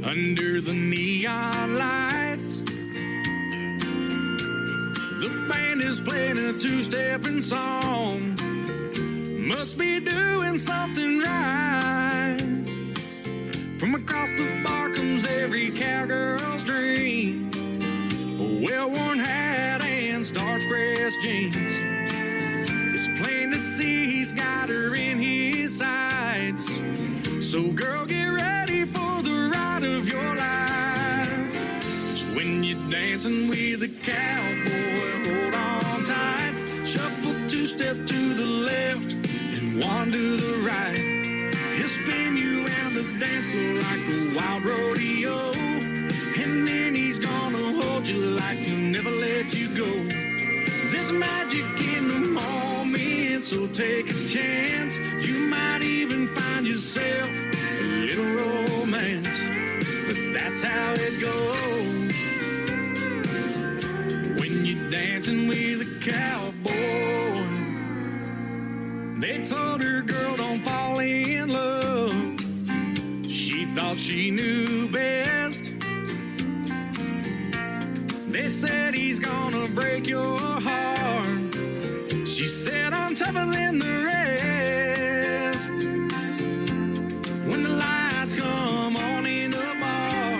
under the neon lights. The band is playing a two-stepping song. Must be doing something right. From across the bar comes every cowgirl's dream. A well-worn hat and starched pressed jeans. It's plain to see he's got her in his sights. So girl, get ready for the ride of your life. 'Cause when you're dancing with a cowboy, hold on tight. Shuffle two steps to the left and one to the right. He'll spin you around the dance floor like a wild rodeo. And then he's gonna hold you like he'll never let you go. There's magic in the moment, so take a chance. You might even find yourself a little romance. But that's how it goes when you're dancing with a cowboy. They told her, girl, don't fall in love. She thought she knew best. They said he's gonna break your heart. She said I'm tougher than the rest. When the lights come on in the bar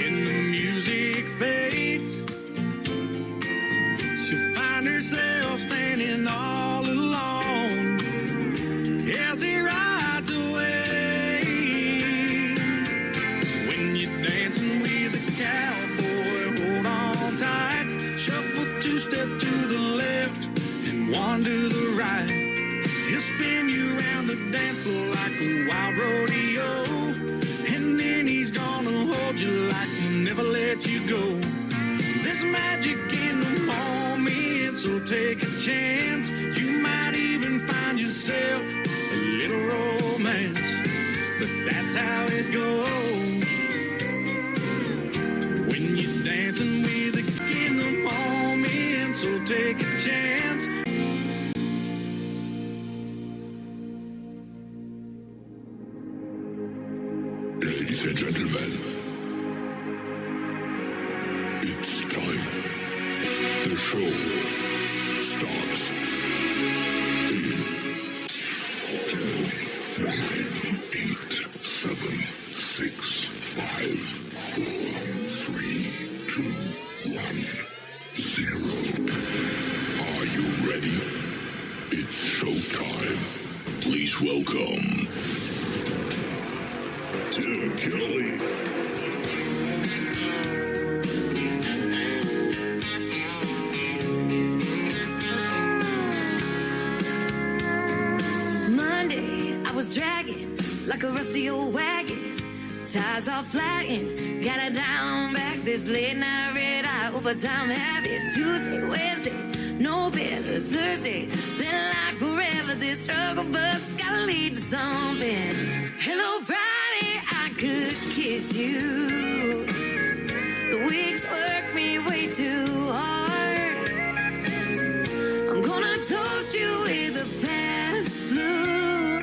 and the music fades, she'll find herself standing all alone as he rides away. When you're dancing with a cowboy, hold on tight. Shuffle two steps to the left and one to the right. He'll spin you around the dance floor like a wild rodeo. And then he's gonna hold you like he'll never let you go. There's magic in the moment, so take a chance. You might even find yourself a little romance. But that's how it goes when you're dancing with a in the moment, so take a chance. Ladies and gentlemen, it's time. The show starts in 10, 9, 8, 7, 6, 5, 4, 3, 2, 1, 0. Are you ready? It's showtime. Please welcome Tim Kelly. Monday, I was dragging like a rusty old wagon. Tires all flattened, got it down back. This late night red eye overtime habit. Tuesday, Wednesday, no better. Thursday, felt like forever. This struggle bus gotta lead to something. Hello, Friday, I could kiss you. The weeks work me way too hard. I'm gonna toast you with a past blue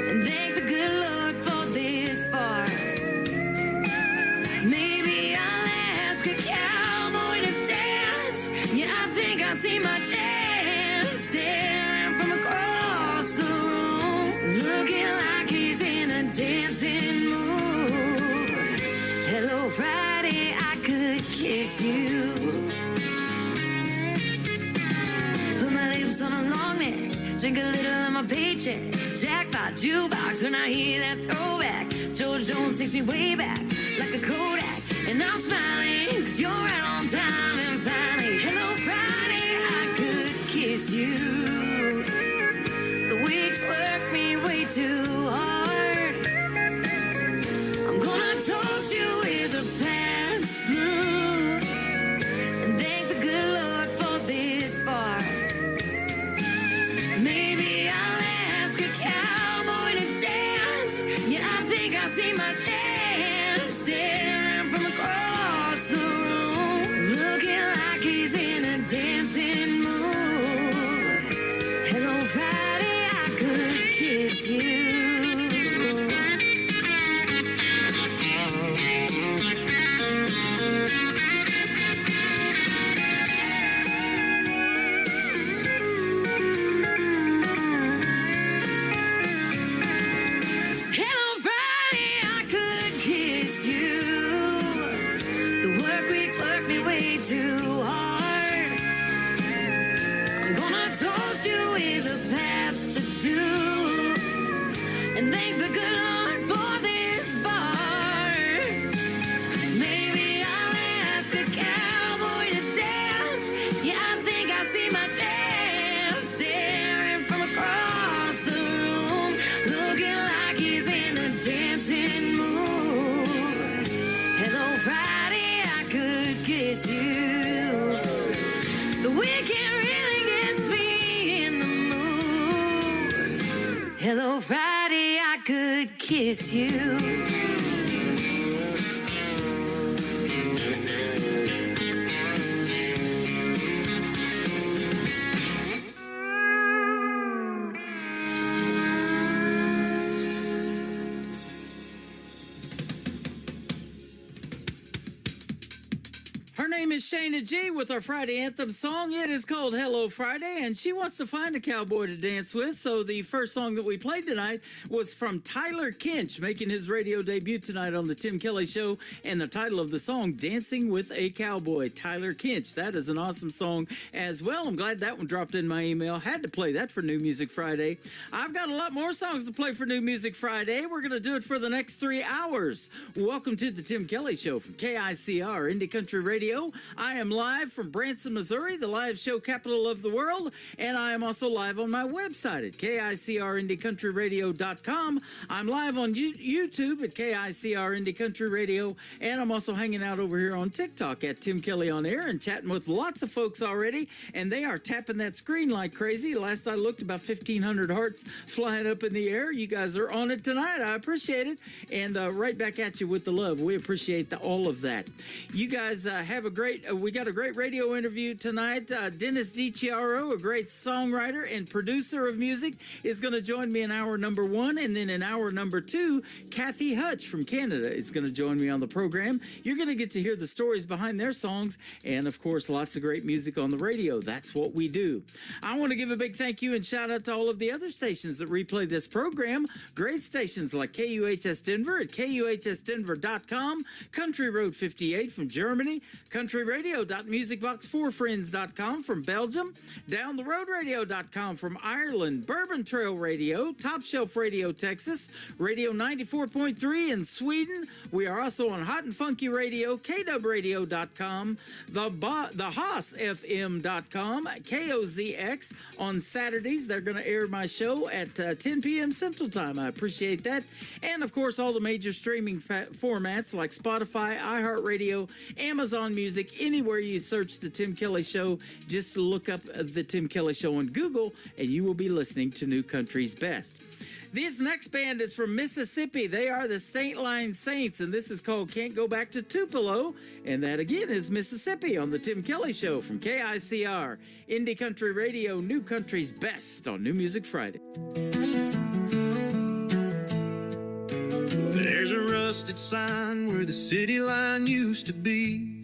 and thank the good Lord for this bar. Maybe I'll ask a cowboy to dance. Yeah, I think I see my chance. Staring from across the room, looking like he's in a dancing mood. Hello, Friday, I could kiss you. Put my lips on a long neck, drink a little of my paycheck. Jackpot jukebox when I hear that throwback. George Jones takes me way back like a Kodak. And I'm smiling cause you're right on time. And finally, hello Friday, I could kiss you. The weeks work me way too hard. I'm gonna toast you with a past blue and thank the good Lord for this bar. Maybe I'll ask a cowboy to dance. Yeah, I think I see my chance. Staring from across the room, looking like he's in a dancing mood. Hello, Friday, I could kiss you. and thank the good Lord for this bar. Maybe I'll ask a cowboy to dance. Yeah, I think I see my chance, staring from across the room, looking like he's in a dancing mood. Hello, Friday, I could kiss you. The weekend really gets me in the mood. Hello, Friday, I could kiss you. Her name is Shayna G with our Friday anthem song. It is called Hello Friday, and she wants to find a cowboy to dance with. So the first song that we played tonight was from Tyler Kinch, making his radio debut tonight on the Tim Kelly Show, and the title of the song, Dancing with a Cowboy. Tyler Kinch. That is an awesome song as well. I'm glad that one dropped in my email. Had to play that for New Music Friday. I've got a lot more songs to play for New Music Friday. We're going to do it for the next 3 hours. Welcome to the Tim Kelly Show from KICR, Indie Country Radio. I am live from Branson, Missouri, the live show capital of the world, and I am also live on my website at KICRIndieCountryRadio.com. I'm live on YouTube at KICR Indie Country Radio, and I'm also hanging out over here on TikTok at Tim Kelly on Air and chatting with lots of folks already, and they are tapping that screen like crazy. Last I looked, about 1,500 hearts flying up in the air. You guys are on it tonight. I appreciate it, and right back at you with the love. We appreciate all of that. You guys have a great, we got a great radio interview tonight. Dennis DiChiaro, a great songwriter and producer of music, is going to join me in hour number 1. And then in hour number 2, Kathy Hutch from Canada is going to join me on the program. You're going to get to hear the stories behind their songs and, of course, lots of great music on the radio. That's what we do. I want to give a big thank you and shout out to all of the other stations that replay this program. Great stations like KUHS Denver at KUHSdenver.com, Country Road 58 from Germany, countryradio.musicbox4friends.com from Belgium, downtheroadradio.com from Ireland, Bourbon Trail Radio, Top Shelf Radio Texas, Radio 94.3 in Sweden. We are also on Hot and Funky Radio, KWradio.com, the HossFM.com, KOZX on Saturdays. They're going to air my show at 10 p.m. Central Time. I appreciate that. And, of course, all the major streaming formats like Spotify, iHeartRadio, Amazon Music, anywhere you search The Tim Kelly Show, just look up The Tim Kelly Show on Google, and you will be listening to New Country's Best. This next band is from Mississippi. They are the State Line Saints, and this is called Can't Go Back to Tupelo. And that, again, is Mississippi on The Tim Kelly Show from KICR, Indie Country Radio, New Country's Best on New Music Friday. There's a rusted sign where the city line used to be,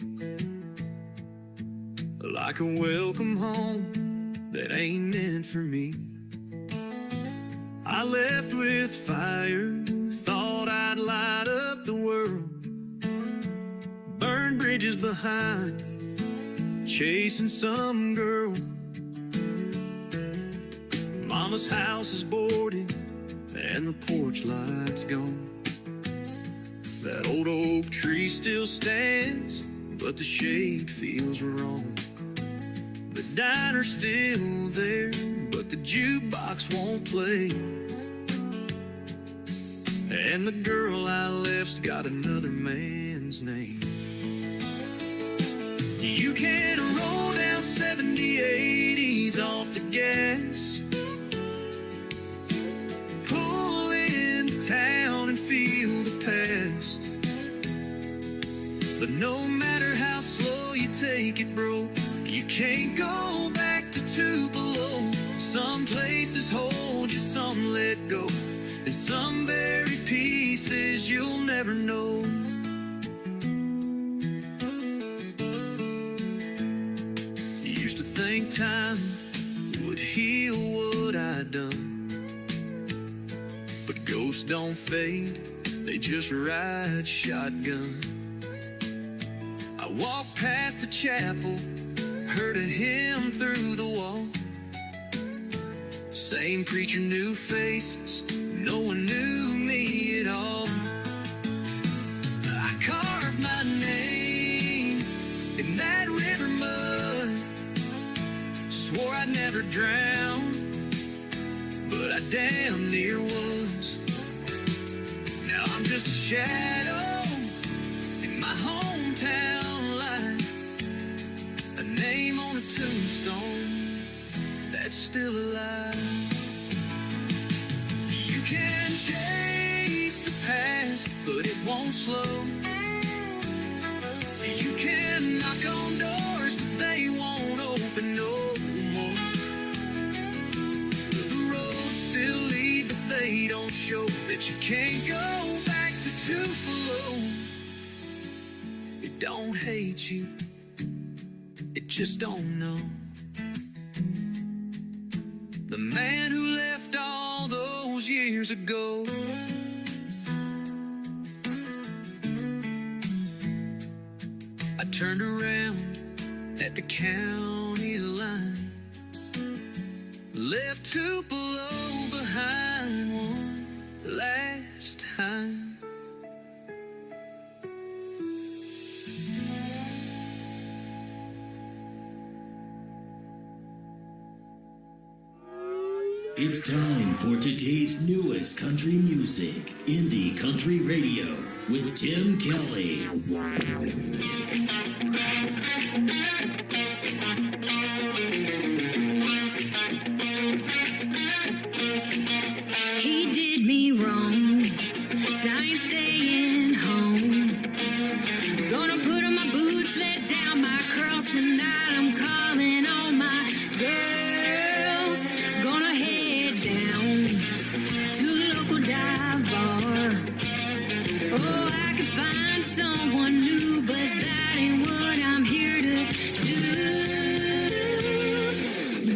like a welcome home that ain't meant for me. I left with fire, thought I'd light up the world, burn bridges behind me, chasing some girl. Mama's house is boarded and the porch light's gone. That old oak tree still stands, but the shade feels wrong. The diner's still there, but the jukebox won't play. And the girl I left's got another man's name. You can roll down 70, 80s off the gas, pull into town and feel the past. But no matter how slow you take it, bro, you can't go back to Tupelo. Some places hold you, some let go, and some bury pieces you'll never know. Used to think time would heal what I'd done, but ghosts don't fade, they just ride shotgun. I walked past the chapel, heard a hymn through the wall. Same preacher, new faces, no one knew me at all. I carved my name in that river mud, swore I'd never drown, but I damn near was. Now I'm just a shadow in my hometown life, a name on a tombstone that's still alive. You can chase the past, but it won't slow. You can knock on doors, but they won't open no more. The roads still lead, but they don't show that you can't go back to Tupelo. It don't hate you, it just don't know. The man who left all those years ago. I turned around at the county line, left Tupelo behind one last time. It's time for today's newest country music, Indie Country Radio, with Tim Kelly. He did me wrong, so I ain't staying home. Gonna put on my boots, let down my curls tonight. I'm calling all my girls. Gonna head down to the local dive bar. Oh, I could find someone new, but that ain't what I'm here to do.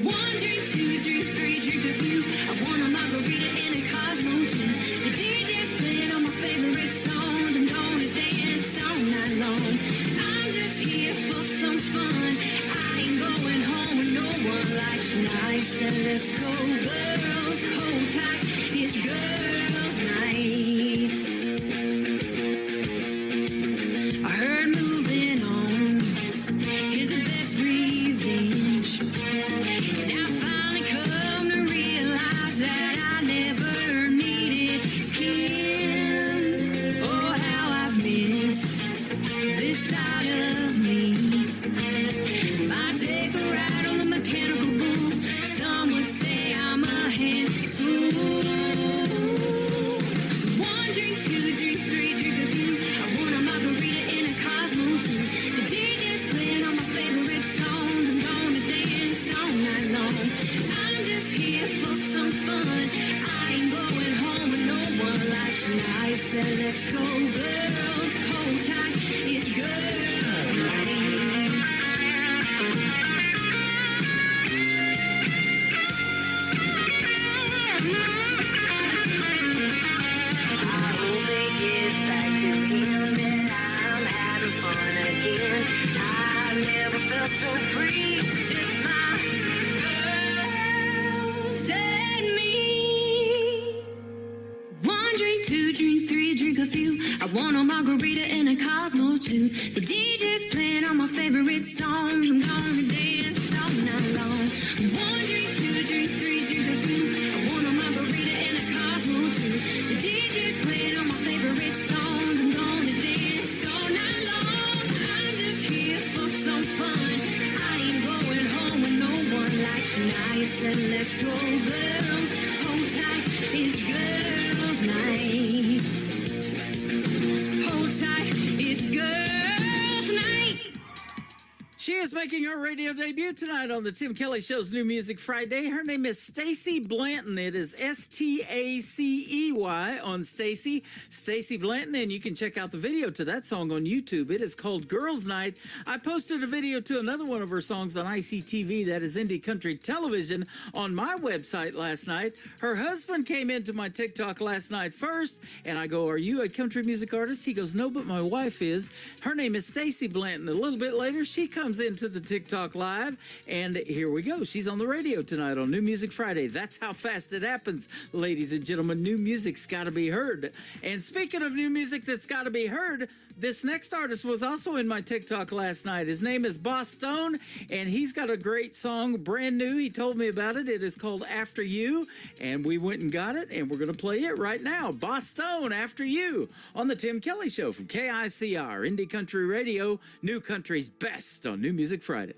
1 drink, 2 drink, 3 drink a few. I want a margarita and a Cosmo too. The DJ's playing all my favorite songs. I'm gonna dance all night long. I'm just here for some fun. I ain't going home with no one likes you. I said, let's go, girls. Hold tight, it's girls' night. I heard moving on is the best revenge. And I finally come to realize that I never needed him. Oh, how I've missed this side of me. Might take a ride on the mechanical bull. Some would say I'm a handful. 1 drink, 2 drink, 3 drink a few. I want a margarita and a Cosmo too. The DJ's playing all my favorite songs. I'm gonna dance all night long. I'm just here for some fun. I ain't going home with no one likes you. I said, let's go, girls. Hold tight, it's girls' night. I hope it gets back to him and I'm having fun again. I never felt so free, just my girl set me. 1 drink, 2 drink, 3 drink a few. I want a margarita and a Cosmo too. The DJ's playing all my favorite songs. I'm gonna dance all night long. 1 drink, 2 drink, 3 drink a few. I want a margarita and a Cosmo too. The DJ's playing all my favorite songs. I'm gonna dance all night long. I'm just here for some fun. I ain't going home with no one likes you. Now you said, let's go, girls. Hold tight, it's girls' night. Hold tight, it's girls' night. She is making her radio debut tonight on the Tim Kelly Show's New Music Friday. Her name is Stacey Blanton. It is Stacey on Stacey. Stacey Blanton, and you can check out the video to that song on YouTube. It is called Girls Night. I posted a video to another one of her songs on ICTV, that is Indie Country Television, on my website last night. Her husband came into my TikTok last night first, and I go, are you a country music artist? He goes, no, but my wife is. Her name is Stacey Blanton. A little bit later, she comes into the TikTok Live, and here we go. She's on the radio tonight on New Music Friday. That's how fast it happens, ladies and gentlemen. New music's got to be heard. And speaking of new music that's got to be heard, this next artist was also in my TikTok last night. His name is Boss Stone, and he's got a great song, brand new. He told me about it. It is called After You, and we went and got it, and we're going to play it right now. Boss Stone, After You, on the Tim Kelly Show from KICR, Indie Country Radio, New Country's best on New Music Friday.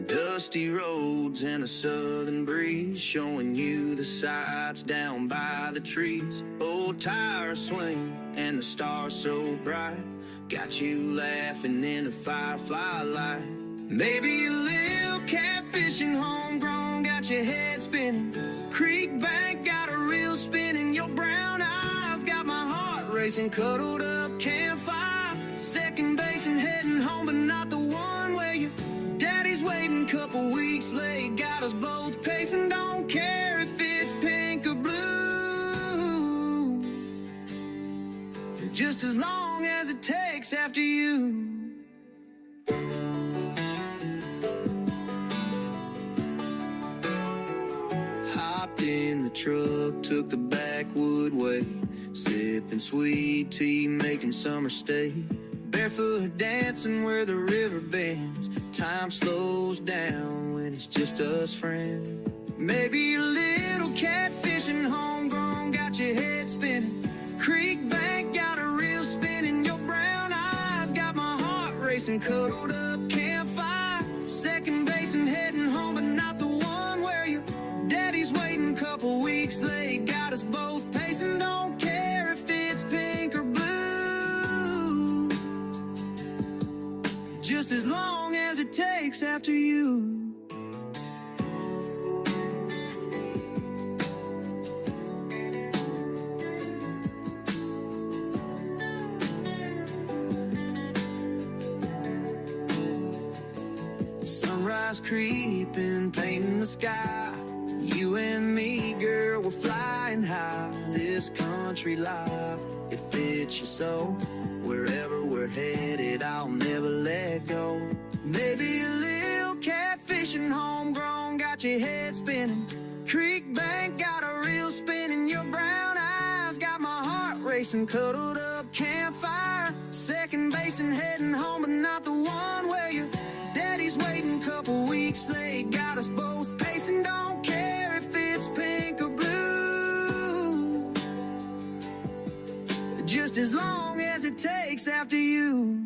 Dusty roads and a southern breeze showing you the sights down by the trees. Old tires swing and the stars so bright, got you laughing in a firefly light. Maybe a little catfishing homegrown got your head spinning. Creek bank got a real spin in your brown eyes, got my heart racing, cuddled up campfire. Second base and heading home, but not the one where you daddy's waiting, couple weeks late, got us both pacing, don't care if it's pink or blue, just as long as it takes after you. Hopped in the truck, took the backwood way, sipping sweet tea, making summer stay. Barefoot dancing where the river bends, time slows down when it's just us friends. Maybe a little catfishing homegrown got your head spinning. Creek bank got a real spin in your brown eyes, got my heart racing, cuddled up campfire. Second base and heading home, but not the one where you daddy's waiting, couple weeks late, got us both pacing, don't care if it's pink or blue, just as long as it takes after you. Sunrise creeping, painting the sky. You and me, girl, we're flying high. This country life, it fits you so. Wherever we're headed, I'll never let go. Maybe a little catfishing homegrown got your head spinning. Creek bank got a real spin in your brown eyes, got my heart racing, cuddled up campfire. Second base and heading home, but not the one where you daddy's waiting, couple weeks late, got us both pacing, don't care if it's pink or blue, just as long as it takes after you.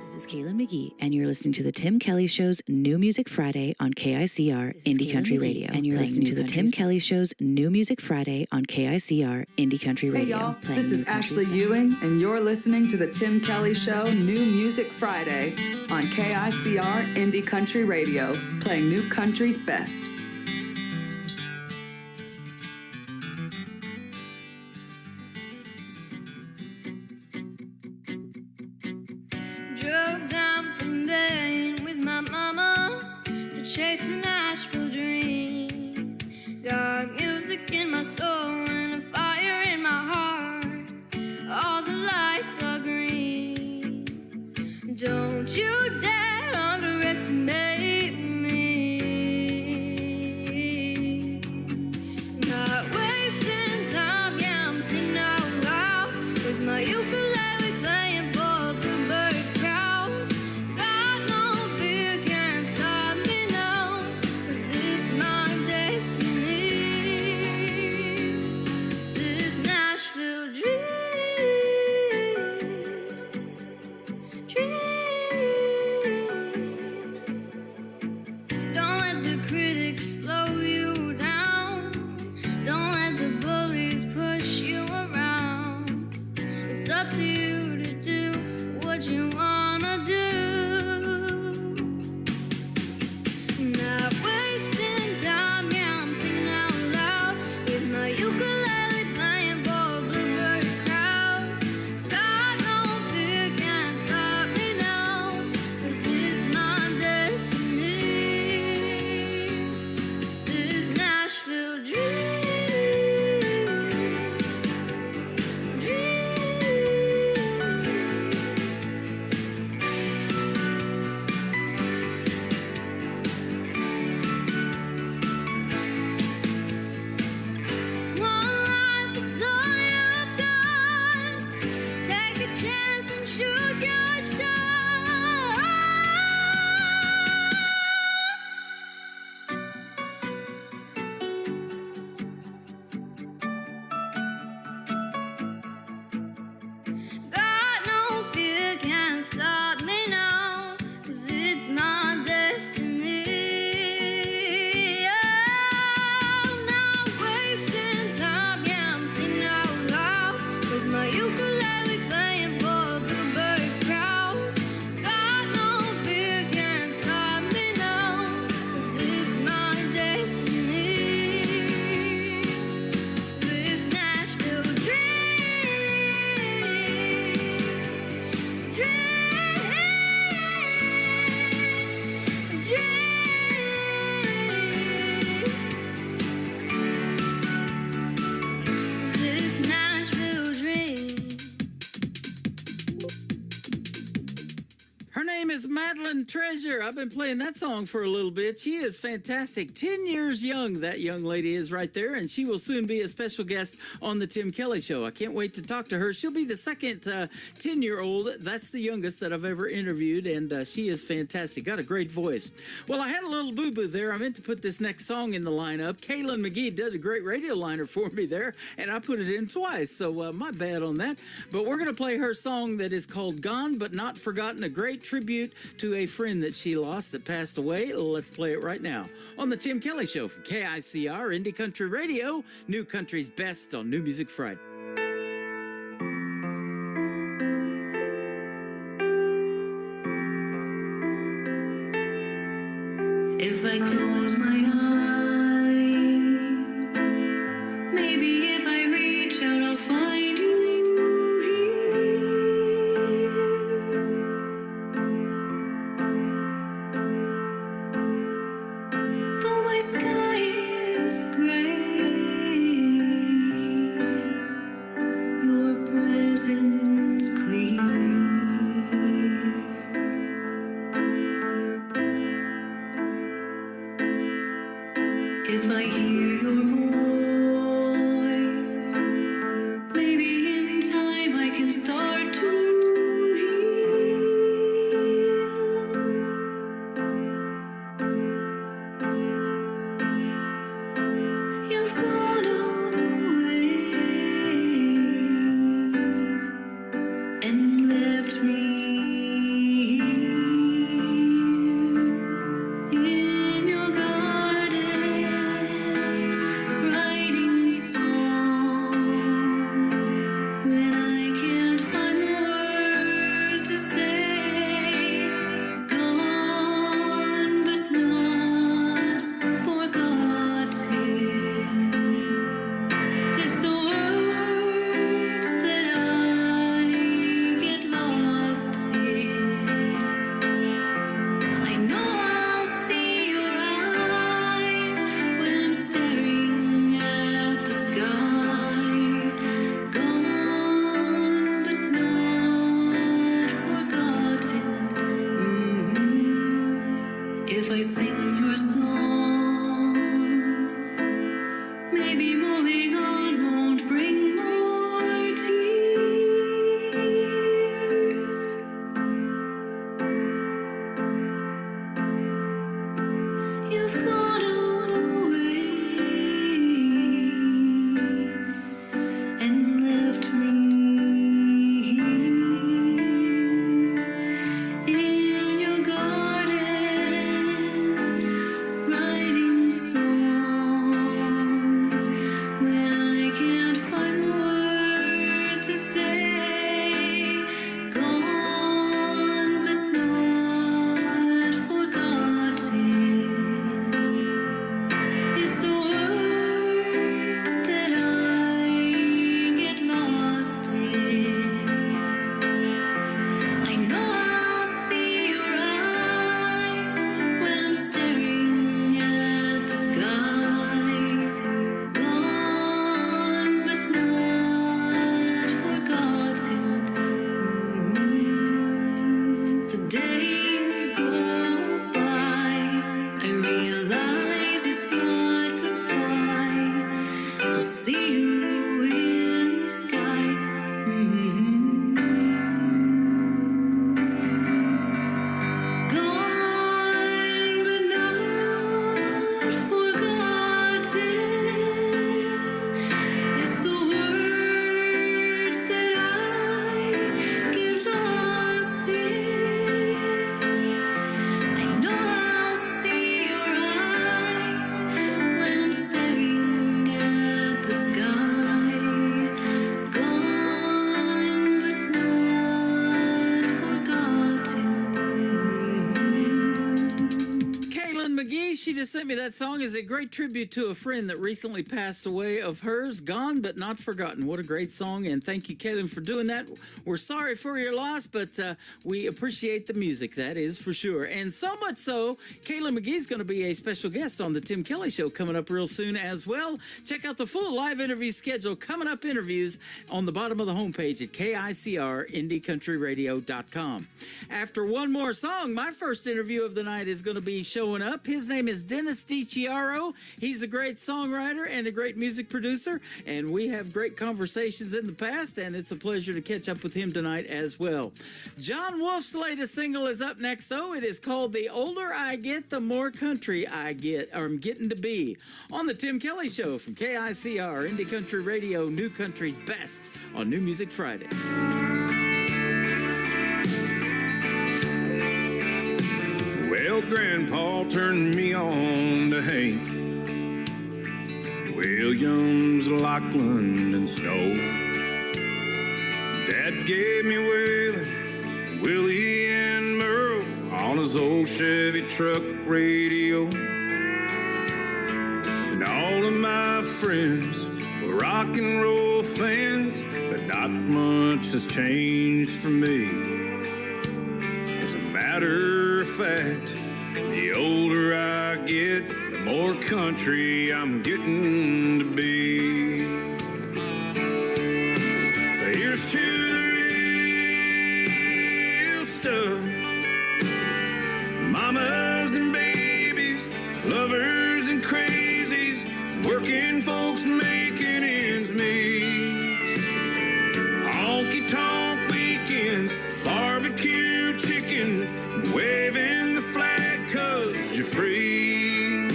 This is Kayla McGee, and you're listening to the Tim Kelly Show's New Music Friday on KICR Indie Country Radio. And you're listening to the Tim Kelly Show's New Music Friday on KICR Indie Country Radio. Hey y'all, this is Ashley Ewing, and you're listening to the Tim Kelly Show New Music Friday on KICR Indie Country Radio, playing new country's best. Drove down from Maine with my mama to chase a Nashville dream. Got music in my soul and a fire in my heart. All the lights are green. Don't you dare underestimate me. Not wasting time, yeah, I'm singing out loud with my ukulele playing for a bluebird crowd. Madeline Treasure. I've been playing that song for a little bit. She is fantastic. 10 years young, that young lady is right there, and she will soon be a special guest on the Tim Kelly Show. I can't wait to talk to her. She'll be the second 10-year-old. That's the youngest that I've ever interviewed, and she is fantastic. Got a great voice. Well, I had a little boo-boo there. I meant to put this next song in the lineup. Kaylin McGee does a great radio liner for me there, and I put it in twice, so my bad on that. But we're going to play her song that is called Gone But Not Forgotten, a great tribute to a friend that she lost that passed away. Let's play it right now on the Tim Kelly Show from KICR Indie Country Radio, New Country's best on New Music Friday. If I close my eyes, maybe if I reach out, I'll find you here. Though my sky is gray, she just sent me that song is a great tribute to a friend that recently passed away of hers, Gone But Not Forgotten. What a great song, and thank you, Kaylin, for doing that. We're sorry for your loss, but we appreciate the music, that is for sure. And so much so, Kaylin McGee's going to be a special guest on the Tim Kelly Show coming up real soon as well. Check out the full live interview schedule, coming up interviews, on the bottom of the homepage at KICRIndieCountryRadio.com. After one more song, my first interview of the night is going to be showing up. His name is Dennis DiChiaro. He's a great songwriter and a great music producer, and we have great conversations in the past, and it's a pleasure to catch up with him tonight as well. John Wolf's latest single is up next, though. It is called The Older I Get, The More Country I Get, or I'm Getting to Be, on the Tim Kelly Show from KICR, Indie Country Radio, New Country's best on New Music Friday. Well, Grandpa turned me on to Hank Williams, Lachlan, and Snow. Dad gave me Waylon, Willie, and Merle on his old Chevy truck radio. And all of my friends were rock and roll fans, but not much has changed for me. As a matter of fact, the older I get, the more country I'm getting to be. So here's to the real stuff. Mamas and babies, lovers and crazies, working folks making ends meet. Honky tonk weekends, barbecue chicken, waving the flag 'cause you're free.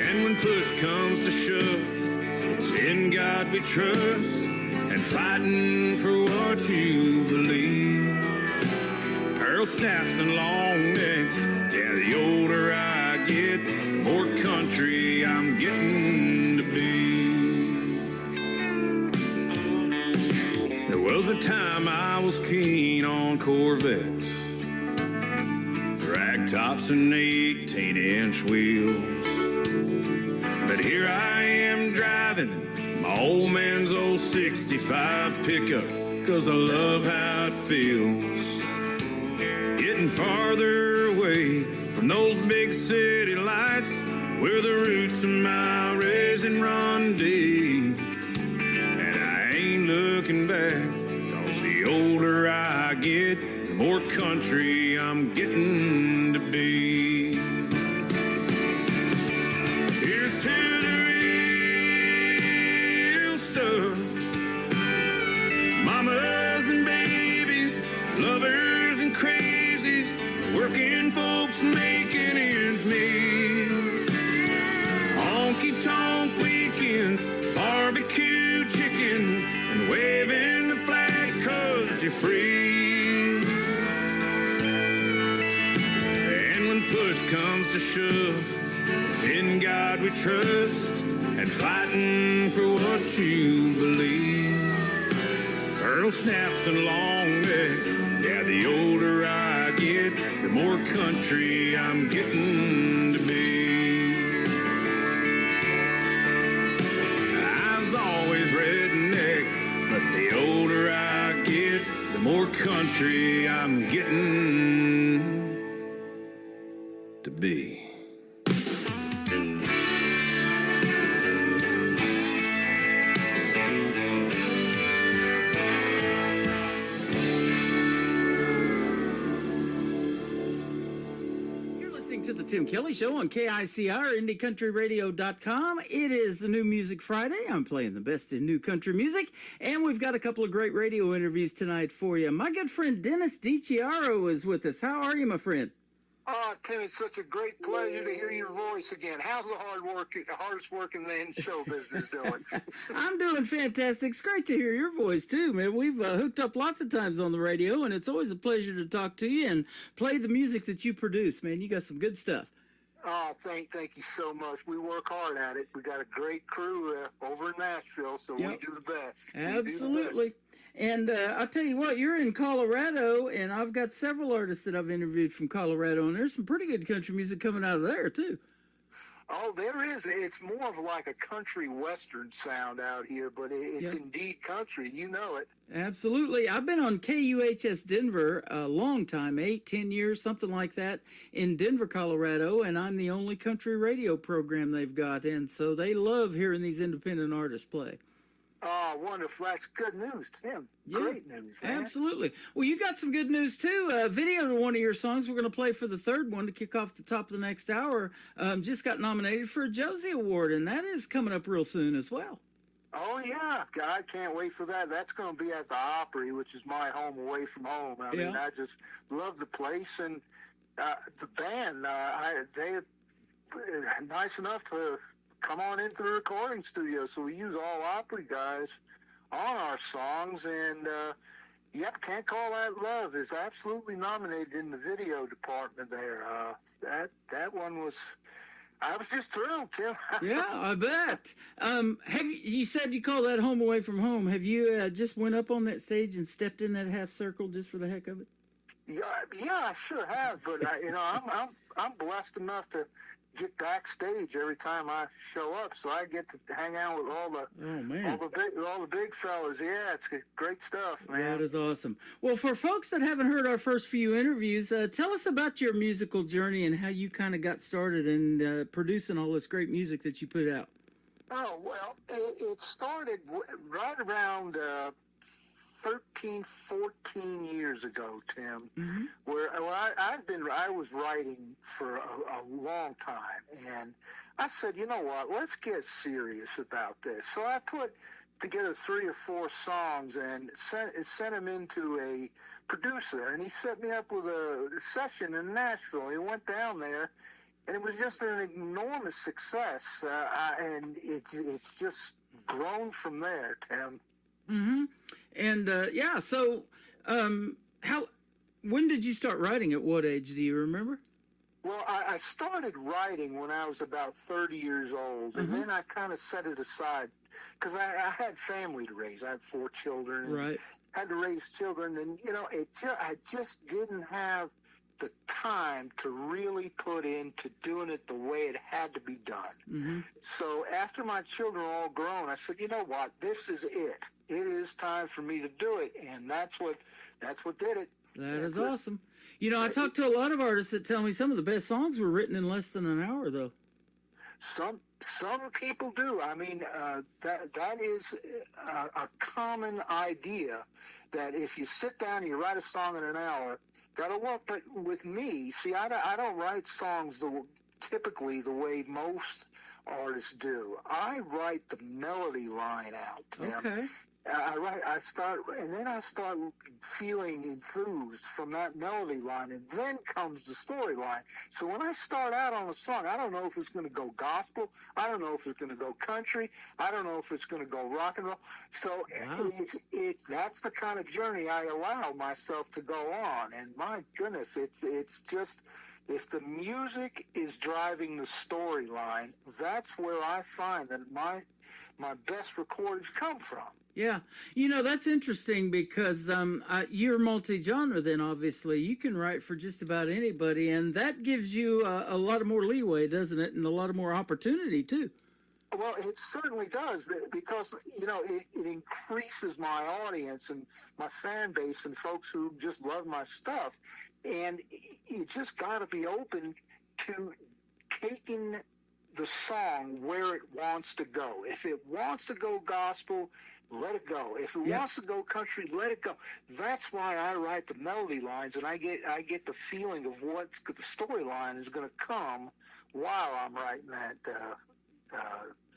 And when push comes to shove, it's in God we trust, and fighting for what you believe. Pearl snaps and long necks, yeah, the older I get, the more country I'm getting to be. There was a time I was keen on Corvettes, rag tops and 18-inch wheels. But here I am driving my old man's old 65 pickup, 'cause I love how it feels. Getting farther away from those big city lights, where the roots of my raisin run deep. And I ain't looking back, 'cause the older I get, the more country I'm getting to be. Here's to the real stuff. Mamas and babies, lovers and crazies, working folks making ends meet. Honky tonk weekends, barbecue chicken, and waving the flag 'cause you're free. And when push comes to shove, it's in God we trust, and fighting for what you believe. Pearl snaps and long necks, yeah, the older I get, the more country I'm getting to be. I was always redneck, but the older I get, the more country I'm getting to be. To the Tim Kelly Show on KICR, IndieCountryRadio.com. It is a New Music Friday. I'm playing the best in new country music, and we've got a couple of great radio interviews tonight for you. My good friend Dennis DiChiaro is with us. How are you, my friend? Oh, Tim, it's such a great pleasure to hear your voice again. How's the hardest working man in show business doing? I'm doing fantastic. It's great to hear your voice, too, man. We've hooked up lots of times on the radio, and it's always a pleasure to talk to you and play the music that you produce, man. You got some good stuff. Oh, thank you so much. We work hard at it. We got a great crew over in Nashville, so we do the best. Absolutely. And I'll tell you what, you're in Colorado, and I've got several artists that I've interviewed from Colorado, and there's some pretty good country music coming out of there, too. Oh, there is. It's more of like a country western sound out here, but it's indeed country. You know it. Absolutely. I've been on KUHS Denver a long time, 8-10 years, something like that, in Denver, Colorado, and I'm the only country radio program they've got, and so they love hearing these independent artists play. Oh, wonderful. That's good news, Tim. Yeah, great news, man. Absolutely. Well, you got some good news, too. Video to one of your songs we're going to play for the third one to kick off the top of the next hour just got nominated for a Josie Award, and that is coming up real soon as well. Oh, yeah. God, I can't wait for that. That's going to be at the Opry, which is my home away from home. I mean, I just love the place, and the band, they're nice enough to come on into the recording studio, so we use all Opry guys on our songs, and yep, Can't Call That Love is absolutely nominated in the video department there. That one was, I was just thrilled, Tim. Yeah, I bet. You said you call that Home Away from Home. Have you just went up on that stage and stepped in that half circle just for the heck of it? Yeah, I sure have, but I'm blessed enough to get backstage every time I show up, so I get to hang out with all the big fellas. Yeah, it's great stuff, man. That is awesome. Well, for folks that haven't heard our first few interviews, tell us about your musical journey and how you kind of got started in producing all this great music that you put out. Oh, well, it started right around 13, 14 years ago, Tim, where I was writing for a long time, and I said, you know what, let's get serious about this. So I put together 3 or 4 songs and sent them into a producer, and he set me up with a session in Nashville. He went down there, and it was just an enormous success, and it's just grown from there, Tim. Mm-hmm. And so when did you start writing? At what age? Do you remember? Well, I started writing when I was about 30 years old, and then I kind of set it aside because I had family to raise. I had 4 children, and right. Had to raise children, and I just didn't have the time to really put into doing it the way it had to be done. Mm-hmm. So after my children were all grown, I said, you know what, this is it. It is time for me to do it, and that's what did it. That is awesome. You know, I talked to a lot of artists that tell me some of the best songs were written in less than an hour, though. Some people do. I mean, that is a common idea that if you sit down and you write a song in an hour, that'll work. But with me, see, I don't write songs typically the way most artists do. I write the melody line out. Okay. I start feeling enthused from that melody line, and then comes the storyline. So when I start out on a song, I don't know if it's going to go gospel, I don't know if it's going to go country, I don't know if it's going to go rock and roll. So that's the kind of journey I allow myself to go on. And my goodness, it's just, if the music is driving the storyline, that's where I find that my best recordings come from. Yeah. You know, that's interesting because you're multi-genre then, obviously. You can write for just about anybody, and that gives you a lot of more leeway, doesn't it? And a lot of more opportunity, too. Well, it certainly does, because, it increases my audience and my fan base and folks who just love my stuff. And you just got to be open to taking the song where it wants to go. If it wants to go gospel, let it go. If it wants to go country, let it go. That's why I write the melody lines, and I get the feeling of what the storyline is going to come while I'm writing that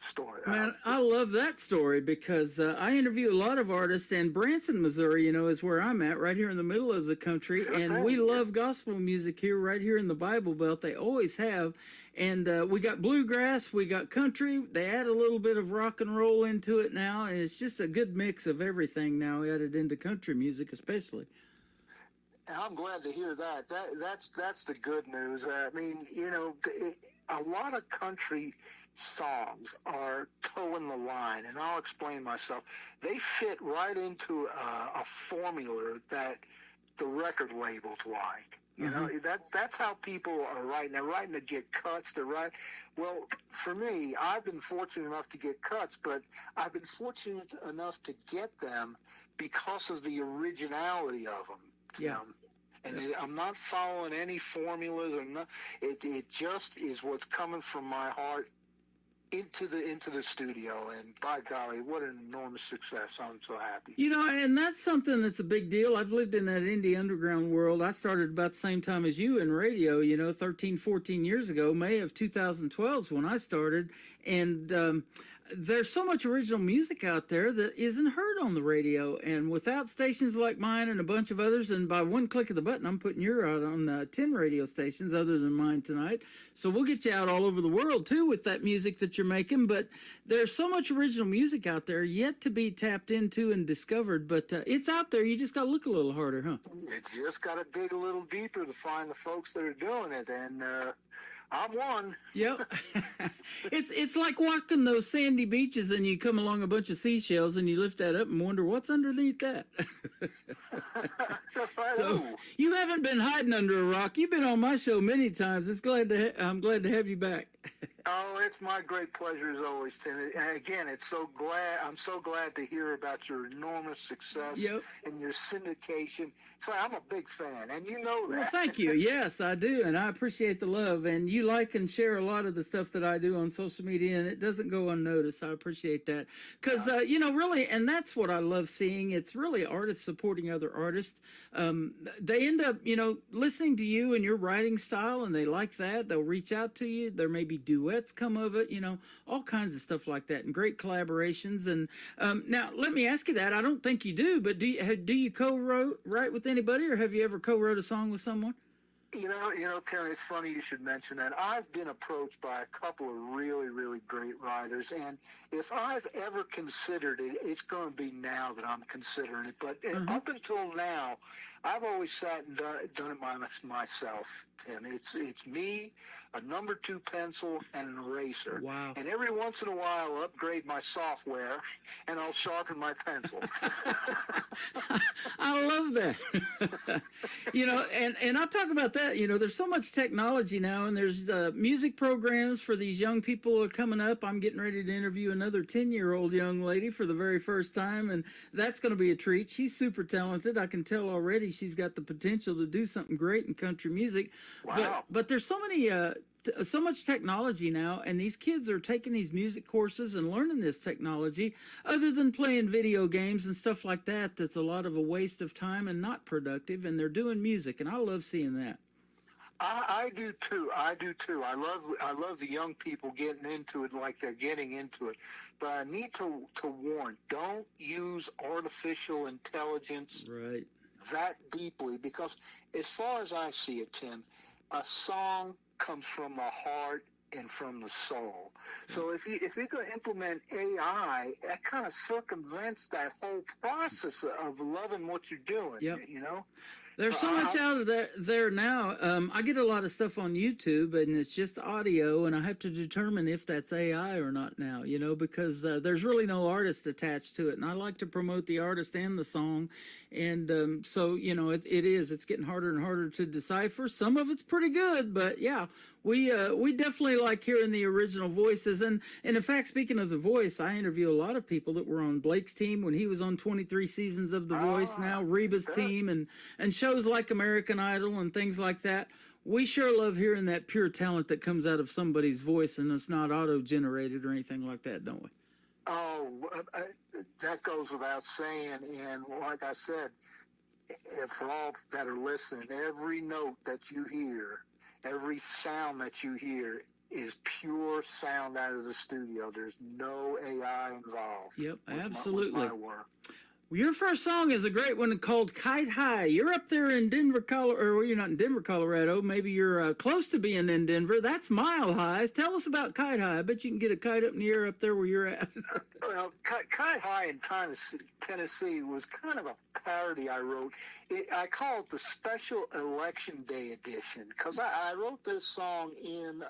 story. Man, I love that story because I interview a lot of artists, and Branson, Missouri, is where I'm at, right here in the middle of the country, and we love gospel music here, right here in the Bible Belt. They always have, and we got bluegrass, we got country. They add a little bit of rock and roll into it now, and it's just a good mix of everything now added into country music, especially. I'm glad to hear that. That's the good news. I mean, a lot of country songs are towing the line, and I'll explain myself. They fit right into a formula that the record labels like. You know, that's how people are writing. They're writing to get cuts. Well, for me, I've been fortunate enough to get cuts, but I've been fortunate enough to get them because of the originality of them. Yeah. And I'm not following any formulas or not. It just is what's coming from my heart into the studio, and by golly, what an enormous success. I'm so happy. You know, and that's something that's a big deal. I've lived in that indie underground world. I started about the same time as you in radio, 13, 14 years ago. May of 2012 is when I started, and there's so much original music out there that isn't heard on the radio, and without stations like mine and a bunch of others, and by one click of the button, I'm putting you out on 10 radio stations other than mine tonight. So we'll get you out all over the world too with that music that you're making. But there's so much original music out there yet to be tapped into and discovered. But it's out there. You just got to look a little harder, huh? You just got to dig a little deeper to find the folks that are doing it, and I'm one. Yep. It's like walking those sandy beaches and you come along a bunch of seashells and you lift that up and wonder what's underneath that. So you haven't been hiding under a rock. You've been on my show many times. I'm glad to have you back. Oh, it's my great pleasure as always, Tim. And again, I'm so glad to hear about your enormous success and your syndication. So I'm a big fan, and you know that. Well, thank you. Yes, I do, and I appreciate the love. And you like and share a lot of the stuff that I do on social media, and it doesn't go unnoticed. I appreciate that because, really, and that's what I love seeing. It's really artists supporting other artists. They end up, listening to you and your writing style, and they like that. They'll reach out to you. There may be duets come of it, all kinds of stuff like that, and great collaborations. And now, let me ask you that. I don't think you do, but do you co-write with anybody, or have you ever co-wrote a song with someone? Terry, it's funny you should mention that. I've been approached by a couple of really, really great writers, and if I've ever considered it, it's going to be now that I'm considering it. But up until now, I've always sat and done it myself, Tim. It's me, a number 2 pencil, and an eraser. Wow. And every once in a while, I'll upgrade my software, and I'll sharpen my pencil. I love that. And I'll talk about that. There's so much technology now, and there's music programs for these young people coming up. I'm getting ready to interview another 10-year-old young lady for the very first time, and that's going to be a treat. She's super talented. I can tell already she's got the potential to do something great in country music. Wow. But there's so much technology now, and these kids are taking these music courses and learning this technology. Other than playing video games and stuff like that, that's a lot of a waste of time and not productive, and they're doing music, and I love seeing that. I do too. I love the young people getting into it like they're getting into it. But I need to warn, don't use artificial intelligence that deeply, because as far as I see it, Tim, a song comes from the heart and from the soul. So if you're going to implement AI, that kind of circumvents that whole process of loving what you're doing. There's so much out of there now. I get a lot of stuff on YouTube, and it's just audio, and I have to determine if that's AI or not now, because there's really no artist attached to it. And I like to promote the artist and the song. And so, it's getting harder and harder to decipher. Some of it's pretty good, but yeah, we definitely like hearing the original voices. And in fact, speaking of The Voice, I interview a lot of people that were on Blake's team when he was on 23 seasons of The Voice, now Reba's team, and shows like American Idol and things like that. We sure love hearing that pure talent that comes out of somebody's voice, and it's not auto-generated or anything like that, don't we? Oh, that goes without saying. And like I said, for all that are listening, every note that you hear, every sound that you hear is pure sound out of the studio. There's no AI involved. Yep, absolutely. With my work. Well, your first song is a great one called Kite High. You're up there in Denver, Colorado, or well, you're not in Denver, Colorado. Maybe you're close to being in Denver. That's mile highs. Tell us about Kite High. I bet you can get a kite up in the air up there where you're at. Well, Kite High in Tennessee was kind of a parody I wrote. I call it the Special Election Day Edition because I wrote this song in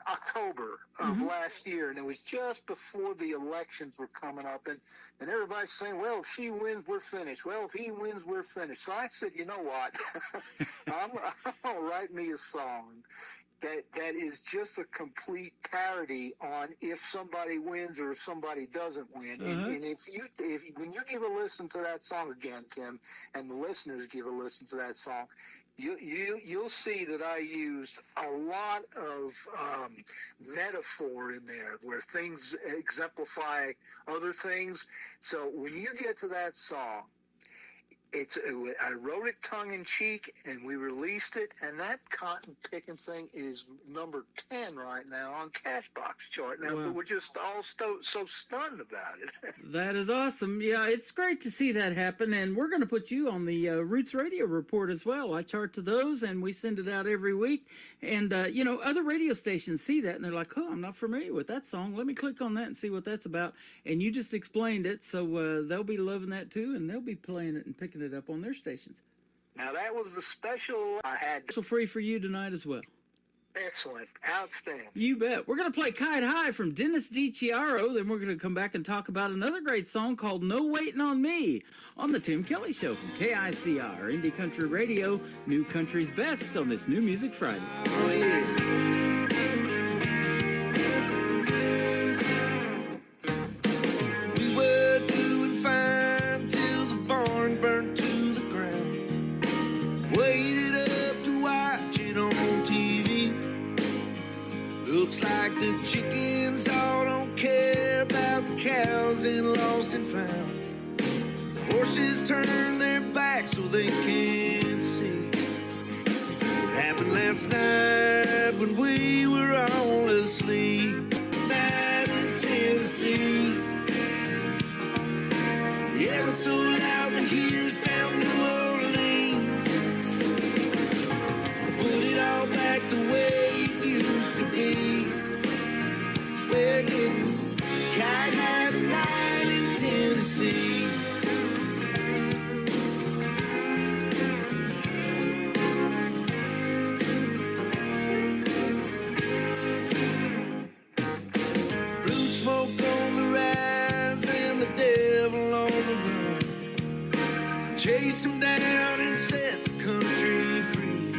October of last year, and it was just before the elections were coming up, and everybody's saying, well, if she wins, we're finished. Well, if he wins, we're finished. So I said, you know what? I'm going to write me a song that is just a complete parody on if somebody wins or if somebody doesn't win. And if when you give a listen to that song again, Tim, and the listeners give a listen to that song, you'll see that I used a lot of metaphor in there where things exemplify other things. So when you get to that song, I wrote it tongue-in-cheek, and we released it, and that cotton picking thing is number 10 right now on Cashbox chart. Now, Wow. we're just all so stunned about it. That is awesome. Yeah, it's great to see that happen, and we're going to put you on the Roots Radio Report as well. I chart to those, and we send it out every week. And, other radio stations see that, and they're like, oh, I'm not familiar with that song. Let me click on that and see what that's about. And you just explained it, so they'll be loving that too, and they'll be playing it and picking it up on their stations. Now, that was the special I had. So free for you tonight as well. Excellent. Outstanding. You bet. We're going to play Kite High from Dennis DiChiaro. Then we're going to come back and talk about another great song called No Waiting on Me on The Tim Kelly Show from KICR, Indie Country Radio, New Country's Best on this New Music Friday. Oh, yeah. We were doing fine till the barn burned to the ground. Waited up to watch it on TV. Looks like the chickens all don't care about the cows in Lost and Found. The horses turn their backs so they can't see. What happened last night when we were all asleep? Night in Tennessee. Yeah, it was so loud the hears down New Orleans. Put it all back the way it used to be. We're getting kite high tonight in Tennessee. Blue smoke on the rise and the devil on the run. Chase him down and set the country free.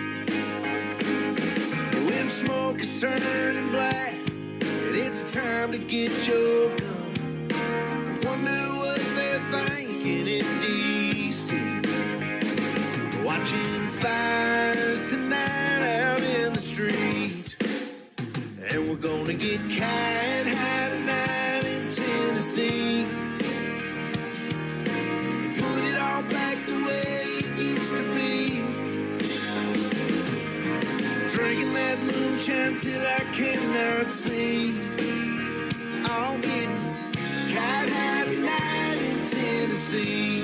When smoke is turning black and it's time to get your gun, wonder what they're thinking in D.C. Watching fires tonight out in the street. And we're gonna get kite high tonight in Tennessee. Put it all back the way it used to be. Drinking that moonshine till I cannot see. All getting kite high tonight in Tennessee.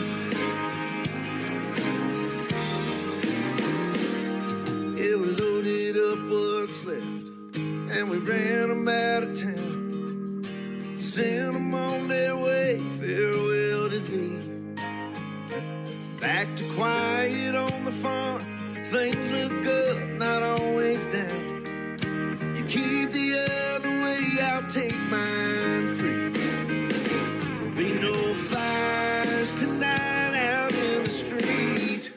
Yeah, we loaded up what's left, and we ran them out of town. Sent them on their way, farewell to thee. Back to quiet on the farm, things look good, not always down. You keep the other way, I'll take mine free. There'll be no fires tonight out in the street.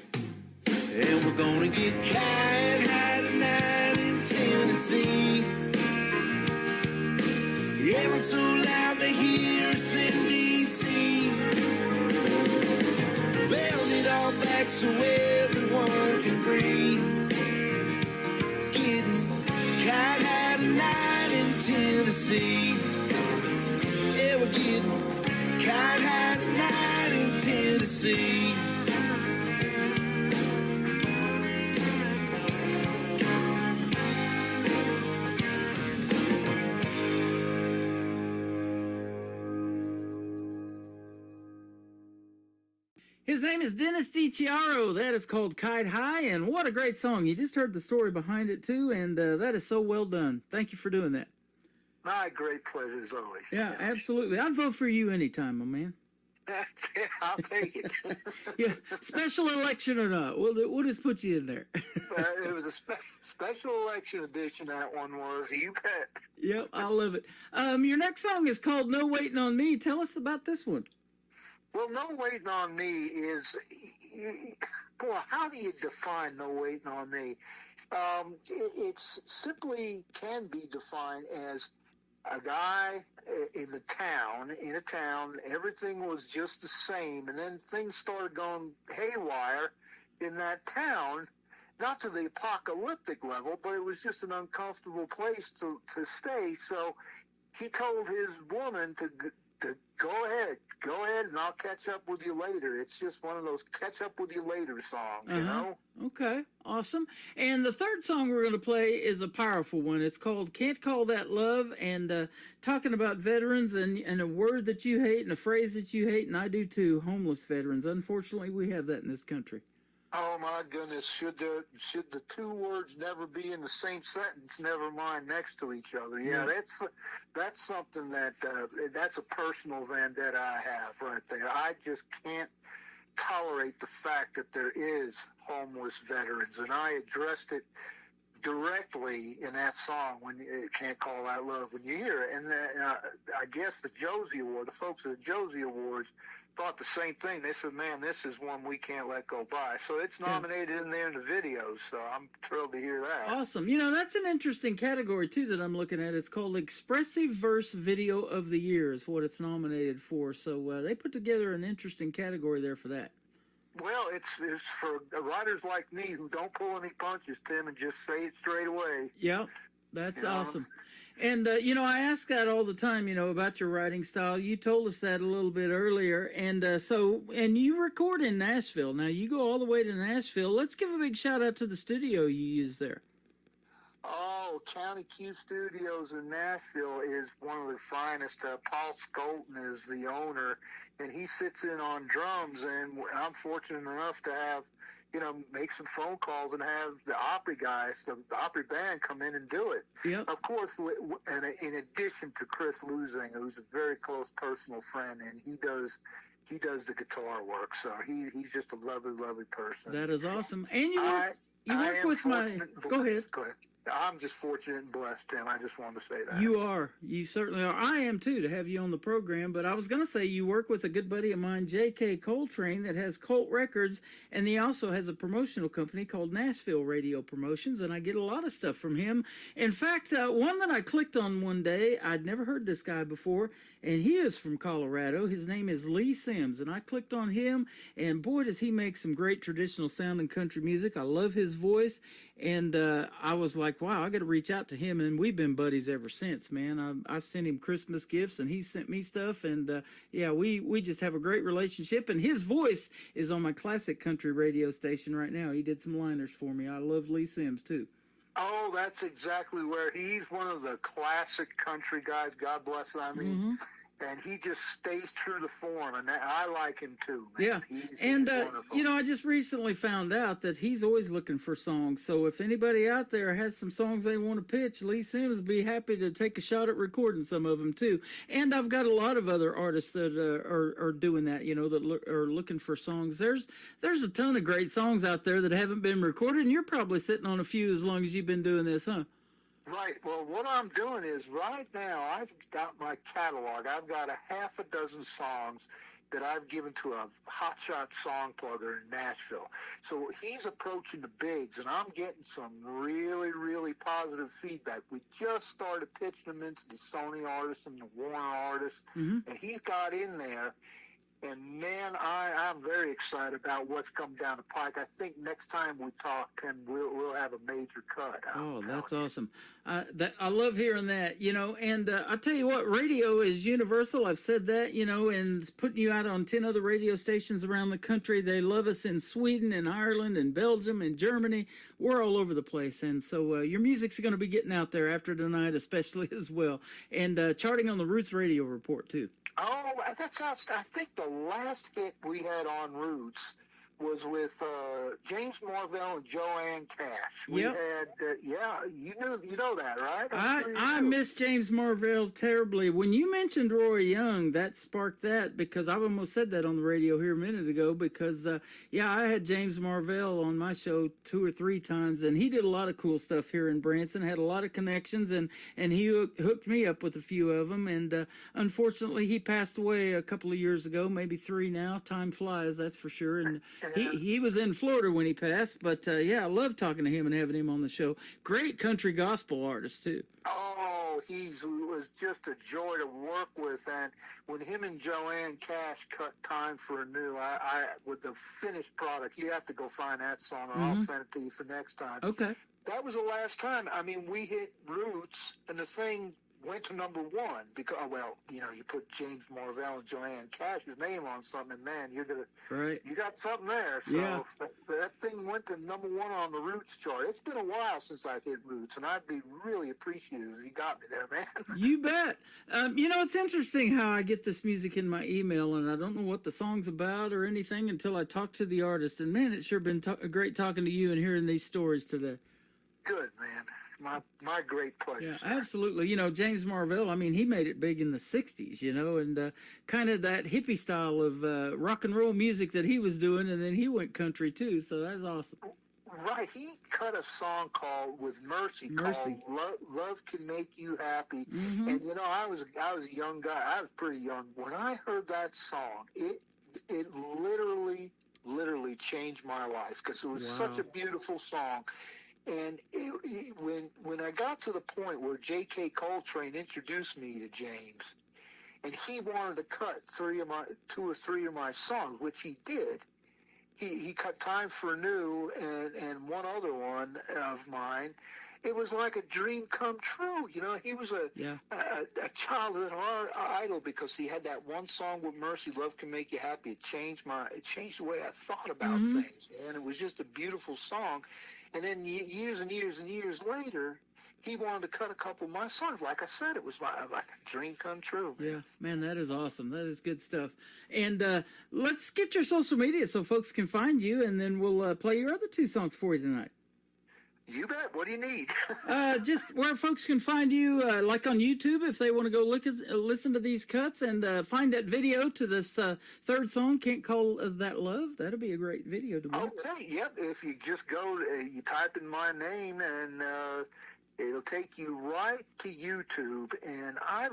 And we're gonna get kite high tonight in Tennessee. Yeah, we're so loud they hear us in D.C. Build it all back so everyone can breathe. Getting kite high tonight in Tennessee. Yeah, we're getting kite high tonight in Tennessee. His name is Dennis DiChiaro. That is called Kite High, and what a great song. You just heard the story behind it, too, and that is so well done. Thank you for doing that. My great pleasure as always. Yeah, absolutely. I'd vote for you anytime, my man. I'll take it. Yeah, special election or not, we'll just put you in there. It was a special election edition, that one was. You bet. Yep, I love it. Your next song is called No Waiting on Me. Tell us about this one. Well, No Waiting on Me is, boy, how do you define No Waiting on Me? It's simply can be defined as a guy in a town, everything was just the same, and then things started going haywire in that town, not to the apocalyptic level, but it was just an uncomfortable place to stay, so he told his woman to go ahead, and I'll catch up with you later. It's just one of those catch up with you later songs, you know? Okay, awesome. And the third song we're going to play is a powerful one. It's called Can't Call That Love, and talking about veterans and a word that you hate and a phrase that you hate, and I do too, homeless veterans. Unfortunately, we have that in this country. Oh my goodness! Should the two words never be in the same sentence? Never mind next to each other. Yeah, that's something that's a personal vendetta I have right there. I just can't tolerate the fact that there is homeless veterans, and I addressed it directly in that song when you Can't Call That Love when you hear it. And I guess the Josie Award, the folks at the Josie Awards, thought the same thing. They said, man, this is one we can't let go by. So it's nominated in there in the videos, so I'm thrilled to hear that. Awesome. You know, that's an interesting category, too, that I'm looking at. It's called Expressive Verse Video of the Year is what it's nominated for. So they put together an interesting category there for that. Well, it's for writers like me who don't pull any punches, Tim, and just say it straight away. Yep, that's awesome. And, you know, I ask that all the time, you know, about your writing style. You told us that a little bit earlier. And and you record in Nashville. Now, you go all the way to Nashville. Let's give a big shout out to the studio you use there. Oh, County Q Studios in Nashville is one of the finest. Paul Skolton is the owner, and he sits in on drums, and I'm fortunate enough to have, you know, make some phone calls and have the Opry guys, the Opry band, come in and do it. Yep. Of course, and in addition to Chris Lusing, who's a very close personal friend, and he does the guitar work, so he's just a lovely, lovely person. That is awesome. And you work with my... Go ahead. I'm just fortunate and blessed, Tim. I just wanted to say that. You are. You certainly are. I am, too, to have you on the program. But I was going to say you work with a good buddy of mine, J.K. Coltrane, that has Colt Records, and he also has a promotional company called Nashville Radio Promotions, and I get a lot of stuff from him. In fact, one that I clicked on one day, I'd never heard this guy before, and he is from Colorado. His name is Lee Sims, and I clicked on him, and boy, does he make some great traditional sounding country music. I love his voice, and I was like, wow, I got to reach out to him, and we've been buddies ever since, man. I've sent him Christmas gifts, and he sent me stuff, and yeah, we just have a great relationship, and his voice is on my classic country radio station right now. He did some liners for me. I love Lee Sims, too. Oh, that's exactly where he's one of the classic country guys. God bless him. I mean, and he just stays true to form, and I like him too, man. Yeah, and you know, I just recently found out that he's always looking for songs. So if anybody out there has some songs they want to pitch, Lee Sims would be happy to take a shot at recording some of them too. And I've got a lot of other artists that are doing that, you know, that are looking for songs. There's a ton of great songs out there that haven't been recorded, and you're probably sitting on a few as long as you've been doing this, huh? Right. Well, what I'm doing is right now I've got my catalog. I've got a half a dozen songs that I've given to a hotshot song plugger in Nashville. So he's approaching the bigs, and I'm getting some really, really positive feedback. We just started pitching them into the Sony artists and the Warner artists, and he's got in there. And, man, I'm very excited about what's come down the pike. I think next time we talk, Tim, we'll have a major cut. Oh, that's awesome. That I love hearing that, you know, and I tell you what, radio is universal. I've said that, you know, and putting you out on 10 other radio stations around the country. They love us in Sweden and Ireland and Belgium and Germany. We're all over the place. And so your music's going to be getting out there after tonight, especially as well. And charting on the Roots Radio Report, too. Oh, that's us. I think the last hit we had on Roots was with James Morvell and Joanne Cash. We Yep. had, you know that, right? I miss James Marvell terribly. When you mentioned Roy Young, that sparked that, because I almost said that on the radio here a minute ago, because, I had James Marvell on my show 2 or 3 times, and he did a lot of cool stuff here in Branson, had a lot of connections, and he hooked me up with a few of them, and unfortunately he passed away a couple of years ago, maybe 3 now. Time flies, that's for sure, and he was in Florida when he passed, but I love talking to him and having him on the show. Great country gospel artist too. Oh, he was just a joy to work with, and when him and Joanne Cash cut Time for a New, I with the finished product, you have to go find that song, or I'll send it to you for next time. Okay. That was the last time. I mean, we hit Roots, and the thing went to number 1 because, you put James Morvell and Joanne Cash's name on something, and man, you got something there. So that thing went to number 1 on the Roots chart. It's been a while since I've hit Roots, and I'd be really appreciative if you got me there, man. You bet. It's interesting how I get this music in my email, and I don't know what the song's about or anything until I talk to the artist. And man, it's sure been great talking to you and hearing these stories today. Good, man. My great pleasure. Yeah, absolutely. James Marvell, he made it big in the 60s, and kind of that hippie style of rock and roll music that he was doing, and then he went country too, so that's awesome. Right, he cut a song called with Mercy. Called Love Can Make You Happy. Mm-hmm. And I was a young guy. I was pretty young. When I heard that song, it literally changed my life, because it was such a beautiful song. And when I got to the point where J.K. Coltrane introduced me to James, and he wanted to cut 2 or 3 of my songs, which he did. He cut Time for a New and one other one of mine. It was like a dream come true. He was a childhood idol, because he had that one song with Mercy, Love Can Make You Happy. It changed the way I thought about things, and it was just a beautiful song. And then years and years and years later, he wanted to cut a couple of my songs. Like I said, it was like a dream come true. Yeah, man, that is awesome. That is good stuff. And let's get your social media so folks can find you, and then we'll play your other 2 songs for you tonight. You bet. What do you need? Just where folks can find you, like on YouTube, if they want to go listen to these cuts and find that video to this 3rd song, Can't Call That Love. That'll be a great video to watch. Okay, yep. If you just go, you type in my name, and it'll take you right to YouTube. And I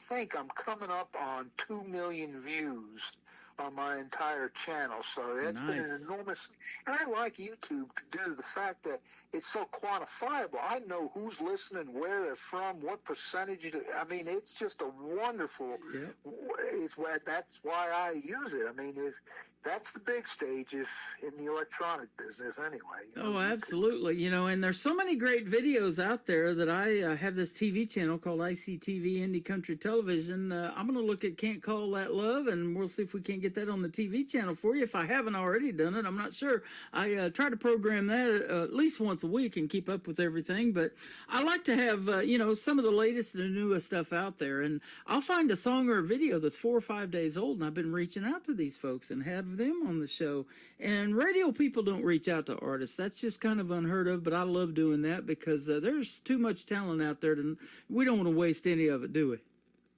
think I'm coming up on 2 million views on my entire channel, so it's been an enormous, and I like YouTube to do the fact that it's so quantifiable. I know who's listening, where they're from, what percentage. It's just a wonderful. That's why I use it. That's the big stage in the electronic business anyway. Absolutely. And there's so many great videos out there that I have this TV channel called ICTV Indie Country Television. I'm going to look at Can't Call That Love, and we'll see if we can't get that on the TV channel for you. If I haven't already done it, I'm not sure. I try to program that at least once a week and keep up with everything, but I like to have, some of the latest and newest stuff out there, and I'll find a song or a video that's 4 or 5 days old, and I've been reaching out to these folks and have them on the show. And radio people don't reach out to artists. That's just kind of unheard of, but I love doing that, because there's too much talent out there, and we don't want to waste any of it, do we?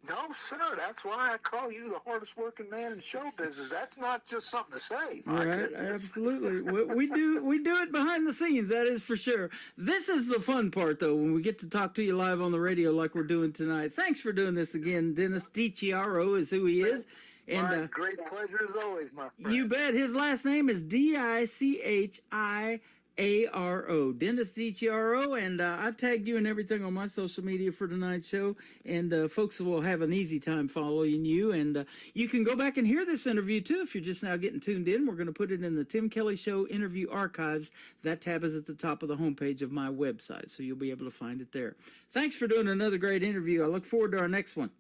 No, sir. That's why I call you the hardest working man in show business. That's not just something to say. Right, absolutely. we do it behind the scenes, that is for sure. This is the fun part, though, when we get to talk to you live on the radio like we're doing tonight. Thanks for doing this again. Dennis DiChiaro is who he is. And my great pleasure as always, my friend. You bet. His last name is DiChiaro. DCHRO, Dennis DCHRO, and I've tagged you and everything on my social media for tonight's show, and folks will have an easy time following you, and you can go back and hear this interview too if you're just now getting tuned in. We're going to put it in the Tim Kelly Show interview archives. That tab is at the top of the homepage of my website, so you'll be able to find it there. Thanks for doing another great interview. I look forward to our next one.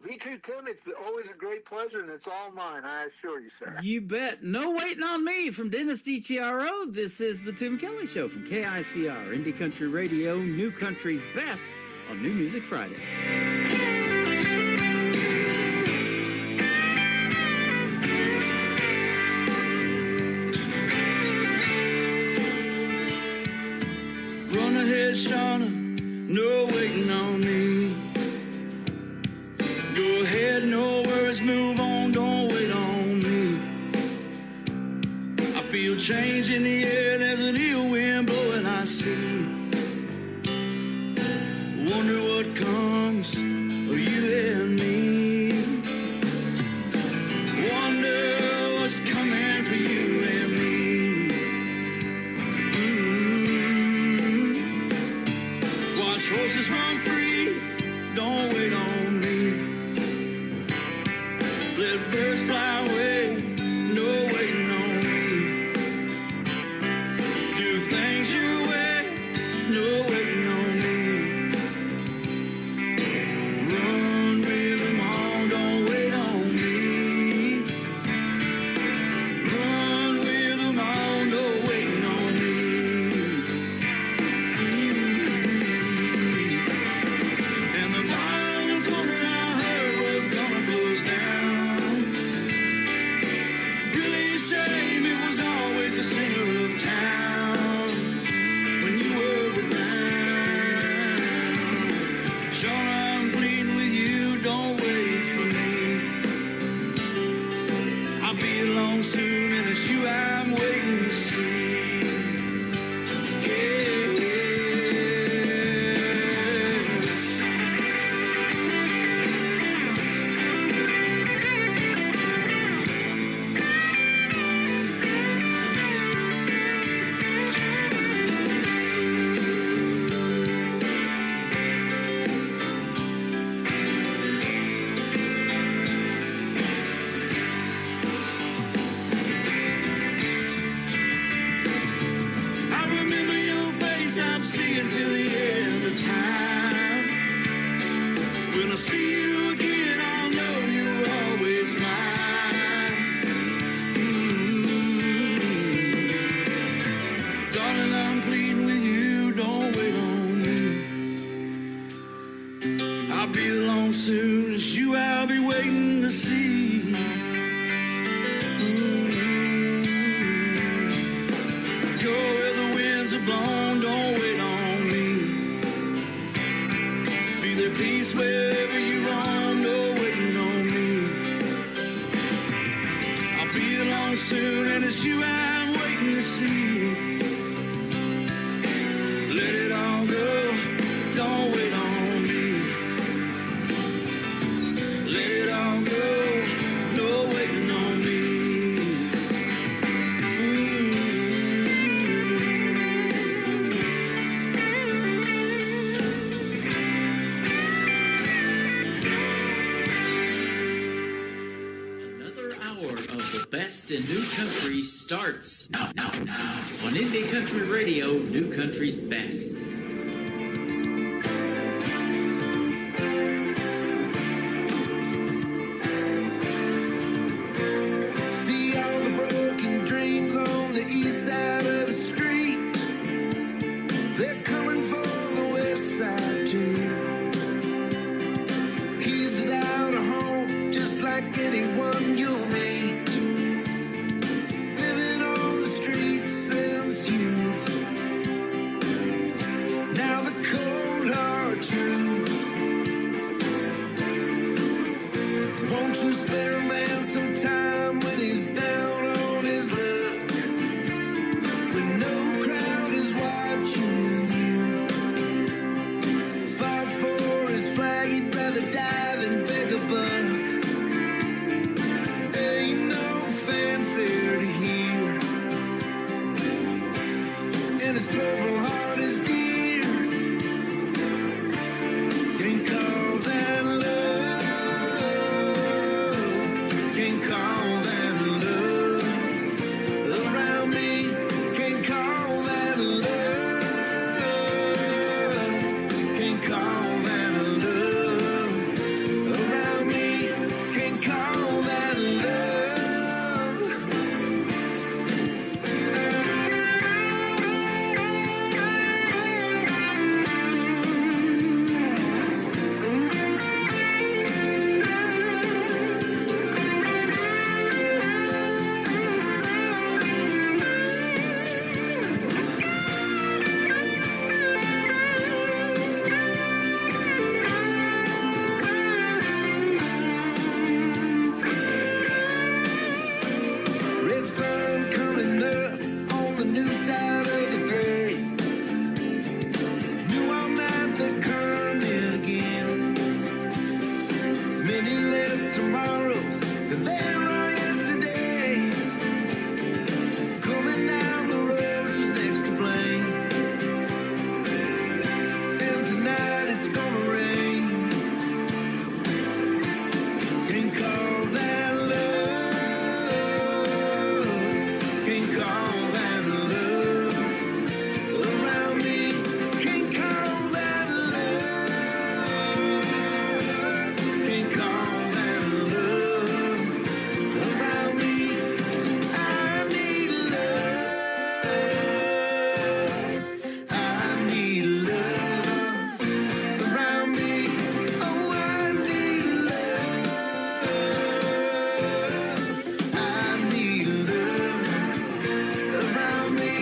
Me too, Tim. It's always a great pleasure, and it's all mine, I assure you, sir. You bet. No waiting on me. From Dennis DCHRO, this is the Tim Kelly Show from KICR, Indie Country Radio, New Country's Best on New Music Friday. Run ahead, Shauna, no waiting on me. Go ahead, no worries, move on, don't wait on me. I feel change in the air, there's an ill wind blowing, I see. Wonder what comes of you and me. Wonder what's coming for you and me. Watch horses run free, don't wait on me. Let birds fly away, no waiting on me. Do things your way, no waiting on me. Run with them all, don't wait on me. Run with them all, no waiting on me. And the final coming I heard was gonna close down. Really a shame it was always the center of town when you were around. Sure, I'm pleading with you, don't wait for me. I'll be along soon, and it's you I'm waiting to see. Yeah. I remember your face, I'm seeing till the end of time. When I see you again, I'll know you're always mine. Darling, I'm pleading with you, don't wait on me. I'll be along soon, it's you I'll be waiting to see. Go where the winds are blown, don't wait on me. Be there peace wherever you roam, no waiting on me. I'll be along soon, and it's you I'm waiting to see. Let it all go, don't wait on me. Let it all go, no waiting on me. Another hour of the best in new country starts now on Indie Country Radio, New Country's Best. See all the broken dreams on the east side of the street. They're coming for the west side too. He's without a home, just like anyone you'll meet. Living on the streets since youth. Now the cold hard truth. Won't you spare a man some time when he's down on his luck? When no crowd is watching you. Fight for his flag, he'd rather die than beg a buck. Ain't no fanfare to hear. just tomorrows, there are yesterdays. Coming down the road is next to blame. And tonight it's gonna rain. Can't call that love. Can't call that love. Around me, can't call that love. Can't call that love. Around me, I need love. I need love. Around me, oh, I need love. I need love. Around me,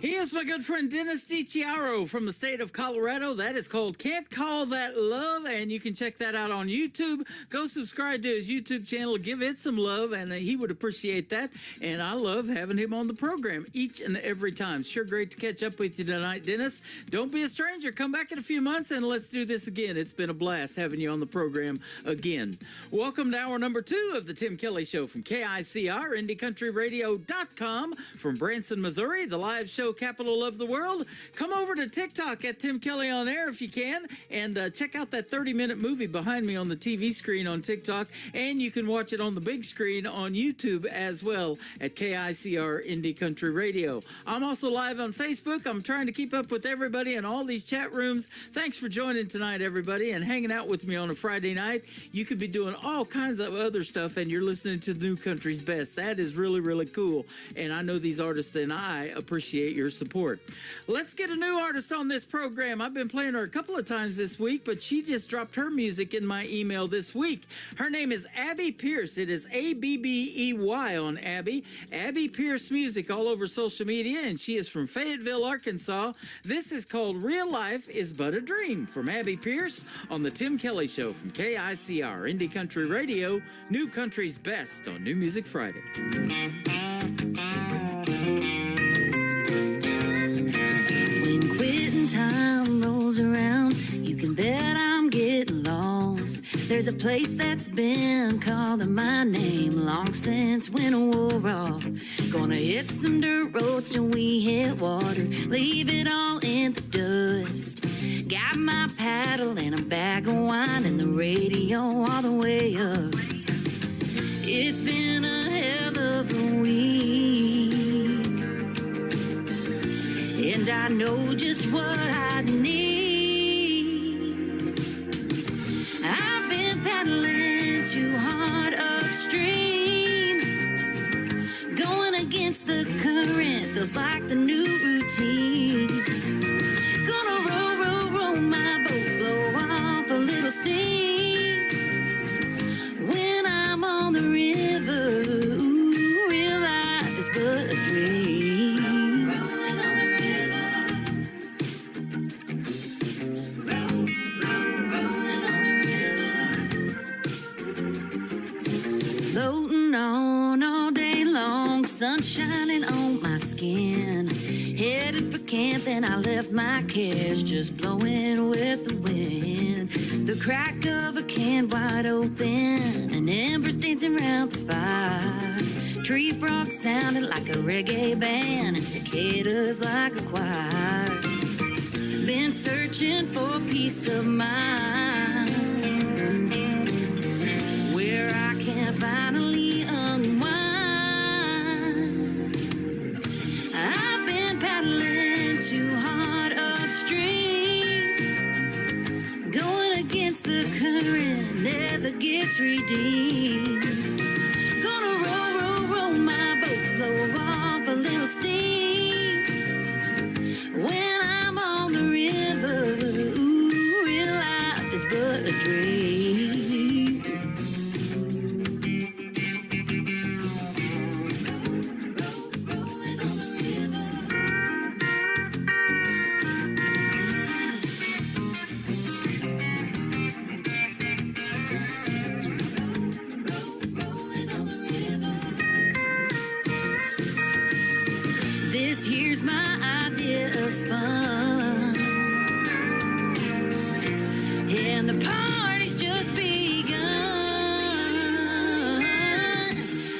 He is my good friend Dennis DiChiaro from the state of Colorado. That is called Can't Call That Love, and you can check that out on YouTube. Go subscribe to his YouTube channel, give it some love, and he would appreciate that. And I love having him on the program each and every time. Sure great to catch up with you tonight, Dennis. Don't be a stranger. Come back in a few months and let's do this again. It's been a blast having you on the program again. Welcome to hour number 2 of the Tim Kelly Show from KICR, IndieCountryRadio.com from Branson, Missouri, the live show capital of the world. Come over to TikTok at Tim Kelly on Air if you can, and check out that 30-minute movie behind me on the TV screen on TikTok, and you can watch it on the big screen on YouTube as well at KICR Indie Country Radio. I'm also live on Facebook. I'm trying to keep up with everybody in all these chat rooms. Thanks for joining tonight, everybody, and hanging out with me on a Friday night. You could be doing all kinds of other stuff, and you're listening to New Country's Best. That is really, really cool, and I know these artists and I appreciate your support. Let's get a new artist on this program. I've been playing her a couple of times this week, but she just dropped her music in my email this week. Her name is Abby Pierce. It is ABBEY on Abby. Abby Pierce Music all over social media, and she is from Fayetteville, Arkansas. This is called Real Life is But a Dream from Abby Pierce on the Tim Kelly Show from KICR Indie Country Radio, New Country's Best on New Music Friday. When quitting time rolls around, you can bet I'm getting lost. There's a place that's been calling my name long since winter wore off. Gonna hit some dirt roads till we hit water, leave it all in the dust. Got my paddle and a bag of wine and the radio all the way up. It's been a hell of a week, and I know just what I need. I've been paddling too hard upstream, going against the current feels like the new routine. Gonna roll, roll, roll my boat, blow off a little steam. When I'm on the river, ooh, real life is but a dream. Rolling on the river, roll, roll, rolling on the river. Floating on all day long, sun shining on my skin. Headed for camp and I left my cares just blowing with the wind. The crack of a can wide open and embers dancing around the fire. Tree frogs sounding like a reggae band and cicadas like a choir. Been searching for peace of mind, where I can finally unwind. I've been paddling too hard upstream, going against the current, never gets redeemed. Gonna roll, roll, roll my boat, blow off a little steam. When I'm on the river, ooh, real life is but a dream. this here's my idea of fun. And the party's just begun.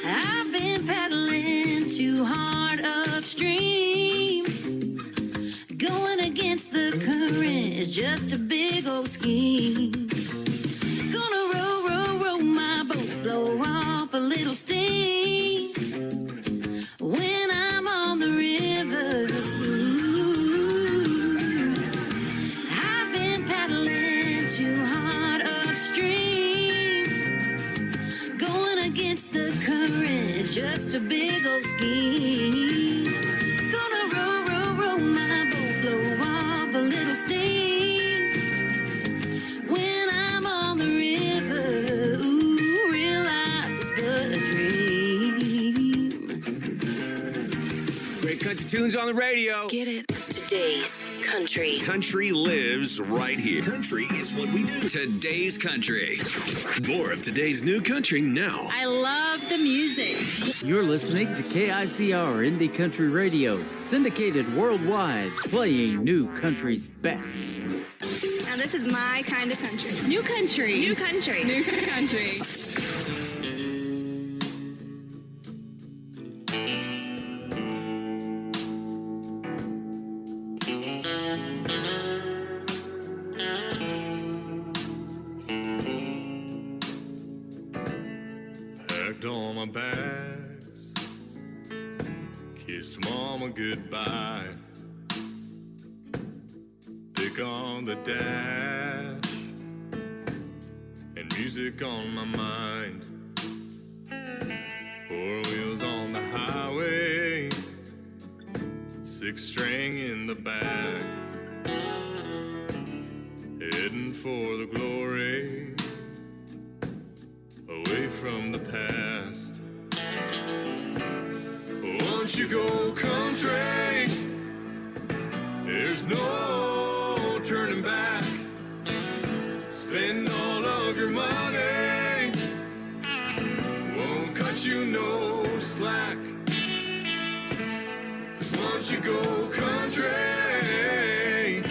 I've been paddling too hard upstream. Going against the current is just a big old scheme. Gonna row, row, row my boat, blow off a little steam. When I'm on the river, ooh, I've been paddling too hard upstream. Going against the current is just a big old scheme. Gonna row, row, row my boat, blow off a little steam. When I'm on the river, ooh, real life is but a dream. Great country tunes on the radio. Get it? Today's country. Country lives right here. Country is what we do. Today's country. More of today's new country now. I love the music. You're listening to KICR Indie Country Radio, syndicated worldwide, playing new country's best. Now this is my kind of country. New country. New country. New country. Packed all my bags, kissed mama goodbye, pick on the dash, and music on my mind. 4 wheels on the highway, 6-string in the back, heading for the glory, away from the past. Once you go country, there's no turning back. Spend all of your money, won't cut you no slack. 'Cause once you go country,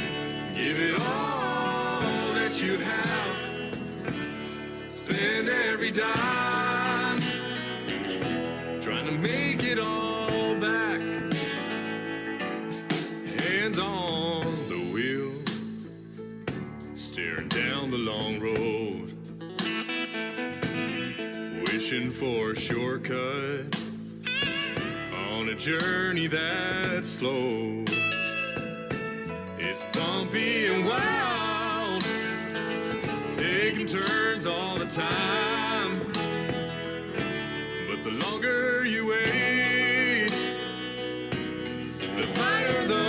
give it all that you have. Spend every dime, trying to make it all back. Hands on the wheel, staring down the long road, wishing for a shortcut on a journey that's slow. It's bumpy and wild, taking turns all the time. But the longer you wait, the finer the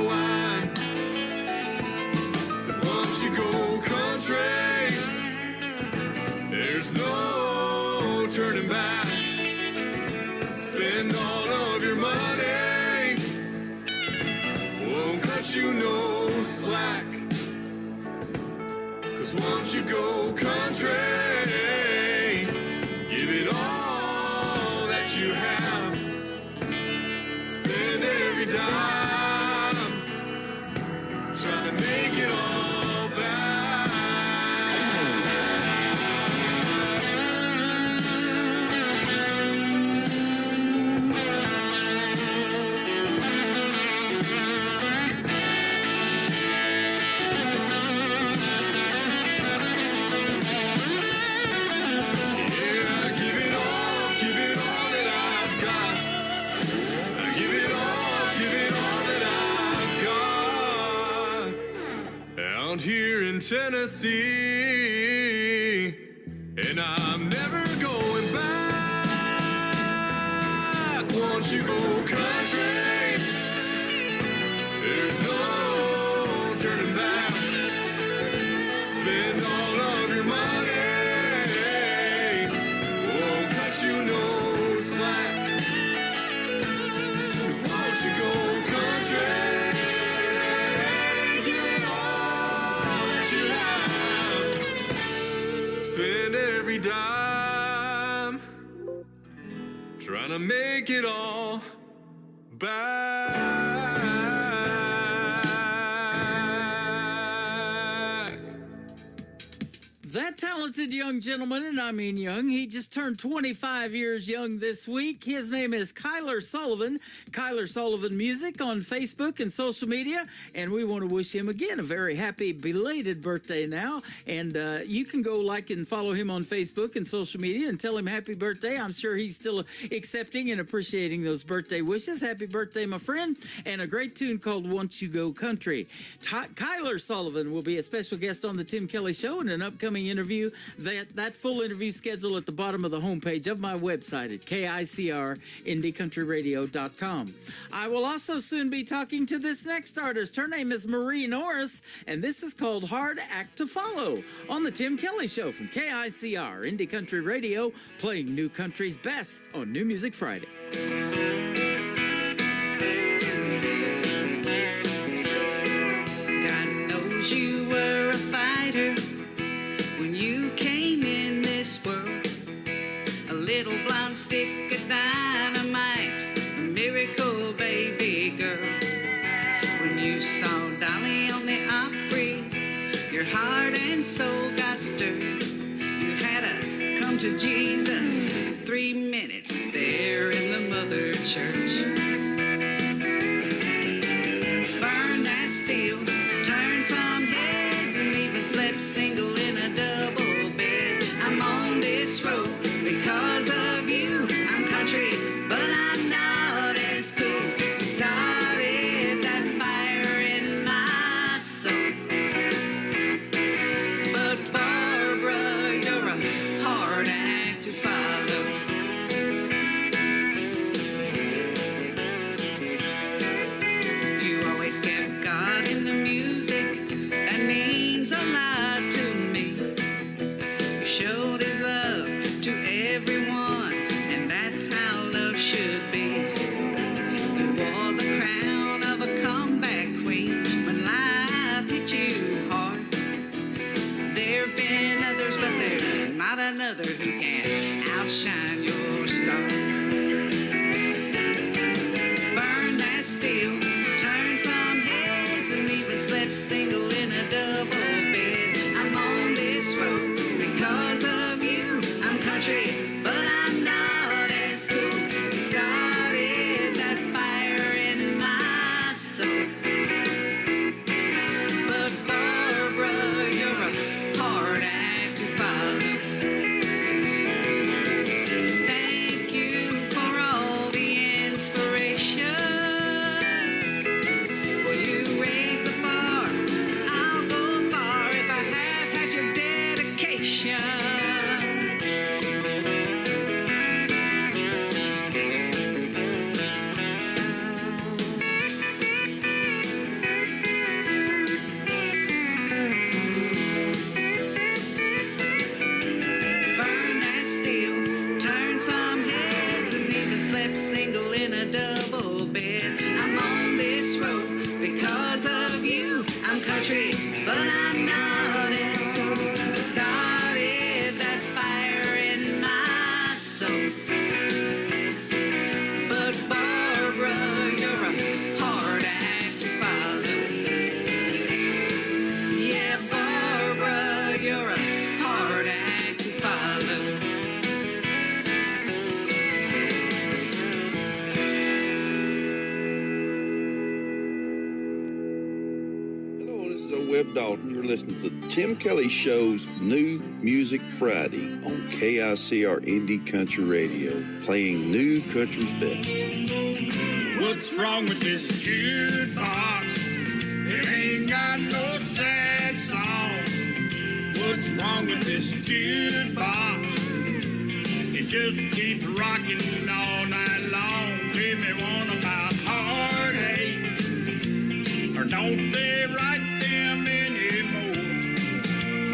wine. 'Cause once you go country, there's no turning back. Spend all of your money, won't cut you no slack. 'Cause once you go country, give it all that you have. Spend every dime, trying to make it all back. Here in Tennessee, and I'm never going back. Once you go country, there's no turning back. Spend all of your money, won't cut you no slack. 'Cause once you go country, spend every dime, trying to make it all back. That talented young gentleman, and I mean young, he just turned 25 years young this week. His name is Kyler Sullivan. Kyler Sullivan Music on Facebook and social media, and we want to wish him again a very happy belated birthday now. And you can go like and follow him on Facebook and social media and tell him happy birthday. I'm sure he's still accepting and appreciating those birthday wishes. Happy birthday, my friend. And a great tune called Once You Go Country. Kyler Sullivan will be a special guest on the Tim Kelly Show in an upcoming interview. That full interview schedule at the bottom of the homepage of my website at KICRIndieCountryRadio.com. I will also soon be talking to this next artist. Her name is Marie Norris, and this is called Hard Act to Follow on the Tim Kelly Show from KICR Indie Country Radio, playing new country's best on New Music Friday. God knows you were a fighter when you came in this world. A little blonde stick of dynamite, a miracle baby girl. When you saw Dolly on the Opry, your heart and soul got stirred. You had to come to Jesus 3 minutes there in the Mother Church. Burn that steel, turn some heads, and even slept single in a double bed. I'm on this road because of you. I'm country, but I'm not as cool. You started that fire in my soul. But Barbara, you're a hard act to follow. You always kept God in the music. That means a lot to me. You showed his love to everyone, and that's how love should be. You wore the crown of a comeback queen when life hit you hard. There've been others, but there's not another who can outshine your star. Burn that steel, turn some heads, and even slept single in a double bed. I'm on this road because of you. I'm country, but I'm not as cool. You started that fire in my soul. But Barbara, you're a hard act to follow. Thank you for all the inspiration. Well, you raised the bar. I'll go far if I have half your dedication. Burn that steel, turn some heads, and even slept single in a double bed. I'm on this road because of you. I'm country, but I'm not as cool. I started that fire in my soul. But Barbara, you're a hard act to follow. Yeah, Barbara, you're a hard act to follow. Hello, this is Webb Dalton. You're listening to the Tim Kelly Show's New Music Friday on KICR Indie Country Radio, playing new country's best. What's wrong with this jukebox? It ain't got no sad song. What's wrong with this jukebox? It just keeps rocking all night long. Give me one about heartache. Or don't they write them anymore?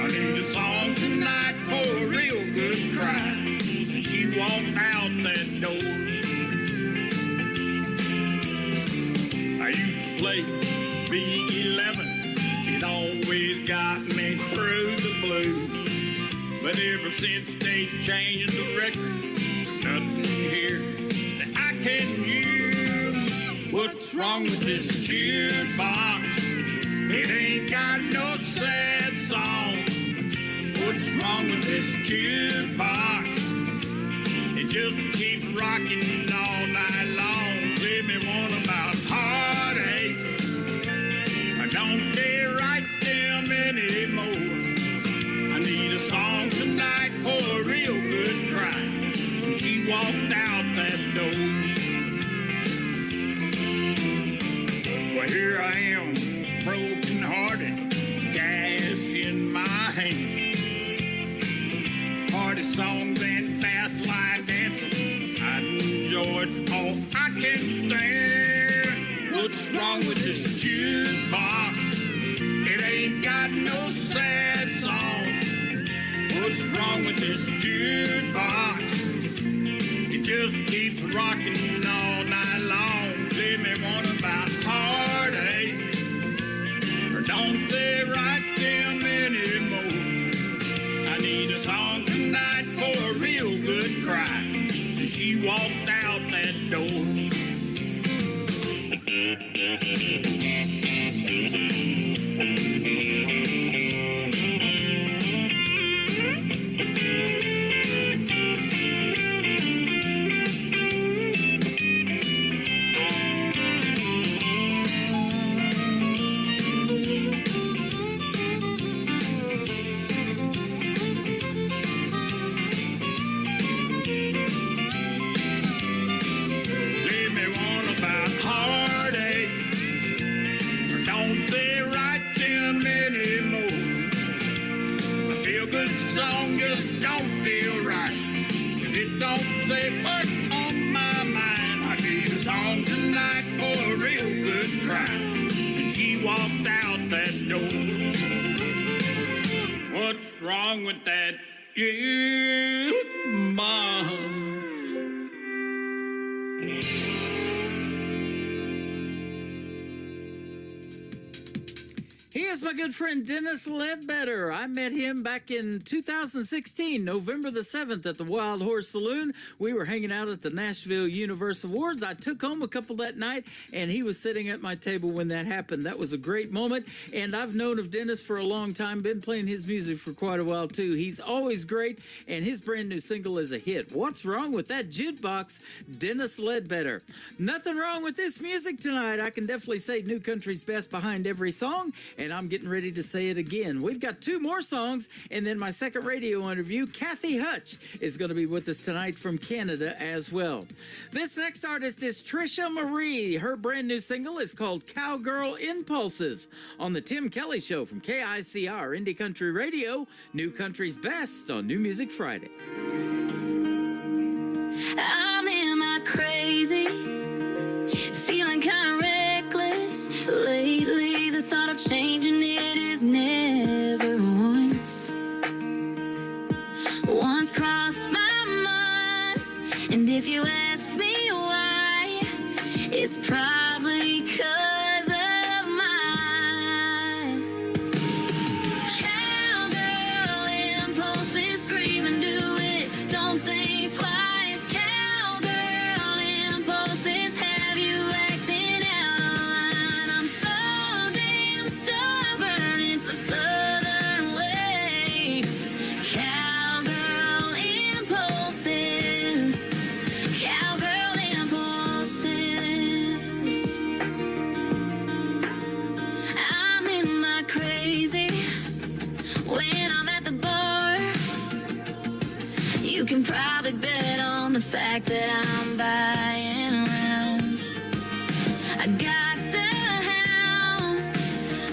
I need a song tonight for a real good cry. And she walked out that door. I used to play B11. It always got me through the blues. But ever since they changed the record, nothing here that I can use. What's wrong with this jukebox? It ain't got no sad song. What's wrong with this jukebox? It just keeps rocking all night long. Play me one about heartache. Don't they write them anymore? I need a song tonight for a real good cry. So she walked out that door. Well, here I am, broken hearted, cash in my hand. Party songs and fast line dancing, I enjoyed all I can stand. What's wrong with this jukebox? It ain't got no sad song. What's wrong with this jukebox? It just keeps rocking all night long. Play me one about heartache. Or don't they write them anymore? I need a song tonight for a real good cry. So she walked out that door. Walked out that door. What's wrong with that jukebox? He is my good friend Dennis Ledbetter. I met him back in 2016, November the 7th at the Wild Horse Saloon. We were hanging out at the Nashville Universe Awards. I took home a couple that night, and he was sitting at my table when that happened. That was a great moment, and I've known of Dennis for a long time, been playing his music for quite a while, too. He's always great, and his brand new single is a hit. What's wrong with that jukebox? Dennis Ledbetter. Nothing wrong with this music tonight. I can definitely say New Country's best behind every song, and I'm getting ready to say it again. We've got two more songs, and then my second radio interview, Kathy Hutch, is going to be with us tonight from Canada as well. This next artist is Trisha Marie. Her brand new single is called Cowgirl Impulses on the Tim Kelly Show from KICR Indie Country Radio, New Country's best on New Music Friday. I'm in my crazy, feeling kind of reckless lately. The thought of changing it is never once crossed my mind. And if you ask me why, it's probably 'cause of my cowgirl impulses. Scream and do it, don't think twice. Cowgirl impulses have you acting out of line. I'm so damn stubborn, it's the southern way. Cowgirl impulses, cowgirl impulses. I'm in my crazy when I'm at the bar. You can probably bet on the fact that I'm buying rounds. I got the house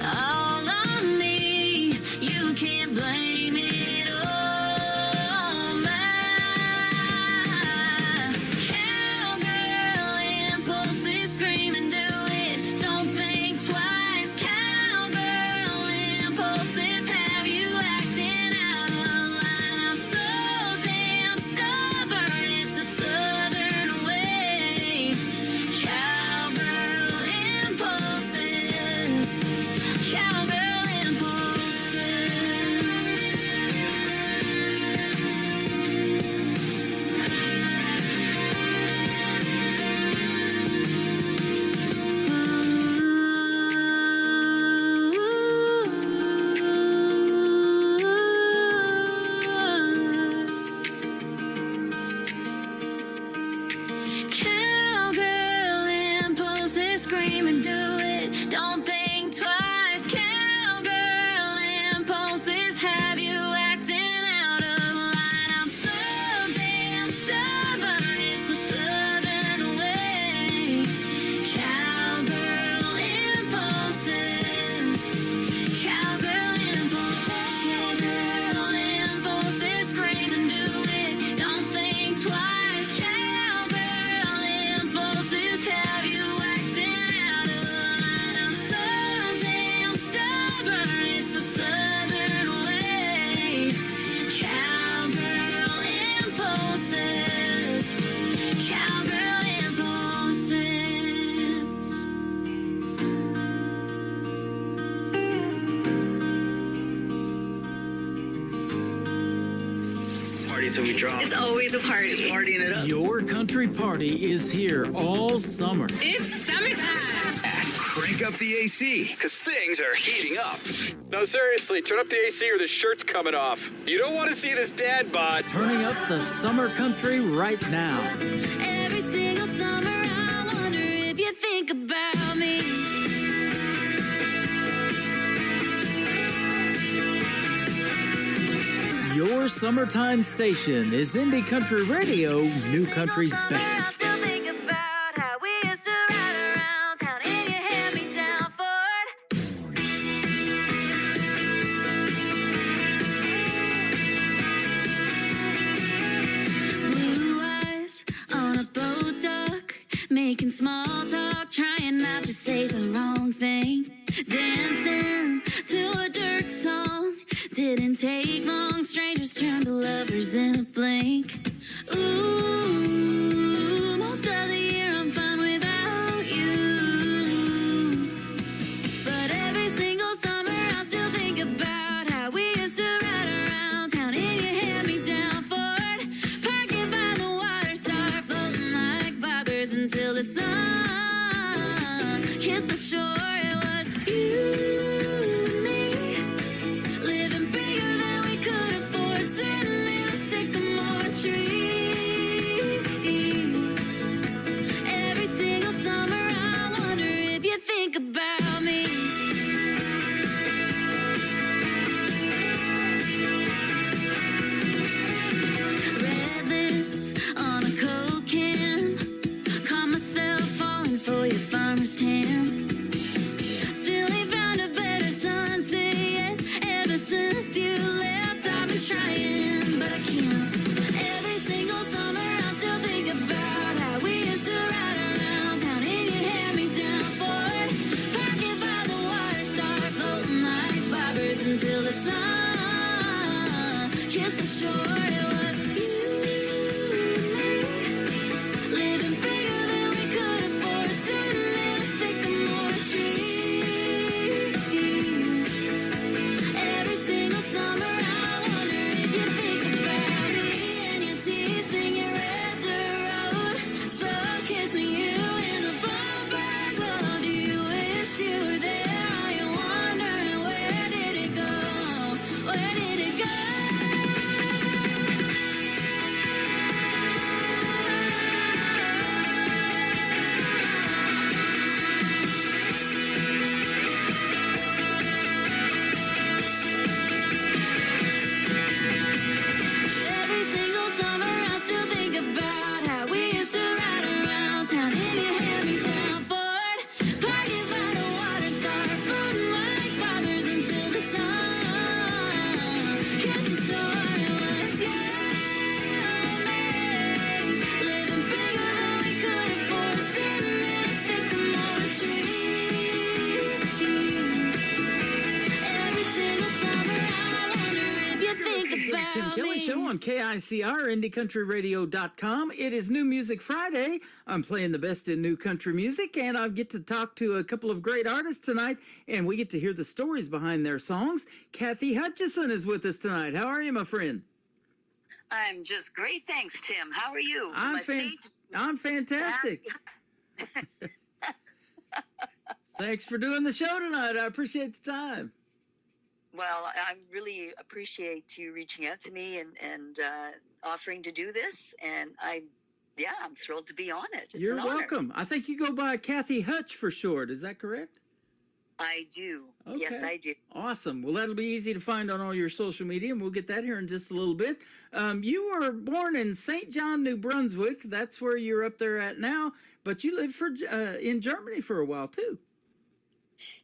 all on me. You can't blame it on my cowgirl impulses. Scream and do it, don't think twice. Cowgirl impulses have you acting out of line. I'm so damn stubborn, it's the southern way. Cowgirl so we drop. It's always a party. Just partying it up. Your country party is here all summer. It's summertime. Crank up the AC, because things are heating up. No, seriously, turn up the AC or the shirt's coming off. You don't want to see this dad bod. Turning up the summer country right now. Every single summer, I wonder if you think about me. Your summertime station is Indie Country Radio, New Country's best. Still think about how we used to ride around town in your hand-me-down Ford. Blue eyes on a boat dock, making small talk, trying not to say the wrong thing. Dancing to a Dirk song, didn't take long. Strangers turned to lovers in a blink. Ooh, most of the year I'm fine without you. But every single summer I still think about how we used to ride around town in your hand-me-down Ford. Parking by the water, start floating like bobbers until the sun kissed the shore. It was you and me, living bigger than we could afford, sitting in a sycamore tree. Every single summer I wonder if you think about me. Red lips on a Coke can, caught myself falling for your farmer's tan. Still ain't found a better sunset yet. Ever since you left, I've been trying, but I can't. Every single summer, I still think about how we used to ride around town in your hand-me-down Ford. Parking by the water, start floating like bobbers until the sun kissed the shore. It was you and me, living bigger than we could afford, sitting in a sycamore tree. Every single summer I wonder if you think about me. And your teeth sing your red dirt road, slow kissing you in the bumper glow. Do you wish you were there? Are you wondering where did it go? Where did it go? Every single summer I still think about how we used to ride around town in your hand-me-down Ford. Parking by the water, start floating like bobbers until the sun kissed the shore. It was you and me, living bigger than we could afford, sitting in a sycamore tree. Every single summer I wonder if you think about Tim Kelly me. Show on KICR, IndieCountryRadio.com. It is New Music Friday. I'm playing the best in new country music, and I get to talk to a couple of great artists tonight, and we get to hear the stories behind their songs. Kathy Hutchison is with us tonight. How are you, my friend? I'm just great, thanks, Tim. How are you? I'm My fantastic. Thanks for doing the show tonight. I appreciate the time. Well, I really appreciate you reaching out to me and offering to do this, and I'm thrilled to be on it. It's You're an honor. welcome. I think you go by Kathy Hutch for short. Is that correct? I do. Yes, Okay. I do. Awesome. Well, that'll be easy to find on all your social media, and we'll get that here in just a little bit. You were born in St. John, New Brunswick. That's where you're up there at now, but you lived in Germany for a while, too.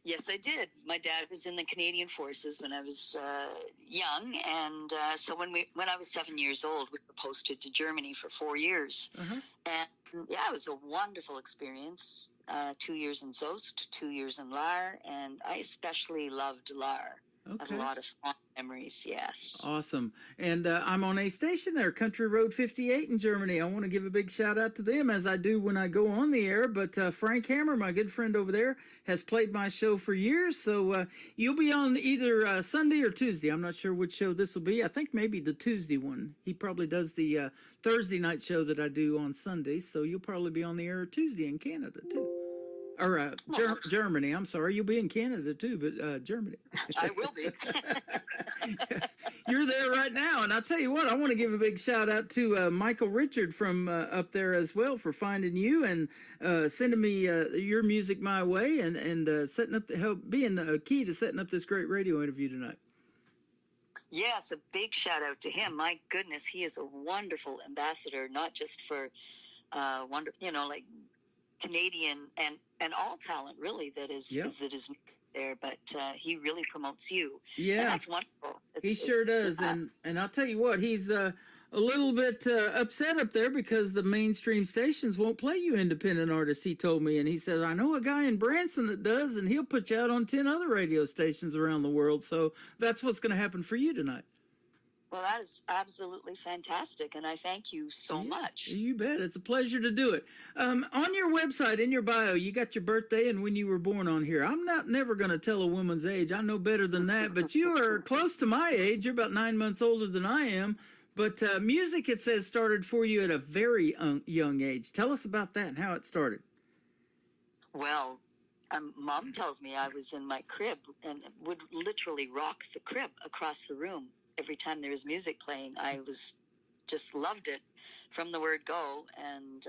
Yes, I did. My dad was in the Canadian Forces when I was young, and so when I was 7 years old, we were posted to Germany for 4 years. And yeah, it was a wonderful experience. 2 years in Soest, 2 years in Laar, and I especially loved Laar. I had Okay. a lot of fun memories, yes. Awesome. And I'm on a station there, Country Road 58 in Germany. I want to give a big shout out to them, as I do when I go on the air. But Frank Hammer, my good friend over there, has played my show for years. So you'll be on either Sunday or Tuesday. I'm not sure which show this will be. I think maybe the Tuesday one. He probably does the Thursday night show that I do on Sundays. So you'll probably be on the air Tuesday in Canada too. Or Germany. I'm sorry. You'll be in Canada too, but Germany. I will be. You're there right now. And I'll tell you what, I want to give a big shout out to Michael Richard from up there as well for finding you and sending me your music my way and setting up being a key to setting up this great radio interview tonight. Yes, a big shout out to him. My goodness, he is a wonderful ambassador, not just for like Canadian and all talent really that is there, but he really promotes you. Yeah, and that's wonderful. He sure does. And I'll tell you what, he's a little bit upset up there because the mainstream stations won't play you independent artists, he told me. And he says, I know a guy in Branson that does, and he'll put you out on 10 other radio stations around the world. So that's what's going to happen for you tonight. Well, that is absolutely fantastic, and I thank you so much. You bet. It's a pleasure to do it. On your website, in your bio, you got your birthday and when you were born on here. I'm never going to tell a woman's age. I know better than that, but you are close to my age. You're about 9 months older than I am. But music, it says, started for you at a very young age. Tell us about that and how it started. Well, Mom tells me I was in my crib and would literally rock the crib across the room. Every time there was music playing, I just loved it from the word go. And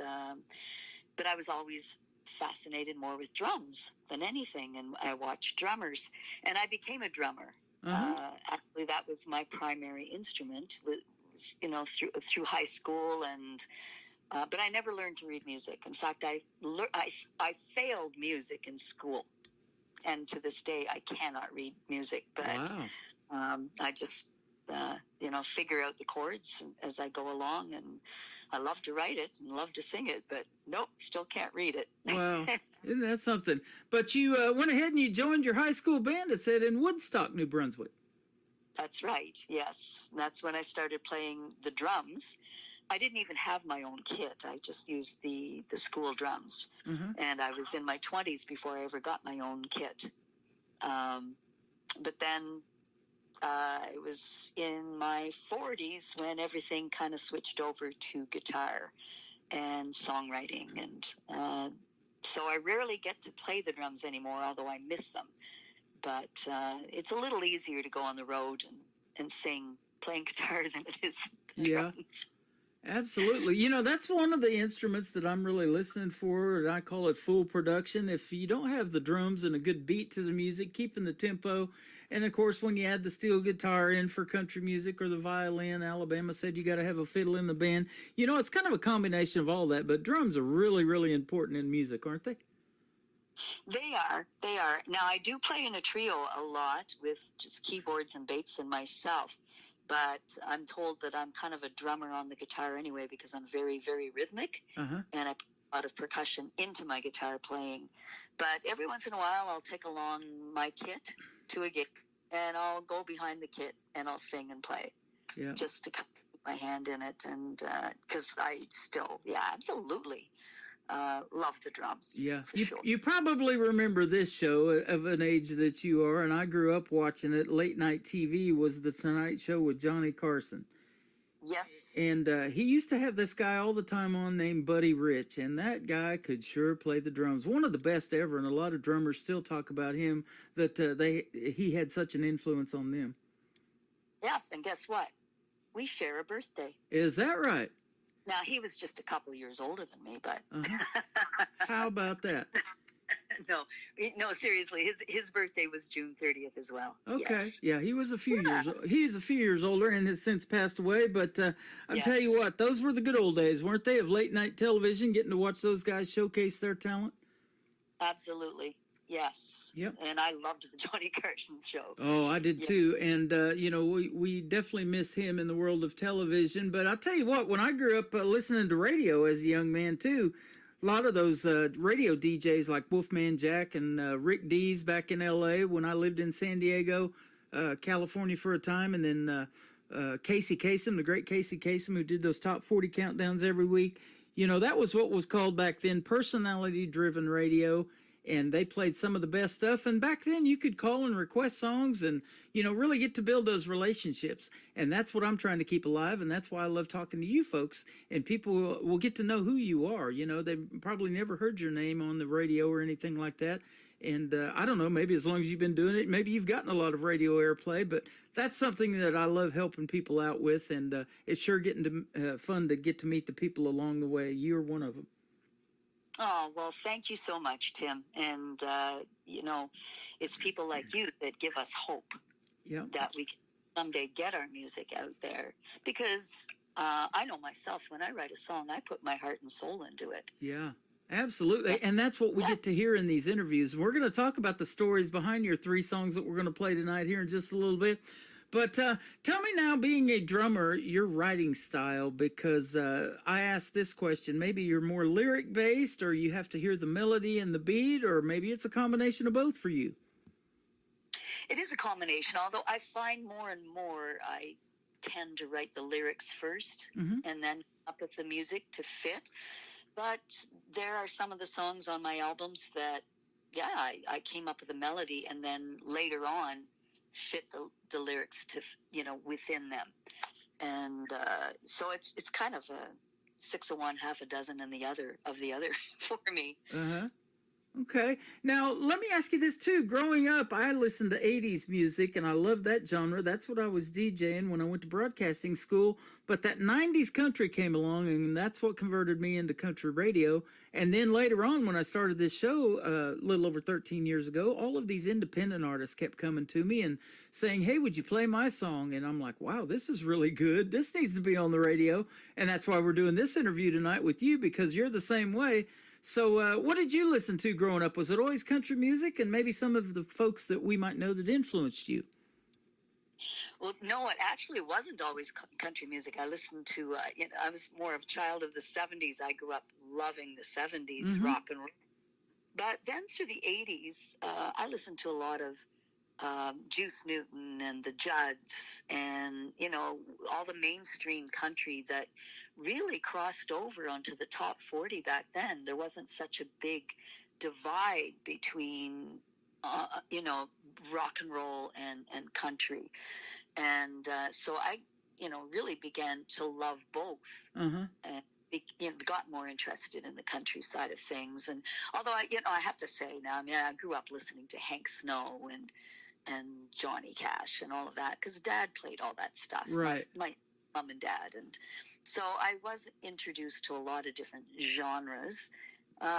but I was always fascinated more with drums than anything, and I watched drummers, and I became a drummer. Actually, that was my primary instrument. Was through high school, and but I never learned to read music. In fact, I failed music in school, and to this day I cannot read music. But I just figure out the chords as I go along, and I love to write it and love to sing it, but nope, still can't read it. Wow, isn't that something? But you went ahead and you joined your high school band, it said, in Woodstock, New Brunswick. That's right, yes. That's when I started playing the drums. I didn't even have my own kit. I just used the school drums. And I was in my 20s before I ever got my own kit. But then it was in my 40s when everything kind of switched over to guitar and songwriting. And so I rarely get to play the drums anymore, although I miss them. But it's a little easier to go on the road and sing playing guitar than it is drums. Absolutely. That's one of the instruments that I'm really listening for, and I call it full production. If you don't have the drums and a good beat to the music, keeping the tempo, and of course when you add the steel guitar in for country music or the violin, Alabama said you got to have a fiddle in the band. It's kind of a combination of all that, but drums are really, really important in music, aren't they? They are. Now, I do play in a trio a lot with just keyboards and bass and myself, but I'm told that I'm kind of a drummer on the guitar anyway because I'm very, very rhythmic, and I put a lot of percussion into my guitar playing. But every once in a while, I'll take along my kit to a gig, and I'll go behind the kit, and I'll sing and play, just to keep my hand in it, and because I still, absolutely. Love the drums. Yeah, sure. You probably remember this show of an age that you are, and I grew up watching it. Late night TV was the Tonight Show with Johnny Carson. Yes. And he used to have this guy all the time on named Buddy Rich, and that guy could sure play the drums. One of the best ever, and a lot of drummers still talk about him, that he had such an influence on them. Yes, and guess what? We share a birthday. Is that right? Now, he was just a couple of years older than me, but... How about that? No, seriously, his birthday was June 30th as well. Okay, yes. Yeah, he was a few years. He's a few years older and has since passed away. But I'll tell you what, those were the good old days, weren't they? Of late night television, getting to watch those guys showcase their talent. Absolutely, yes. Yep. And I loved the Johnny Carson show. Oh, I did too. And we definitely miss him in the world of television. But I'll tell you what, when I grew up listening to radio as a young man too. A lot of those radio DJs like Wolfman Jack and Rick Dees back in L.A. when I lived in San Diego, California for a time, and then Casey Kasem, the great Casey Kasem, who did those top 40 countdowns every week. You know, that was what was called back then personality-driven radio, and they played some of the best stuff. And back then, you could call and request songs and, you know, really get to build those relationships. And that's what I'm trying to keep alive, and that's why I love talking to you folks. And people will get to know who you are. You know, they've probably never heard your name on the radio or anything like that. And I don't know, maybe as long as you've been doing it, maybe you've gotten a lot of radio airplay, but that's something that I love helping people out with, and it's sure getting fun to get to meet the people along the way. You're one of them. Oh, well, thank you so much, Tim. And, you know, it's people like you that give us hope that we can someday get our music out there. Because I know myself, when I write a song, I put my heart and soul into it. Yeah. Absolutely. And that's what we get to hear in these interviews. We're going to talk about the stories behind your 3 songs that we're going to play tonight here in just a little bit. But tell me now, being a drummer, your writing style, because I asked this question. Maybe you're more lyric-based, or you have to hear the melody and the beat, or maybe it's a combination of both for you. It is a combination, although I find more and more I tend to write the lyrics first and then come up with the music to fit. But there are some of the songs on my albums that, I came up with a melody and then later on fit the lyrics to, you know, within them. And so it's kind of a 6 of one, half a dozen and the other for me. Okay. Now, let me ask you this, too. Growing up, I listened to 80s music, and I loved that genre. That's what I was DJing when I went to broadcasting school. But that 90s country came along, and that's what converted me into country radio. And then later on, when I started this show a little over 13 years ago, all of these independent artists kept coming to me and saying, hey, would you play my song? And I'm like, wow, this is really good. This needs to be on the radio. And that's why we're doing this interview tonight with you, because you're the same way. So what did you listen to growing up? Was it always country music, and maybe some of the folks that we might know that influenced you? Well, no, it actually wasn't always country music. I listened to, you know, I was more of a child of the 70s. I grew up loving the 70s rock and roll. But then through the 80s, I listened to a lot of Juice Newton and the Judds and, you know, all the mainstream country that really crossed over onto the top 40 back then. There wasn't such a big divide between, you know, rock and roll and country. And so I, you know, really began to love both. And got more interested in the country side of things. And although I have to say now, I mean, I grew up listening to Hank Snow and Johnny Cash and all of that, because Dad played all that stuff. Right. My mom and dad. And so I was introduced to a lot of different genres,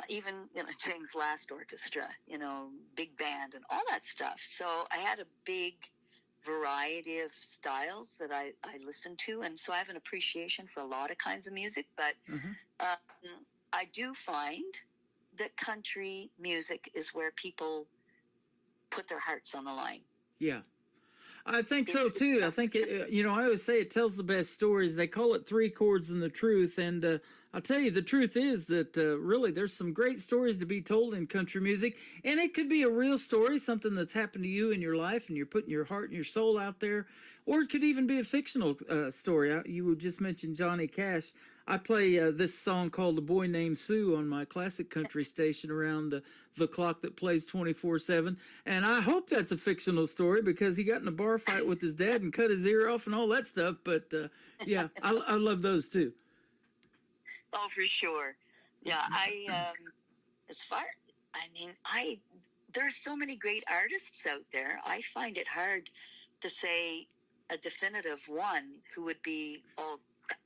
even, you know, James Last Orchestra, you know, big band and all that stuff. So I had a big variety of styles that I listened to. And so I have an appreciation for a lot of kinds of music, but I do find that country music is where people put their hearts on the line. Yeah. I think so too. I think, you know, I always say it tells the best stories. They call it 3 chords and the truth. And I'll tell you, the truth is that really there's some great stories to be told in country music. And it could be a real story, something that's happened to you in your life and you're putting your heart and your soul out there. Or it could even be a fictional story. You just mentioned Johnny Cash. I play this song called The Boy Named Sue on my classic country station around the clock that plays 24/7. And I hope that's a fictional story, because he got in a bar fight with his dad and cut his ear off and all that stuff. But yeah, I love those too. Oh, for sure. Yeah, there's so many great artists out there. I find it hard to say a definitive one who would be,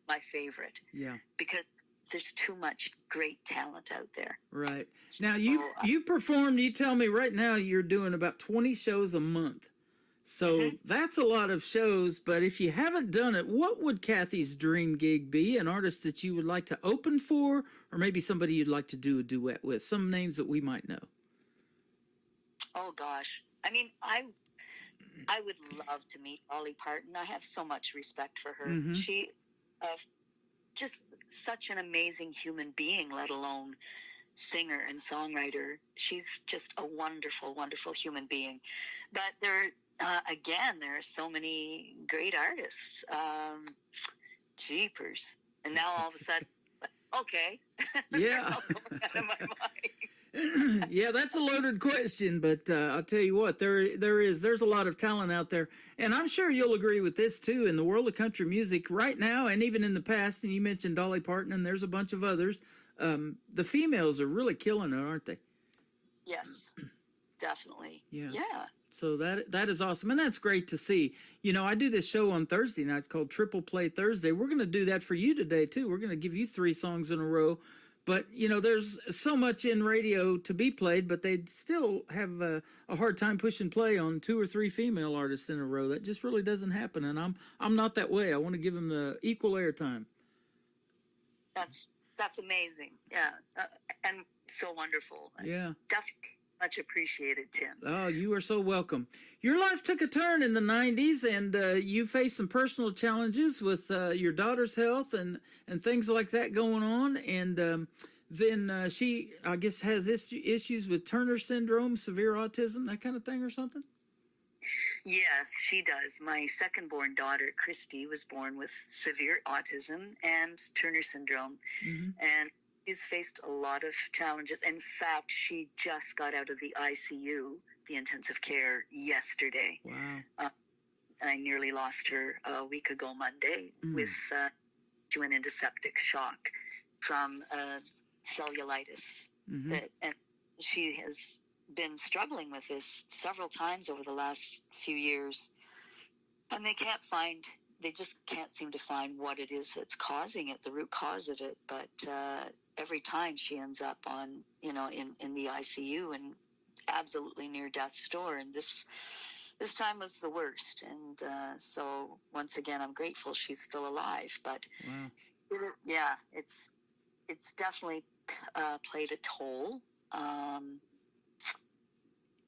my favorite. Yeah. Because there's too much great talent out there. Right. Now, you performed, you tell me right now you're doing about 20 shows a month. So that's a lot of shows, but if you haven't done it, what would Kathy's dream gig be? An artist that you would like to open for, or maybe somebody you'd like to do a duet with? Some names that we might know. Oh, gosh. I mean, I would love to meet Dolly Parton. I have so much respect for her. She just such an amazing human being, let alone singer and songwriter. She's just a wonderful, wonderful human being. But there again, there are so many great artists. Jeepers. And now all of a sudden, okay. Yeah. Out of my mind. Yeah, that's a loaded question, but I'll tell you what, there's a lot of talent out there, and I'm sure you'll agree with this too. In the world of country music right now, and even in the past, and you mentioned Dolly Parton, and there's a bunch of others. The females are really killing it, aren't they? Yes, definitely. Yeah. Yeah. So that is awesome, and that's great to see. You know, I do this show on Thursday nights called Triple Play Thursday. We're going to do that for you today too. We're going to give you 3 songs in a row. But, you know, there's so much in radio to be played, but they still have a hard time pushing play on 2 or 3 female artists in a row. That just really doesn't happen, and I'm not that way. I want to give them the equal airtime. That's amazing. Yeah. And so wonderful. Yeah. Definitely much appreciated, Tim. Oh, you are so welcome. Your life took a turn in the 90s, and you faced some personal challenges with your daughter's health and things like that going on. And then she, I guess, has issues with Turner syndrome, severe autism, that kind of thing or something? Yes, she does. My second-born daughter, Christy, was born with severe autism and Turner syndrome. Mm-hmm. And she's faced a lot of challenges. In fact, she just got out of the ICU, the intensive care, yesterday. Wow. I nearly lost her a week ago Monday with she went into septic shock from cellulitis. Mm-hmm. And she has been struggling with this several times over the last few years. And they just can't seem to find what it is that's causing it, the root cause of it. But every time she ends up on, in the ICU and absolutely near death's door. And this time was the worst. And so once again, I'm grateful she's still alive. But wow. It's definitely played a toll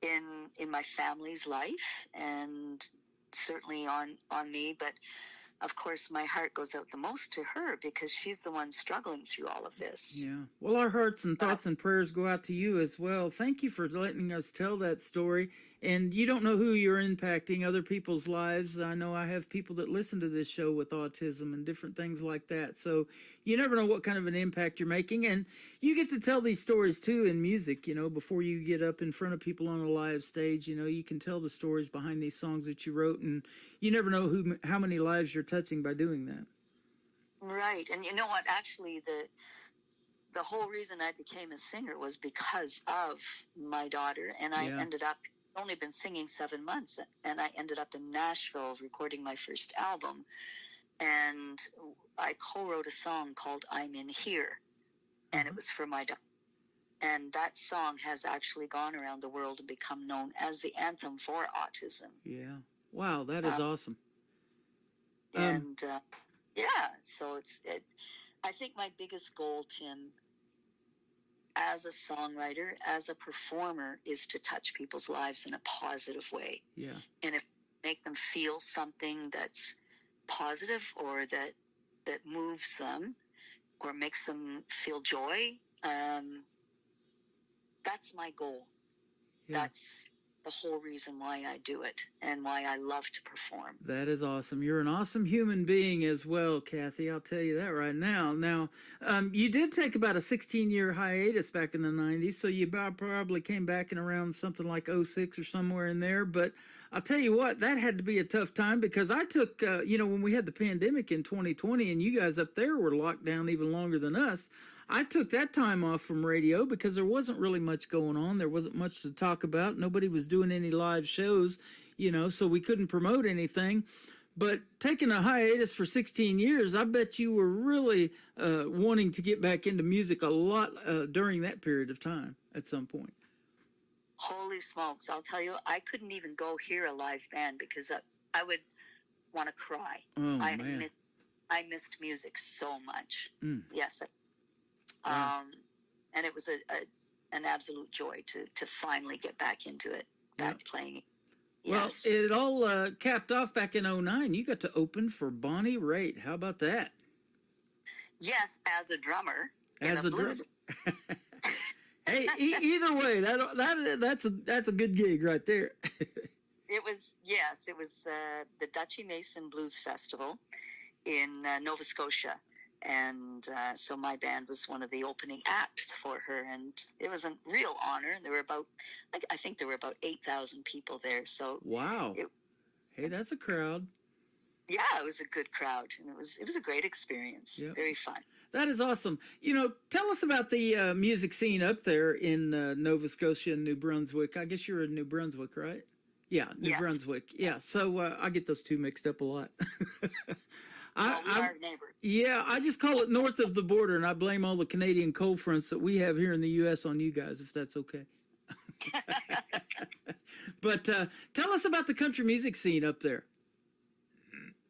in my family's life and certainly on me. But of course, my heart goes out the most to her because she's the one struggling through all of this. Yeah. Well, our hearts and thoughts and prayers go out to you as well. Thank you for letting us tell that story. And you don't know who you're impacting, other people's lives. I know I have people that listen to this show with autism and different things like that. So you never know what kind of an impact you're making. And you get to tell these stories, too, in music, before you get up in front of people on a live stage. You can tell the stories behind these songs that you wrote. And you never know how many lives you're touching by doing that. Right. And you know what? Actually, the whole reason I became a singer was because of my daughter. And I ended up only been singing 7 months, and I ended up in Nashville recording my first album, and I co-wrote a song called I'm in Here, and it was for my daughter. And that song has actually gone around the world and become known as the anthem for autism. Yeah. Wow, that is awesome. And so I think my biggest goal, Tim, as a songwriter, as a performer, is to touch people's lives in a positive way. Yeah. And if make them feel something that's positive or that moves them or makes them feel joy, that's my goal. Yeah. That's the whole reason why I do it and why I love to perform. That is awesome. You're an awesome human being as well, Kathy. I'll tell you that right now. Now, you did take about a 16-year hiatus back in the 90s, so you probably came back in around something like 06 or somewhere in there. But I'll tell you what, that had to be a tough time because I took, when we had the pandemic in 2020 and you guys up there were locked down even longer than us, I took that time off from radio because there wasn't really much going on. There wasn't much to talk about. Nobody was doing any live shows, so we couldn't promote anything. But taking a hiatus for 16 years, I bet you were really wanting to get back into music a lot during that period of time at some point. Holy smokes. I'll tell you, I couldn't even go hear a live band because I would want to cry. Oh, man. I missed music so much. Yes. And it was an absolute joy to finally get back into it, playing it. Yes. Well, it all capped off back in 2009. You got to open for Bonnie Raitt. How about that? Yes, as a drummer. As a drummer. Hey, either way, that's a good gig right there. It was the Dutchy Mason Blues Festival in Nova Scotia. And so my band was one of the opening acts for her, and it was a real honor. And there were I think there were about 8,000 people there. So wow, hey, that's a crowd. Yeah, it was a good crowd, and it was a great experience. Yep. Very fun. That is awesome. You know, tell us about the music scene up there in Nova Scotia and New Brunswick. I guess you're in New Brunswick, right? Yeah, New Brunswick. Yeah, so I get those two mixed up a lot. We are neighbors. Yeah, I just call it north of the border, and I blame all the Canadian cold fronts that we have here in the U.S. on you guys, if that's okay. But tell us about the country music scene up there.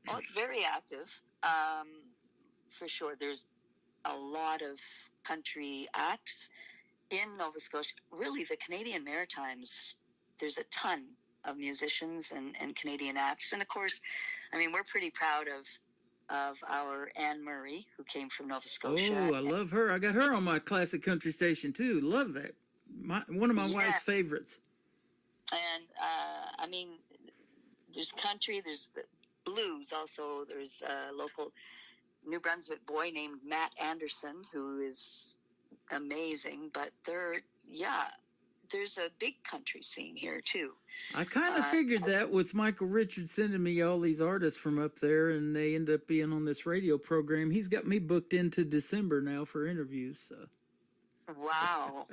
Oh, it's very active. For sure. There's a lot of country acts in Nova Scotia. Really, the Canadian Maritimes, there's a ton of musicians and Canadian acts. And of course, I mean, we're pretty proud of our Anne Murray, who came from Nova Scotia. Oh, I love her. I got her on my classic country station too. Love that. One of my wife's favorites. And I mean, there's country, there's blues also. There's a local New Brunswick boy named Matt Anderson, who is amazing. But there's a big country scene here too. I kind of figured that with Michael Richards sending me all these artists from up there, and they end up being on this radio program. He's got me booked into December now for interviews. So. Wow,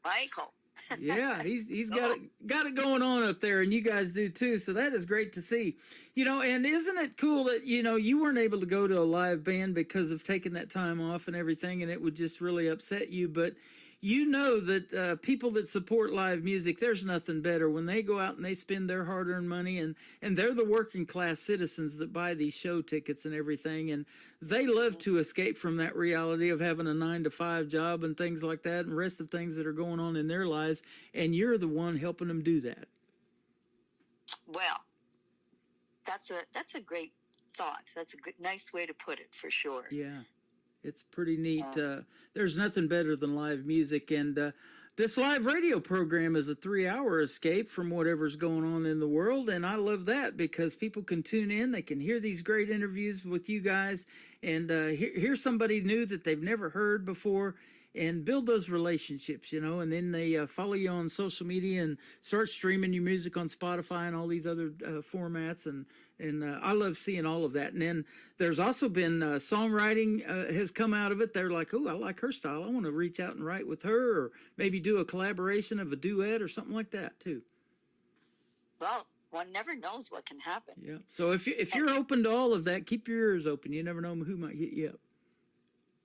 Michael. Yeah, he's got it going on up there, and you guys do too. So that is great to see. You know, and isn't it cool that you weren't able to go to a live band because of taking that time off and everything, and it would just really upset you, but. You know that people that support live music, there's nothing better when they go out and they spend their hard-earned money, and they're the working class citizens that buy these show tickets and everything, and they love to escape from that reality of having a 9-to-5 job and things like that, and rest of things that are going on in their lives, and you're the one helping them do that. Well, that's a great thought. That's a nice way to put it, for sure. Yeah. It's pretty neat. There's nothing better than live music. And this live radio program is a 3-hour escape from whatever's going on in the world. And I love that because people can tune in. They can hear these great interviews with you guys and hear somebody new that they've never heard before and build those relationships, and then they follow you on social media and start streaming your music on Spotify and all these other formats. And I love seeing all of that. And then there's also been songwriting has come out of it. They're like, oh, I like her style. I want to reach out and write with her, or maybe do a collaboration of a duet or something like that too. Well, one never knows what can happen. Yeah. So if you're open to all of that, keep your ears open. You never know who might hit you up.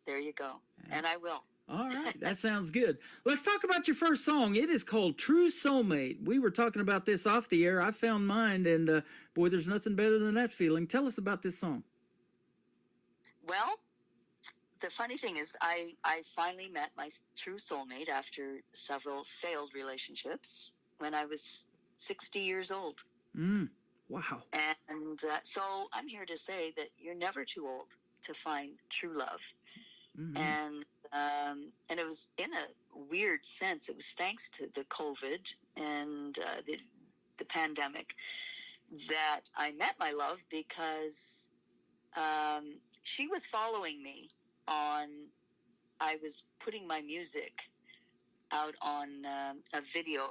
There you go. And I will. All right, that sounds good. Let's talk about your first song. It is called True Soulmate. We were talking about this off the air. I found mine, and boy, there's nothing better than that feeling. Tell us about this song. Well, the funny thing is I finally met my true soulmate after several failed relationships when I was 60 years old. Wow. And so I'm here to say that you're never too old to find true love. Mm-hmm. And it was, in a weird sense, it was thanks to the COVID and the pandemic that I met my love, because she was following me I was putting my music out on a video,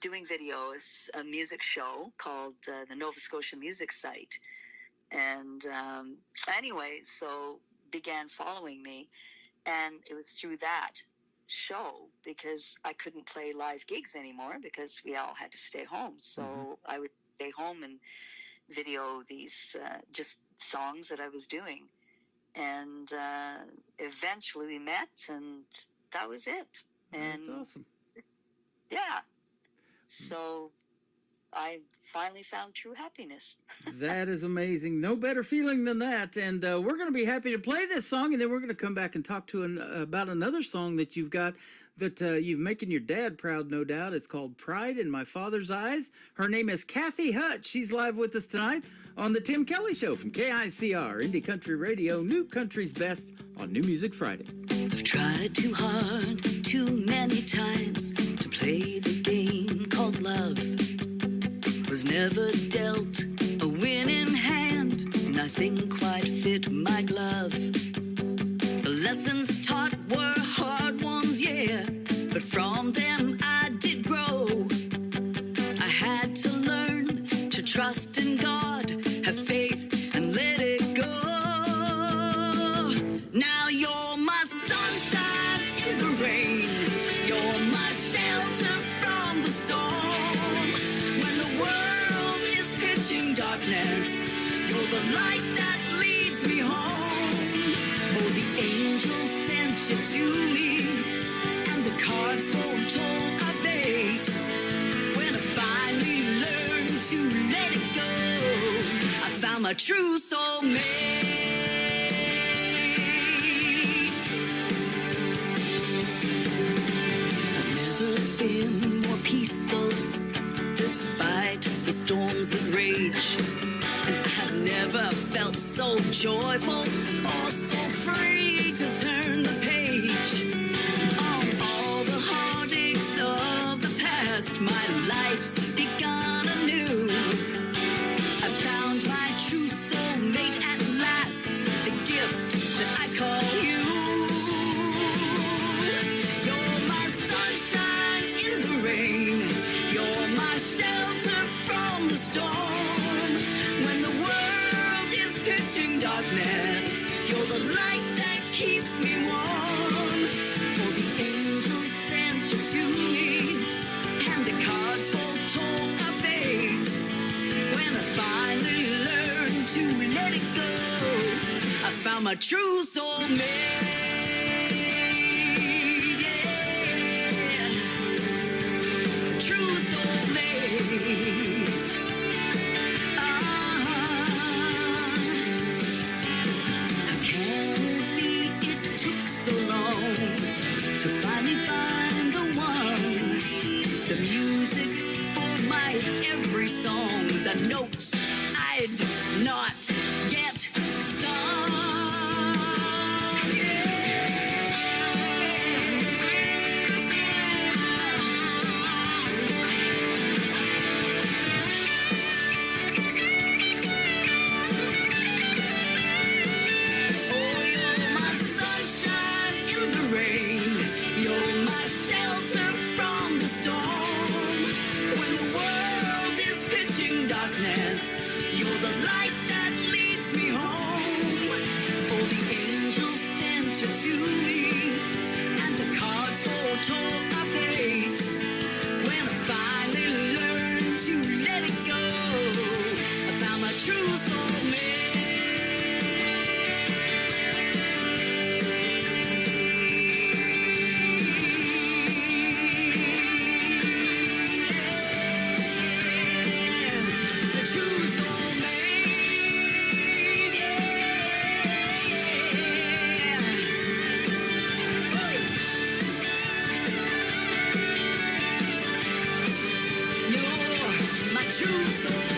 doing videos, a music show called the Nova Scotia Music Site. And anyway, so began following me, and it was through that show, because I couldn't play live gigs anymore because we all had to stay home. So I would stay home and video these just songs that I was doing, and eventually we met, and that was it. And that's awesome. Yeah. So I finally found true happiness. That is amazing. No better feeling than that. And we're going to be happy to play this song, and then we're going to come back and talk to about another song that you've got that you've making your dad proud, no doubt. It's called Pride in My Father's Eyes. Her name is Kathy Hutt. She's live with us tonight on The Tim Kelly Show from KICR, Indie Country Radio, New Country's Best on New Music Friday. I've tried too hard, too many times to play the game called love. was never dealt a winning hand. Nothing quite fit my glove. The lessons taught were hard ones, yeah, but from them I did grow. I had to learn to trust in God, have faith, and let it go. Now you're my sunshine in the rain. You're my shelter from the storm. When the world is pitching darkness, you're the light that leads me home. Oh, the angels sent you to me, and the cards foretold our fate. When I finally learned to let it go, I found my true soulmate. I've never been more peaceful, despite the storms that rage. And I've never felt so joyful or so free to turn the page. On all the heartaches of the past, my life's begun anew. I found my true soulmate at last, the gift that I call you. You're my sunshine in the rain. You're my shelter from the storm. When the world is pitching darkness, you're the light that keeps me warm. For the angels sent you to me, and the cards foretold our fate. When I finally learned to let it go, I found my true soulmate. Yeah. True soulmate. How can it be it took so long to finally find the one? The music for my every song, the notes I'd not yet sung. Oh, you're my sunshine in the rain. You're my shelter from the storm. When the world is pitching darkness, you're the light that leads me home. Oh, the angels sent you to me, and the cards foretold our fate. When I finally learned to let it go, I found my true soulmate. The true soulmate, yeah. You're my true soulmate.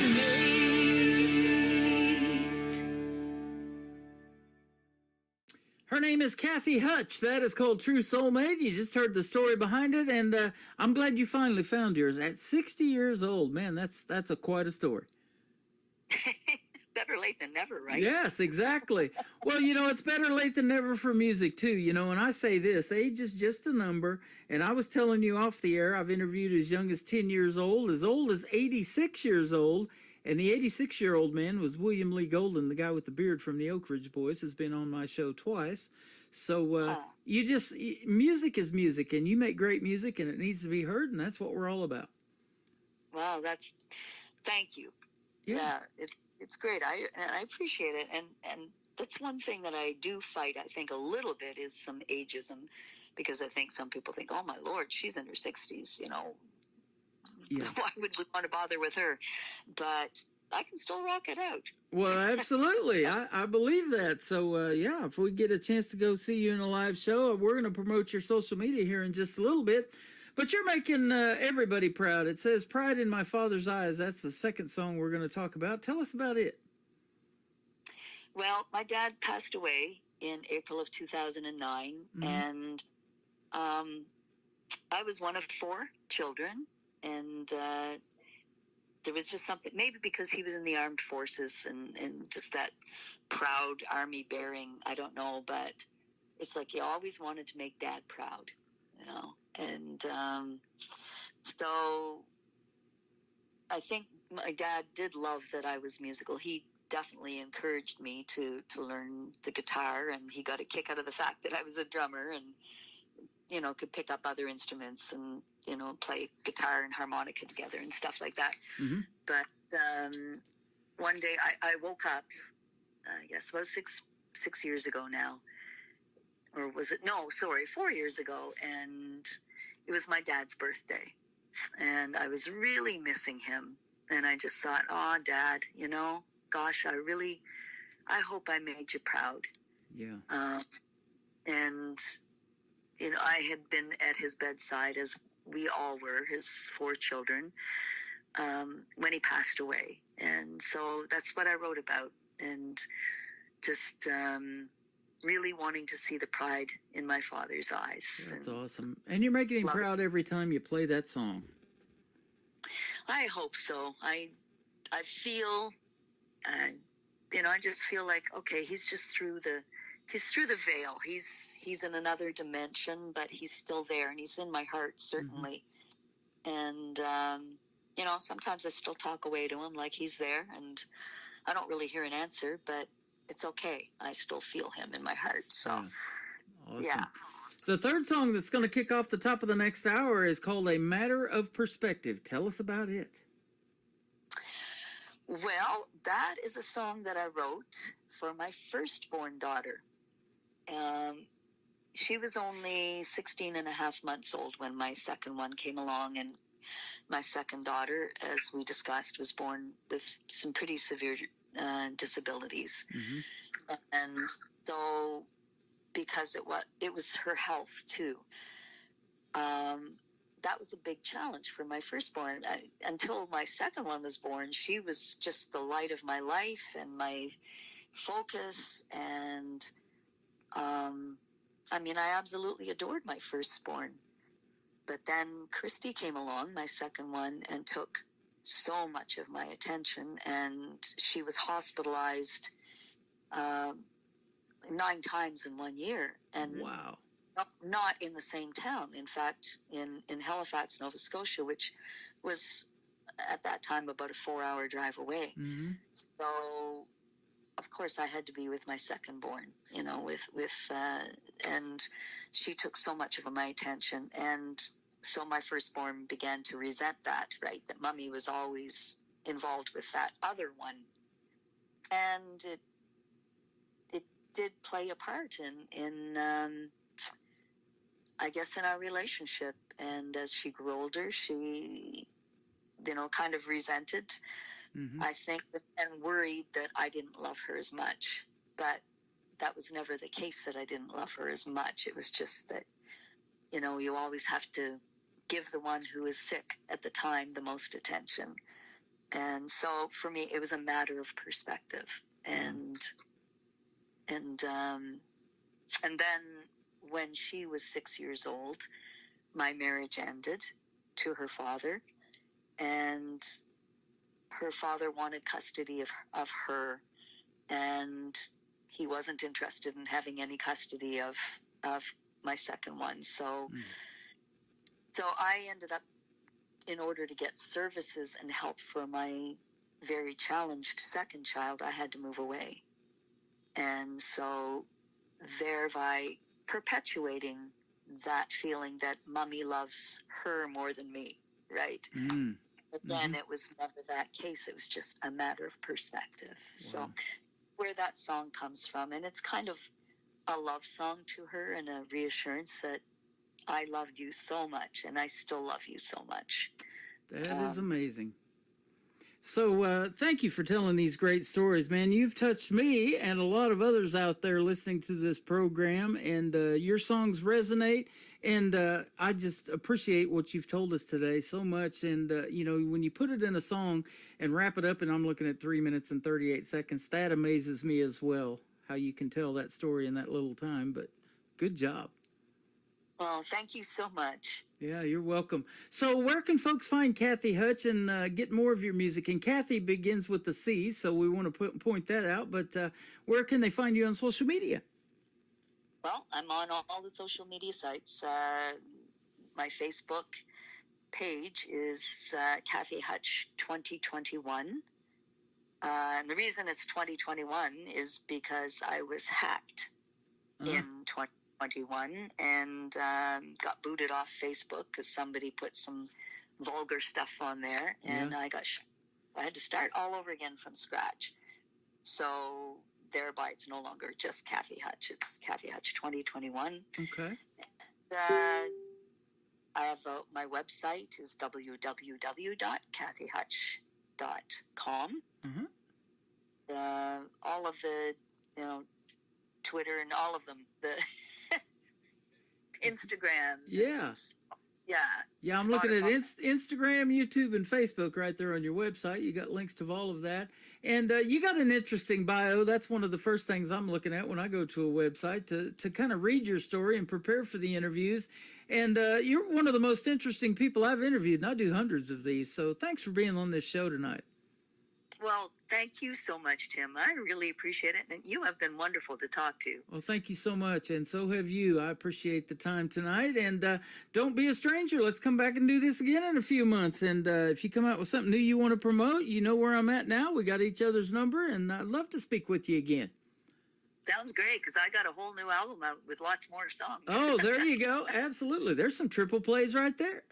Her name is Kathy Hutch. That is called True Soulmate. You just heard the story behind it, and I'm glad you finally found yours. At 60 years old, man, that's quite a story. Better late than never, right? Yes, exactly. Well, it's better late than never for music, too. And I say this, age is just a number. And I was telling you off the air, I've interviewed as young as 10 years old as 86 years old. And the 86-year-old man was William Lee Golden, the guy with the beard from the Oak Ridge Boys, has been on my show twice. So music is music, and you make great music, and it needs to be heard, and that's what we're all about. Wow, thank you. Yeah, it's great. I appreciate it, and that's one thing that I do fight. I think a little bit is some ageism, because I think some people think, oh my Lord, she's in her 60s. Why would we want to bother with her? But I can still rock it out. Well, absolutely. I believe that. So, if we get a chance to go see you in a live show, we're going to promote your social media here in just a little bit. But you're making everybody proud. It says Pride in My Father's Eyes. That's the second song we're going to talk about. Tell us about it. Well, my dad passed away in April of 2009, and I was one of 4 children, and there was just something, maybe because he was in the armed forces and just that proud army bearing, I don't know, but it's like you always wanted to make Dad proud, you know. And so I think my dad did love that I was musical. He definitely encouraged me to learn the guitar, and he got a kick out of the fact that I was a drummer and, you know, could pick up other instruments and, you know, play guitar and harmonica together and stuff like that. Mm-hmm. But one day I woke up, I guess about six years ago now, or was it? No, sorry, 4 years ago. And it was my dad's birthday, and I was really missing him. And I just thought, oh, Dad, you know, gosh, I hope I made you proud. Yeah. And, you know, I had been at his bedside, as we all were, his 4 children, when he passed away. And so that's what I wrote about. And just really wanting to see the pride in my father's eyes. That's awesome. And you're making him proud every time you play that song. I hope so. I feel, you know, I just feel like, okay, he's just through the veil. He's in another dimension, but he's still there, and he's in my heart, certainly. Mm-hmm. And, you know, sometimes I still talk away to him like he's there, and I don't really hear an answer, but it's okay. I still feel him in my heart. So, Awesome. Yeah. The third song that's going to kick off the top of the next hour is called A Matter of Perspective. Tell us about it. Well, that is a song that I wrote for my firstborn daughter. She was only 16 and a half months old when my second one came along, and my second daughter, as we discussed, was born with some pretty severe disabilities. Mm-hmm. And so, because it was her health too, that was a big challenge for my firstborn. Until my second one was born, she was just the light of my life and my focus. And I mean, I absolutely adored my firstborn. But then Christy came along, my second one, and took so much of my attention. And she was hospitalized 9 times in 1 year. And wow. Not in the same town. In fact, in Halifax, Nova Scotia, which was at that time about a 4-hour drive away. Mm-hmm. So, of course, I had to be with my second born, you know, and she took so much of my attention. And so my firstborn began to resent that, right? That Mommy was always involved with that other one. And it did play a part in I guess, in our relationship. And as she grew older, she, you know, kind of resented, mm-hmm. I think, and worried that I didn't love her as much. But that was never the case, that I didn't love her as much. It was just that, you know, you always have to give the one who is sick at the time the most attention. And so for me, it was a matter of perspective. And then when she was 6 years old, my marriage ended to her father, and her father wanted custody of her, and he wasn't interested in having any custody of my second one. So I ended up, in order to get services and help for my very challenged second child, I had to move away. And so thereby perpetuating that feeling that Mommy loves her more than me, right? Mm. Again, it was never that case. It was just a matter of perspective. Wow. So where that song comes from, and it's kind of a love song to her and a reassurance that I loved you so much, and I still love you so much. That is amazing. So thank you for telling these great stories, man. You've touched me and a lot of others out there listening to this program, and your songs resonate, and I just appreciate what you've told us today so much. And, you know, when you put it in a song and wrap it up, and I'm looking at 3 minutes and 38 seconds, that amazes me as well, how you can tell that story in that little time. But good job. Well, thank you so much. Yeah, you're welcome. So where can folks find Kathy Hutch and get more of your music? And Kathy begins with the C, so we want to point that out. But where can they find you on social media? Well, I'm on all the social media sites. My Facebook page is Kathy Hutch 2021. And the reason it's 2021 is because I was hacked in 2021 and got booted off Facebook because somebody put some vulgar stuff on there, and I had to start all over again from scratch. So thereby it's no longer just Kathy Hutch, it's Kathy Hutch 2021. Okay. And, I have my website is www.kathyhutch.com. All of the, Twitter and all of them, the Instagram. Yeah. Yeah, I'm looking at Instagram, YouTube, and Facebook right there on your website. You got links to all of that. And you got an interesting bio. That's one of the first things I'm looking at when I go to a website to kind of read your story and prepare for the interviews. And you're one of the most interesting people I've interviewed, and I do hundreds of these. So thanks for being on this show tonight. Well, thank you so much, Tim. I really appreciate it. And you have been wonderful to talk to. Well, thank you so much. And so have you. I appreciate the time tonight. And don't be a stranger. Let's come back and do this again in a few months. And if you come out with something new you want to promote, you know where I'm at now. We got each other's number, and I'd love to speak with you again. Sounds great, because I got a whole new album out with lots more songs. Oh, there you go. Absolutely. There's some triple plays right there.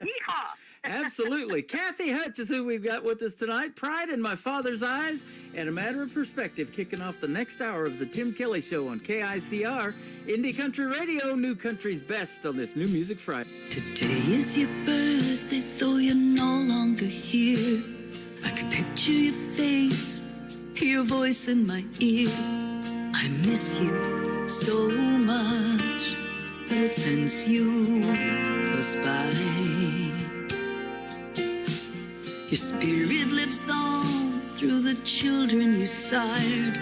Yeehaw! Absolutely. Kathy Hutch is who we've got with us tonight. Pride in My Father's Eyes and A Matter of Perspective, kicking off the next hour of the Tim Kelly Show on KICR, Indie Country Radio, New Country's Best on this New Music Friday. Today is your birthday, though you're no longer here. I can picture your face, hear your voice in my ear. I miss you so much, but I sense you close by. Your spirit lives on through the children you sired.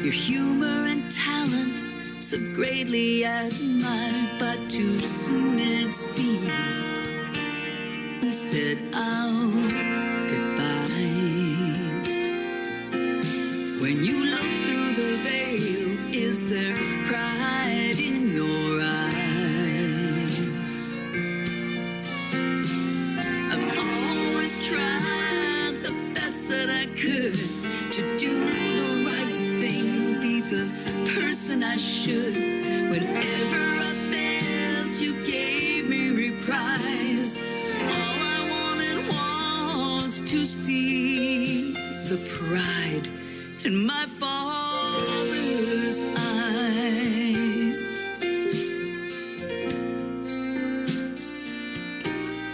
Your humor and talent so greatly admired, but too soon it seemed we said our goodbyes. When you look through the veil, is there pride in your eyes? I've always tried the best that I could to do the right thing, be the person I should. Whenever I failed, you gave me reprise. All I wanted was to see the pride in my Father's eyes.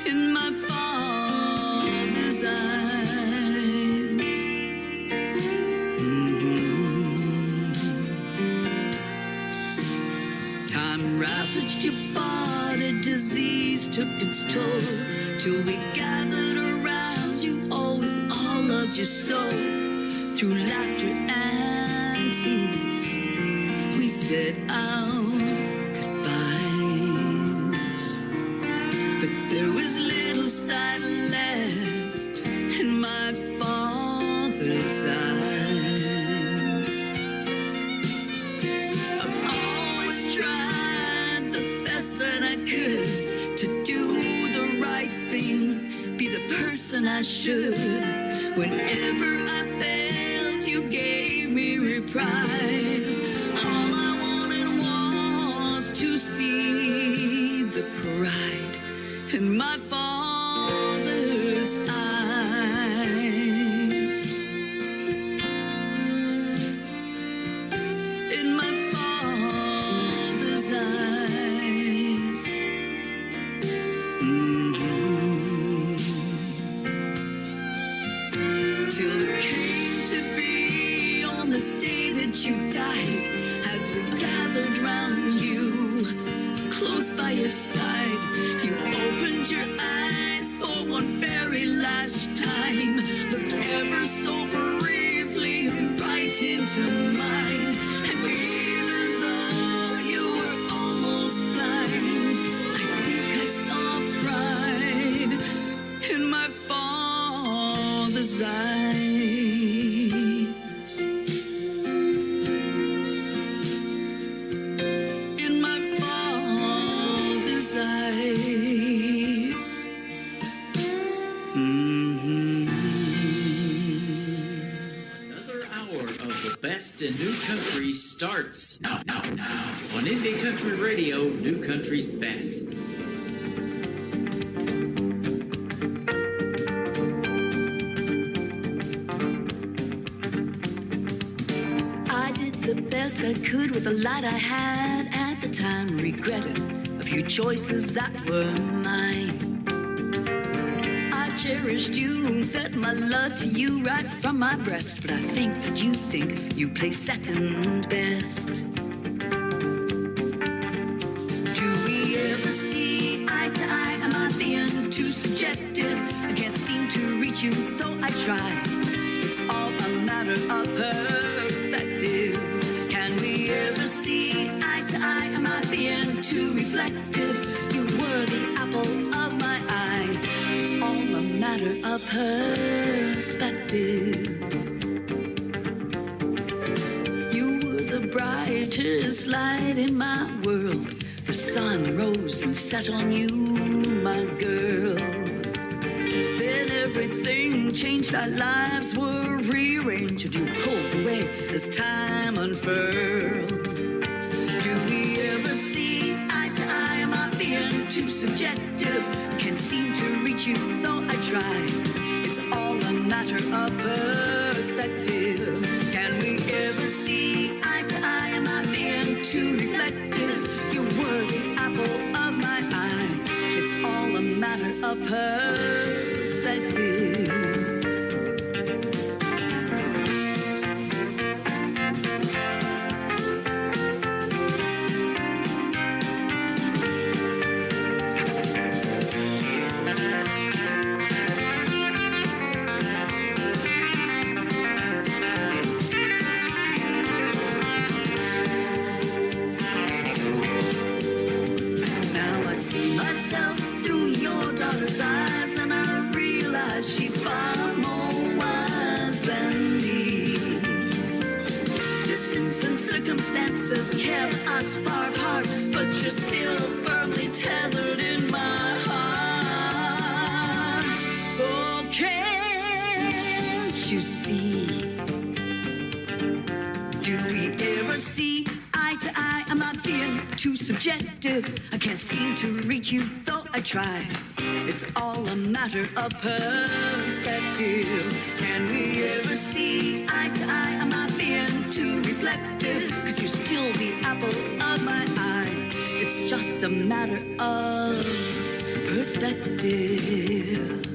In my Father's eyes. Time ravaged your body, disease took its toll, till we gathered around you, oh, we all loved you so. Through laughter and tears, we said our goodbyes. But there was little sight left in my Father's eyes. I've always tried the best that I could to do the right thing, be the person I should. Whenever I failed, you gave me reprise. All I wanted was to see the pride in my Father's eyes. In my Father's eyes. Till it came to be on the day that you died, as we gathered round you, close by your side, you opened your eyes for one very last time, looked ever so briefly right into mine, and even though you were almost blind, best in new country starts now. On Indie Country Radio, New Country's Best. I did the best I could with the light I had at the time, regretted a few choices that were mine. I cherished you and fed my love to you right from my breast, but I think that you think you play second best. Do we ever see eye to eye? Am I being too subjective? I can't seem to reach you, though I try. It's all a matter of perspective. Can we ever see eye to eye? Am I being too reflective? You were the apple of my eye. It's all a matter of perspective. You were the brightest light in my world. The sun rose and set on you, my girl. Then everything changed, our lives were rearranged. You pulled away as time unfurled. Do we ever see eye to eye? Am I being too subjective? Can't seem to reach you, though I try. It's all a matter of perspective. Can we ever see eye to eye? Am I being too reflective? You were the apple of my eye. It's all a matter of perspective. Eyes, and I realize she's far more wise than me. Distance and circumstances kept us far apart, but you're still firmly tethered in my heart. Oh, can't you see? Do we ever see eye to eye? Am I being too subjective? I can't seem to reach you, though I try. It's all a matter of perspective. Can we ever see eye to eye? Am I being too reflective? 'Cause you're still the apple of my eye. It's just a matter of perspective.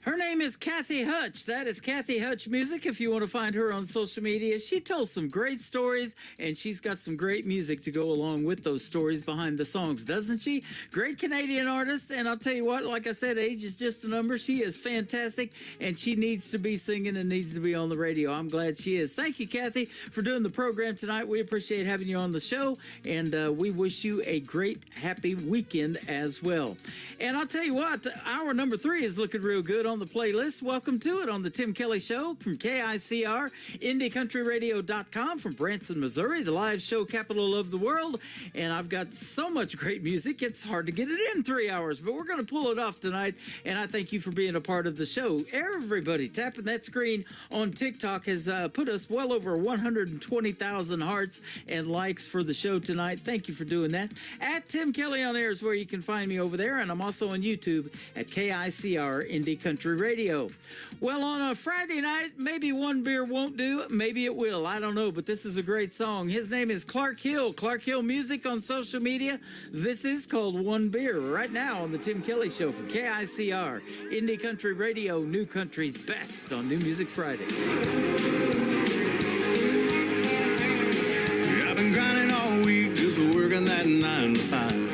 Her name is Kathy Hutch. That is Kathy Hutch Music. If you want to find her on social media, she tells some great stories, and she's got some great music to go along with those stories behind the songs, doesn't she? Great Canadian artist, and I'll tell you what, like I said, age is just a number. She is fantastic, and she needs to be singing and needs to be on the radio. I'm glad she is. Thank you, Kathy, for doing the program tonight. We appreciate having you on the show, and we wish you a great, happy weekend as well. And I'll tell you what, hour number 3 is looking real good on the playlist. Welcome to it on the Tim Kelly Show from KICR, IndieCountryRadio.com from Branson, Missouri, the live show capital of the world. And I've got so much great music, it's hard to get it in 3 hours, but we're going to pull it off tonight. And I thank you for being a part of the show. Everybody tapping that screen on TikTok has put us well over 120,000 hearts and likes for the show tonight. Thank you for doing that. At Tim Kelly on Air is where you can find me over there, and I'm also on YouTube at KICR Indie Country Radio. Well, on a Friday night, maybe one beer won't do, maybe it will, I don't know, but this is a great song. His name is Clark Hill, Clark Hill Music on social media. This is called One Beer, right now on the Tim Kelly Show for KICR, Indie Country Radio, New Country's Best on New Music Friday. I've been grinding all week, just working that 9 to 5.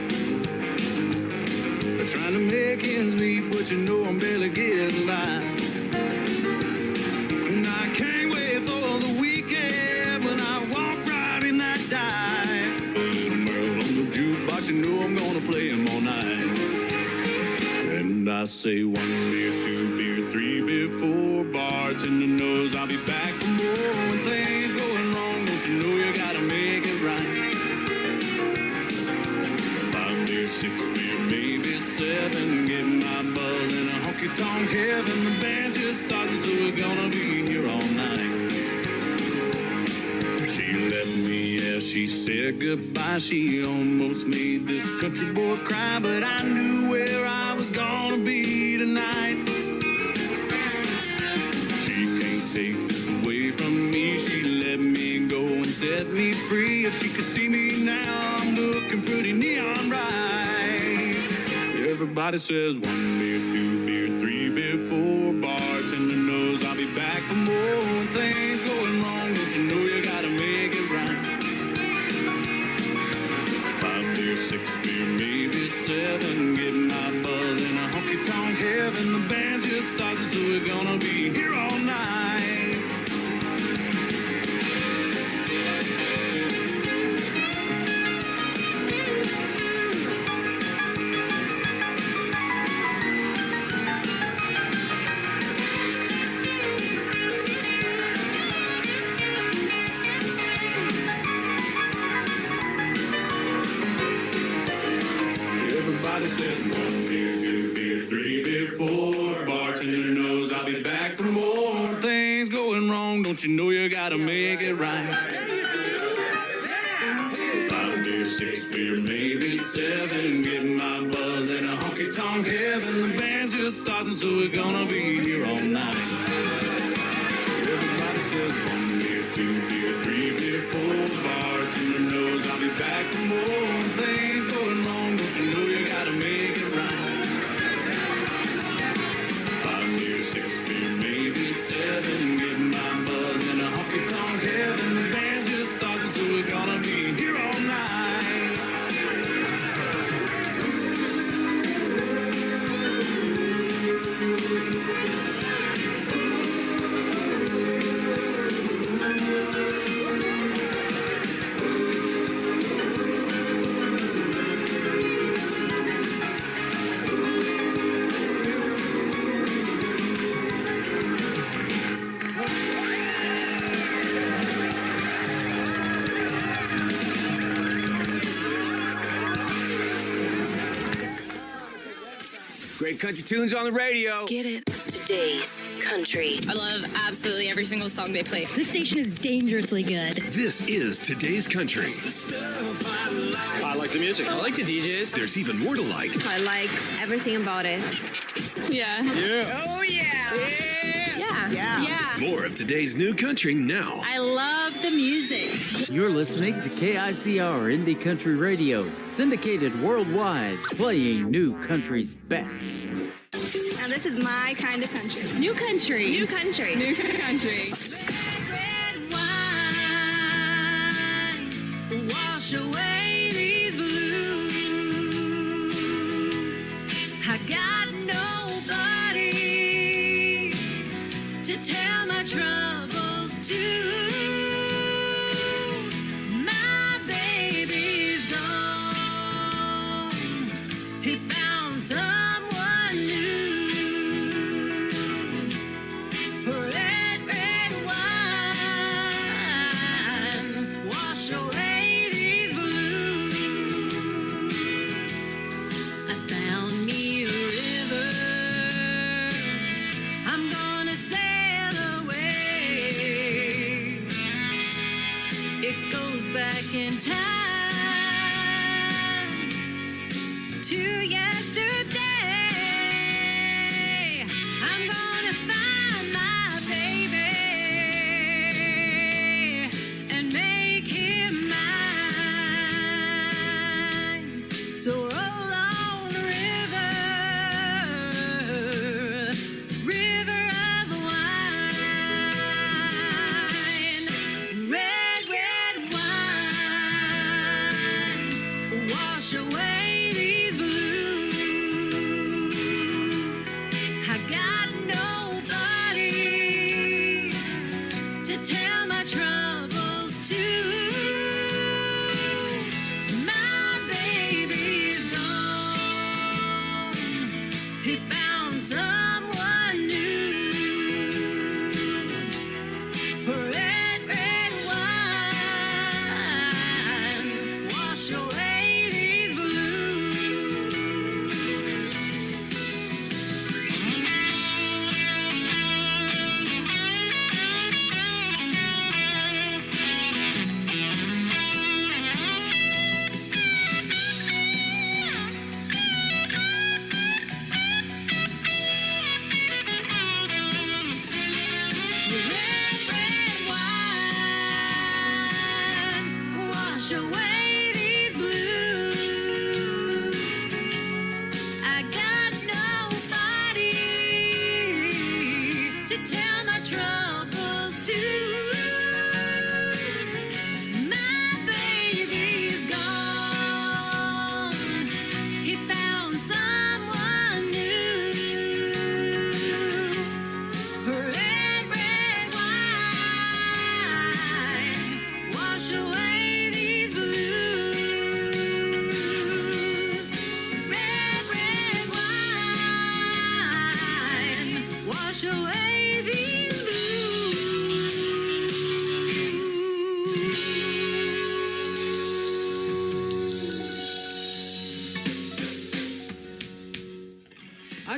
Trying to make ends meet, but you know I'm barely getting by. And I can't wait for the weekend when I walk right in that dive. A little Merle on the jukebox, you know I'm gonna play him all night. And I say 1 beer, 2 beer, 3 beer, 4, bartender knows I'll be back for more. When things going wrong, don't you know you gotta make it right. 5 beer, 6 beer, maybe 7, get my buzz in a honky honky-tonk heaven. The band just started, so we're gonna be here all night. She left me as she said goodbye. She almost made this country boy cry, but I knew where I was gonna be tonight. She can't take this away from me. She let me go and set me free. If she could see me now, I'm looking pretty neon bright. Everybody says 1 beer, 2 beer, 3 beer, 4. Bartender knows I'll be back for more. When things going wrong, don't you know you gotta make it right? 5 beer, 6 beer, maybe 7. Get my buzz in a honky-tonk heaven. The band just started, so we're gonna be here all night. Everybody says 1 beer, 2 beer, 3 beer, 4. Bartender knows I'll be back for more. When things going wrong, don't you know you gotta make it right? 5 beer, 6 beer, maybe 7. Getting my buzz in a honky-tonk heaven. The band's just starting, so we're gonna be here all night. Everybody says 1 beer, 2 beer, 3 beer, 4. Bartender knows I'll be back for more. When things going wrong, don't you know you gotta make it right? 5 beer, 6 beer, maybe 7. Getting my buzz in a honky-tonk heaven. The band just started, so we're gonna be here all night. Great country tunes on the radio. Get it? Today's country. I love absolutely every single song they play. This station is dangerously good. This is Today's Country. I like the music. I like the DJs. There's even more to like. I like everything about it. Yeah. Yeah. Oh, yeah. Yeah. More of today's new country now. I love the music. You're listening to KICR Indie Country Radio, syndicated worldwide, playing new country's best. Now this is my kind of country. New country. New country. New country. Red wine, wash away these blues. I got nobody to tell my troubles to. My baby's gone. He found someone new. Red, red wine, wash away these blues. I found me a river. I'm gonna sail away. It goes back in time to yesterday. I'm gonna find my baby and make him mine. So roll on, river, river of wine. Red, red wine, wash away these blues. I got nobody to tell my troubles to. My baby's gone. He found someone new. Red, red wine, wash away these blues.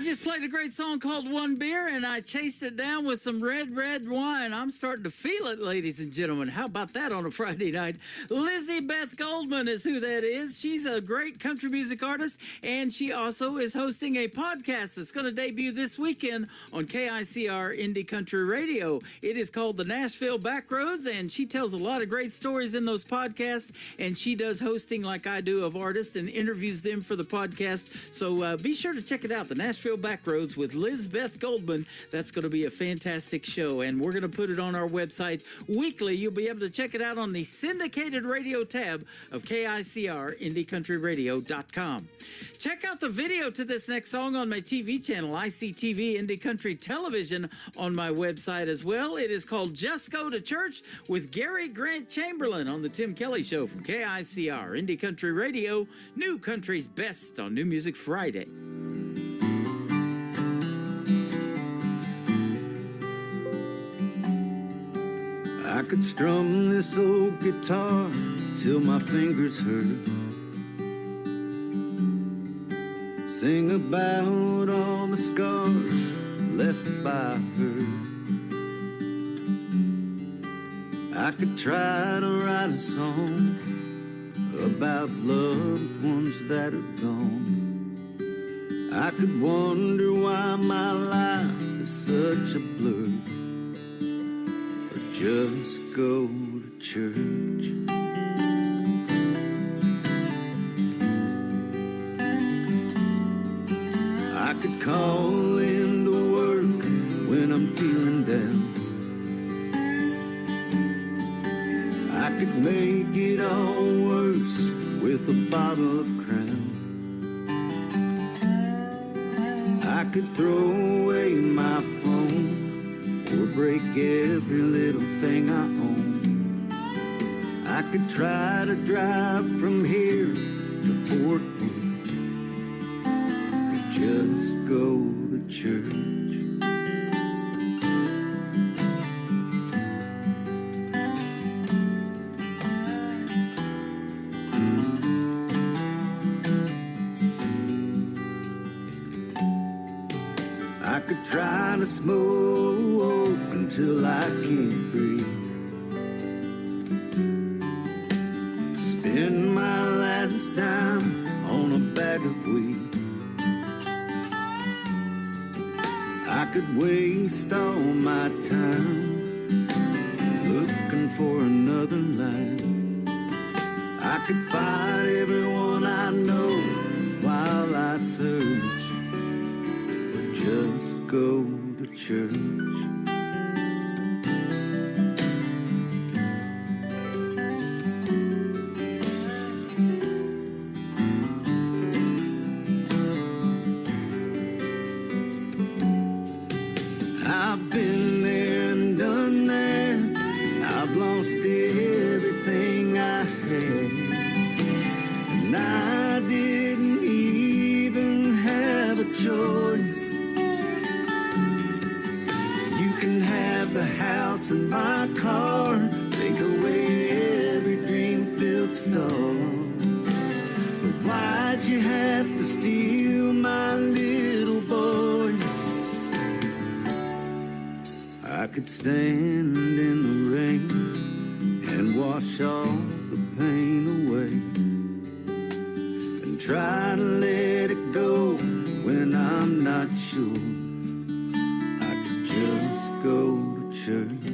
I just played a great song called One Beer, and I chased it down with some red wine. I'm starting to feel it, ladies and gentlemen. How about that on a Friday night? Lizzie Beth Goldman is who that is. She's a great country music artist, and she also is hosting a podcast that's going to debut this weekend on KICR Indie Country Radio. It is called The Nashville Backroads, and she tells a lot of great stories in those podcasts, and she does hosting like I do of artists and interviews them for the podcast. So be sure to check it out, The Nashville Backroads with Liz Beth Goldman. That's going to be a fantastic show, and we're going to put it on our website weekly. You'll be able to check it out on the syndicated radio tab of KICR IndieCountryRadio.com. Check out the video to this next song on my TV channel, ICTV Indie Country Television, on my website as well. It is called Just Go to Church with Gary Grant Chamberlain on the Tim Kelly Show from KICR Indie Country Radio, New Country's best on New Music Friday. I could strum this old guitar till my fingers hurt, sing about all the scars left by her. I could try to write a song about loved ones that are gone. I could wonder why my life is such a blur, or just go to church. I could call into work when I'm feeling down. I could make it all worse with a bottle of Crown. I could throw away my phone or break every little thing I own. I could try to drive from here to Fort Worth, or just go to church. I could try to smoke until I can't breathe, spend my last dime on a bag of weed. I could waste all my time looking for another life. I could fight everyone I know while I search, or just go to church. I've been there and done that. I've lost everything I had, and I didn't even have a choice. You can have the house and my car, take away every dream-filled star, but why'd you have to steal my little boy? I could stand in the rain and wash all the pain away, and try to let it go when I'm not sure. I could just go to church.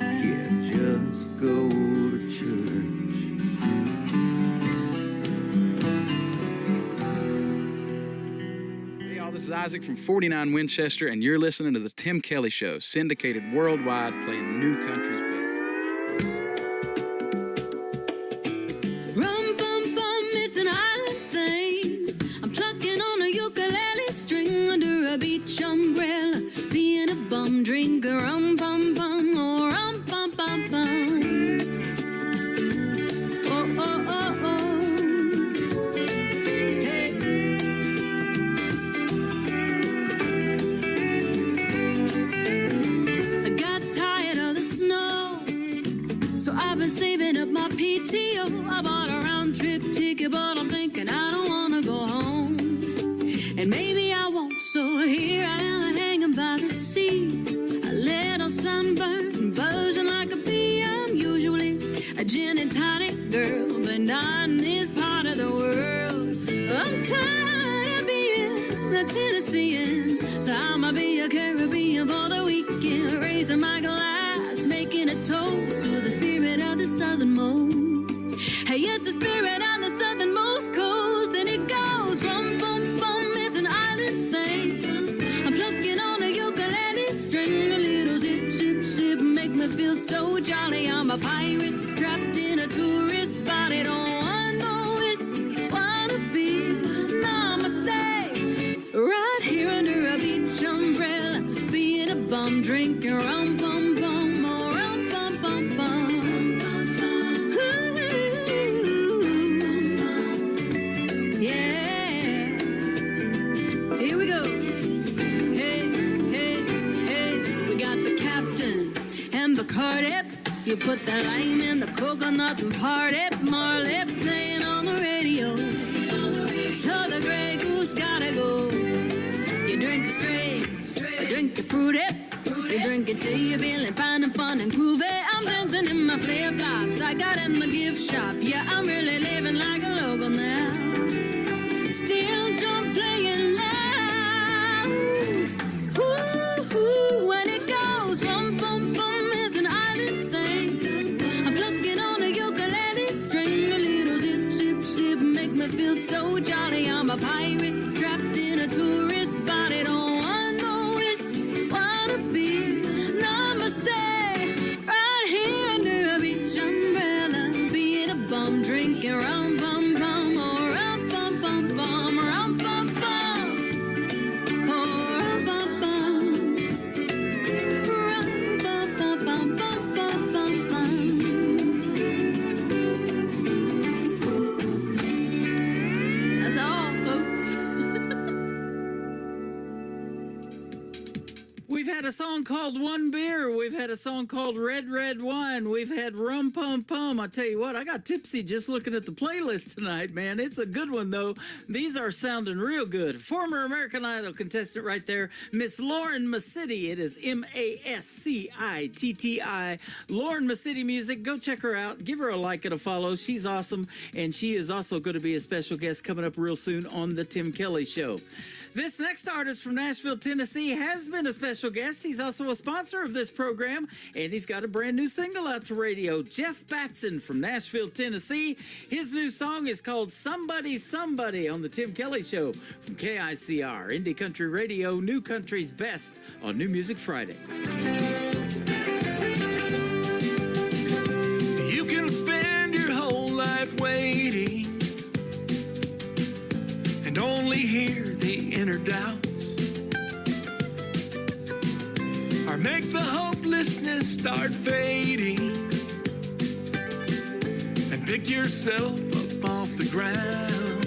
Yeah, just go to church. This is Isaac from 49 Winchester, and you're listening to The Tim Kelly Show, syndicated worldwide, playing New Country's best. Rum bum bum, it's an island thing. I'm plucking on a ukulele string under a beach umbrella, being a bum drinker. Rum bum bum, oh rum bum bum bum. Oh oh oh oh. So I've been saving up my PTO. I bought a round trip ticket ticket, but I'm thinking I don't wanna go home. And maybe I won't, so here I am hanging by the sea. A little sunburned, buzzing like a bee. I'm usually a gin and tonic girl, but not in this part of the world. I'm tired of being a Tennessean, so I'ma be a Caribbean for the weekend. Raising my glass, making a toast to the spirit of the southernmost. Hey, it's the spirit on the southernmost coast, and it goes rum, bum, bum. It's an island thing. I'm plucking on a ukulele string, a little zip, zip, zip, make me feel so jolly. I'm a pirate trapped in a tourist body. Don't want no whiskey, wanna be. Namaste. Right here under a beach umbrella, being a bum, drinking rum, bum, bum, more rum, bum, bum, bum. Yeah. Here we go. Hey, hey, hey. We got the captain and the Bacardi. You put the lime in the coconut and party. Marley playing on the radio. So the Grey Goose gotta go. You drink straight, you drink it fruity. You drink it till you're feeling fine and fun and groovy. I'm dancing in my flip-flops I got in the gift shop. Yeah, I'm really living like a local now. Still drum playing loud. Ooh, ooh, when it goes rum, bum, bum, it's an island thing. I'm plucking on a ukulele string, a little zip, zip, zip, make me feel so jolly. I'm a pirate trapped in a tourist body. Don't want no whiskey, wanna be. Namaste, right here under a beach umbrella, being a bum, drinking rum, bum, bum, or rum, bum, bum, bum, rum, bum, bum, or rum, bum, bum, rum, bum, bum, bum, bum, bum, bum, bum. That's all, folks. We've had a song called One Beer. We've had a song called Red Red Wine. We've had Rum Pum Pum. I tell you what, I got tipsy just looking at the playlist tonight, man. It's a good one, though. These are sounding real good. Former American Idol contestant right there, Miss Lauren Mascitti. It is Mascitti. Lauren Mascitti Music. Go check her out. Give her a like and a follow. She's awesome, and she is also going to be a special guest coming up real soon on The Tim Kelly Show. This next artist from Nashville, Tennessee has been a special guest. He's also a sponsor of this program, and he's got a brand new single out to radio. Jeff Batson from Nashville, Tennessee. His new song is called Somebody Somebody on The Tim Kelly Show from KICR, Indie Country Radio, New Country's Best on New Music Friday. You can spend your whole life waiting and only hear the inner doubts, or make the hopelessness start fading and pick yourself up off the ground.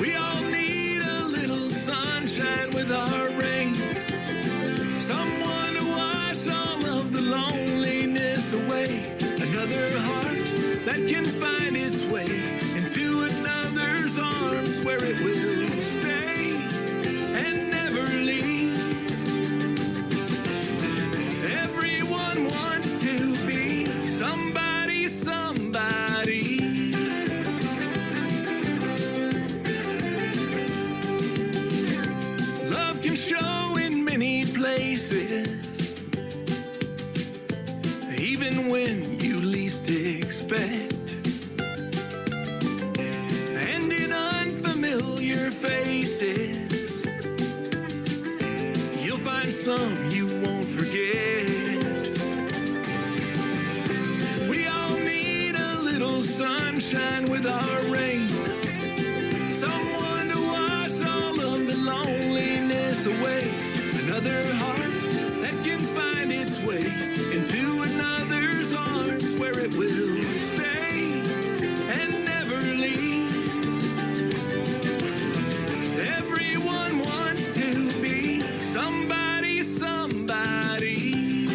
We all need a little sunshine with our rain, someone to wash all of the loneliness away, another heart that can find its way into another's arms where it will stay and never leave. Everyone wants to be somebody, somebody. Love can show in many places, even when you least expect. Familiar faces, you'll find some you won't forget. We all need a little sunshine with our rain, someone to wash all of the loneliness away, another heart that can find its way into another's arms where it will stay and never leave. Everyone wants to be somebody, somebody.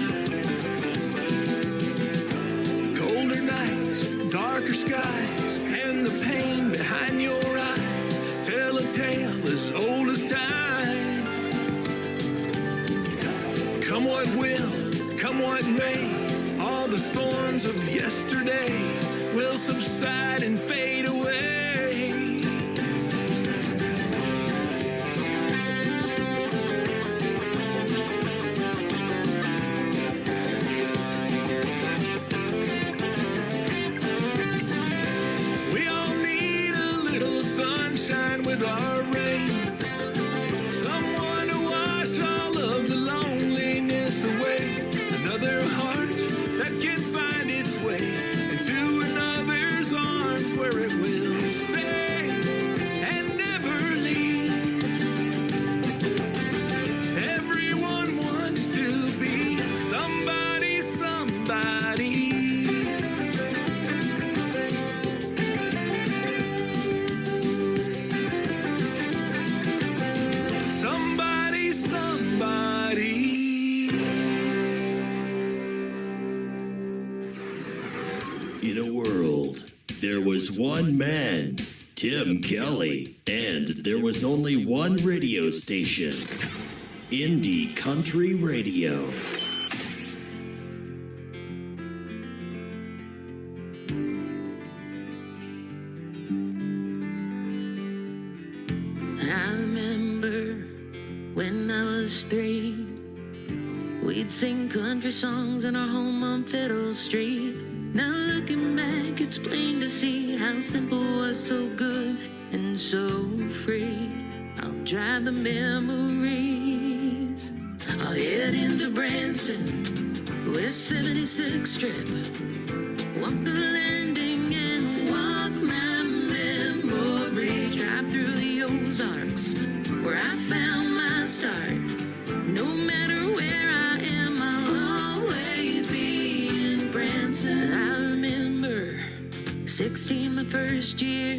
come what may, all the storms of yesterday will subside and fade away. We all need a little sunshine with our rain. Someone to wash all of the loneliness away. Another heart that can find its way into another's arms where it will stay and never leave. Everyone wants to be somebody, somebody. Somebody, somebody. In a world, there was one man, Tim Kelly, and there was only one radio station, Indie Country Radio. I remember when I was 3, we'd sing country songs in our home on Fiddle Street. Now looking back, it's plain to see how simple was so good and so free. I'll drive the memories. I'll head into Branson, West 76th Strip. Walk the landing and walk my memories. Drive through the Ozarks, where I found my start. No matter where I am, I'll always be in Branson. I remember 16, my first year.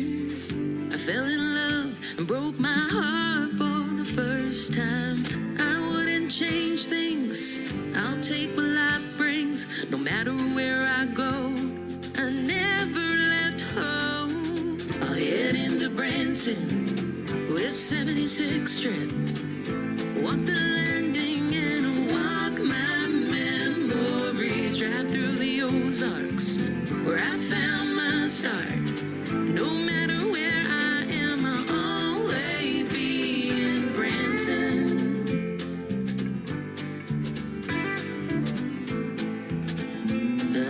I fell in love and broke my heart for the first time. I wouldn't change things. I'll take what life brings, no matter where I go. I never left home. I'll head into Branson, West 76th Strip. Walk the landing and walk my memories. Drive through the Ozarks, where I found my start. No matter where I am, I'll always be in Branson.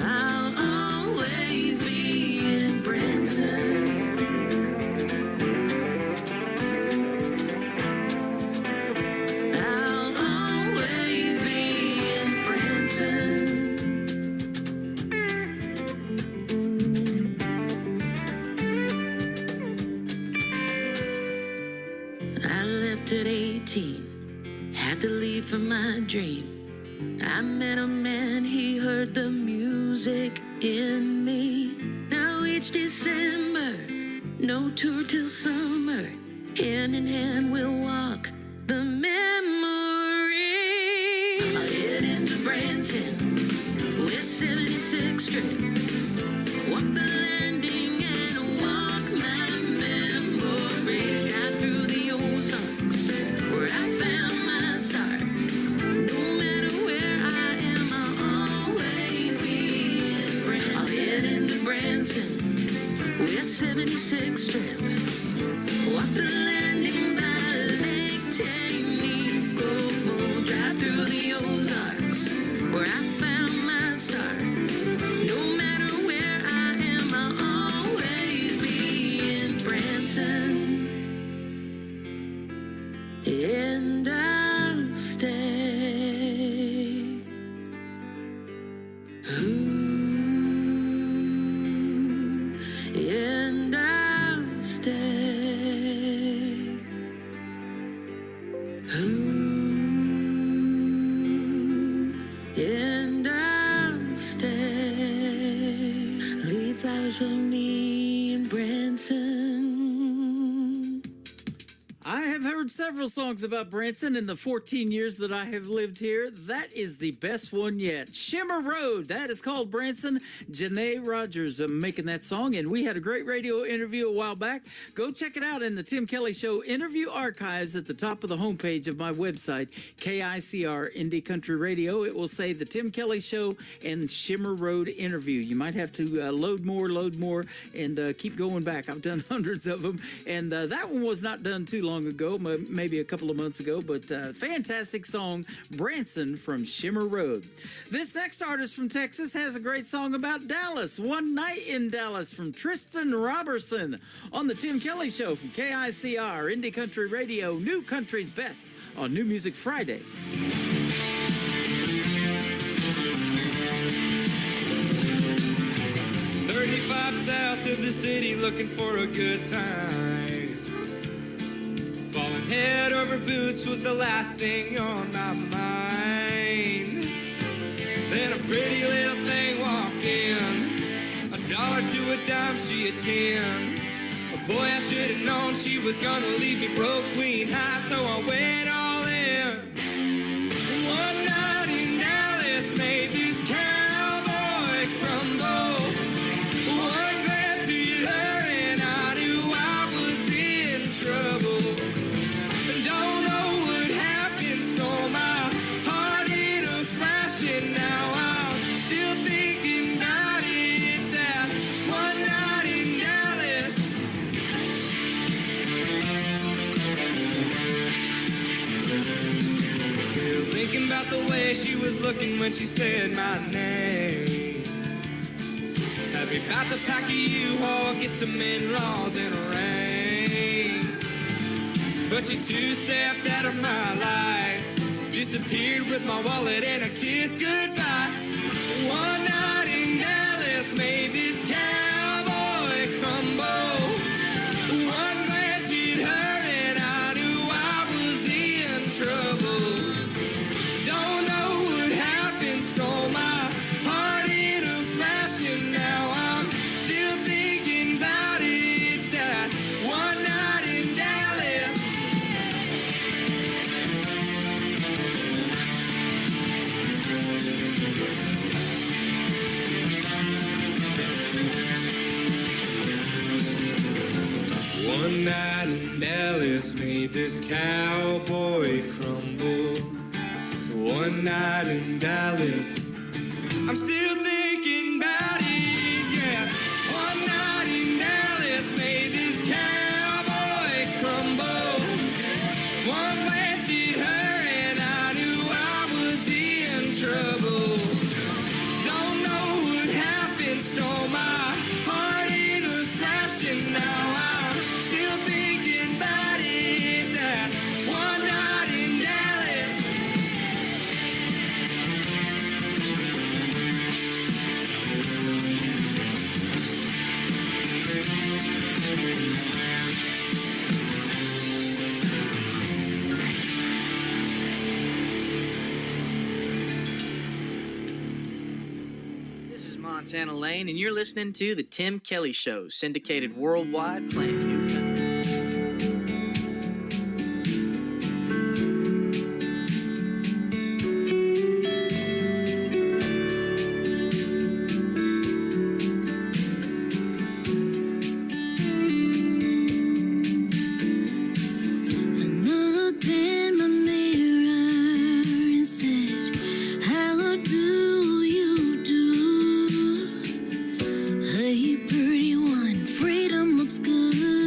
I'll always be in Branson. I'll always be in Branson. I left at 18, had to leave for my dream. I met a man, he heard the music in me. Now each December, no tour till summer. Hand in hand we'll walk the memory. I'll head into Branson, West 76th Strip. Walk the landing and walk my memories. Drive through the Ozarks, where I found my start. No matter where I am, I'll always be in Branson. I'll head into Branson, West 76th Strip. Walk the landing by Lake Tahoe. Drive through the Ozarks, where I found my start. No matter where I am, I'll always be in Branson. And I'll stay. Ooh, and I'll stay. Ooh, and I'll stay. Leave flowers for me in Branson. I have heard several songs about Branson in the 14 years that I have lived here. That is the best one yet. Shimmer Road, that is called Branson. Janae Rogers making that song, and we had a great radio interview a while back. Go check it out in the Tim Kelly Show interview archives at the top of the homepage of my website, KICR Indie Country Radio. It will say the Tim Kelly Show and Shimmer Road interview. You might have to load more, and keep going back. I've done hundreds of them, and that one was not done too long ago, maybe a couple of months ago, but fantastic song, Branson from Shimmer Road. This next artist from Texas has a great song about Dallas, One Night in Dallas, from Tristan Robertson on the Tim Kelly Show from KICR Indie Country Radio, New Country's Best on New Music Friday. 35 south of the city looking for a good time. Falling head over boots was the last thing on my mind. Then a pretty little thing walked in, $1 to a dime, she a 10. Boy, I should have known she was gonna leave me broke, queen high, so I went all in. One night in Dallas made this cowboy crumble. One glance at her and I knew I was in trouble. Don't know what happened, stole my heart in a flash, and now I'm still thinking about it, that one night in Dallas. Still thinking about the way she was looking when she said my name. Had me about to pack a U-Haul, get some in-laws in a rain. But she two-stepped out of my life, disappeared with my wallet and a kiss goodbye. One night in Dallas made this cowboy crumble. One glance at her and I knew I was in trouble. Don't know what happened, stole my heart in a flash, and now I'm still thinking about it, that one night in Dallas. One night in Dallas made this cowboy crumble. One night in Dallas, I'm still thinking about it, yeah. One night in Dallas made this cowboy crumble. One glance at her and I knew I was in trouble. Don't know what happened, stole my heart in a flash, and now I'm still thinking about it, that one night in Dallas. This is Montana Lane, and you're listening to The Tim Kelly Show, syndicated worldwide, playing new country. Looked in my mirror and said, how do you do? Hey, pretty one, freedom looks good.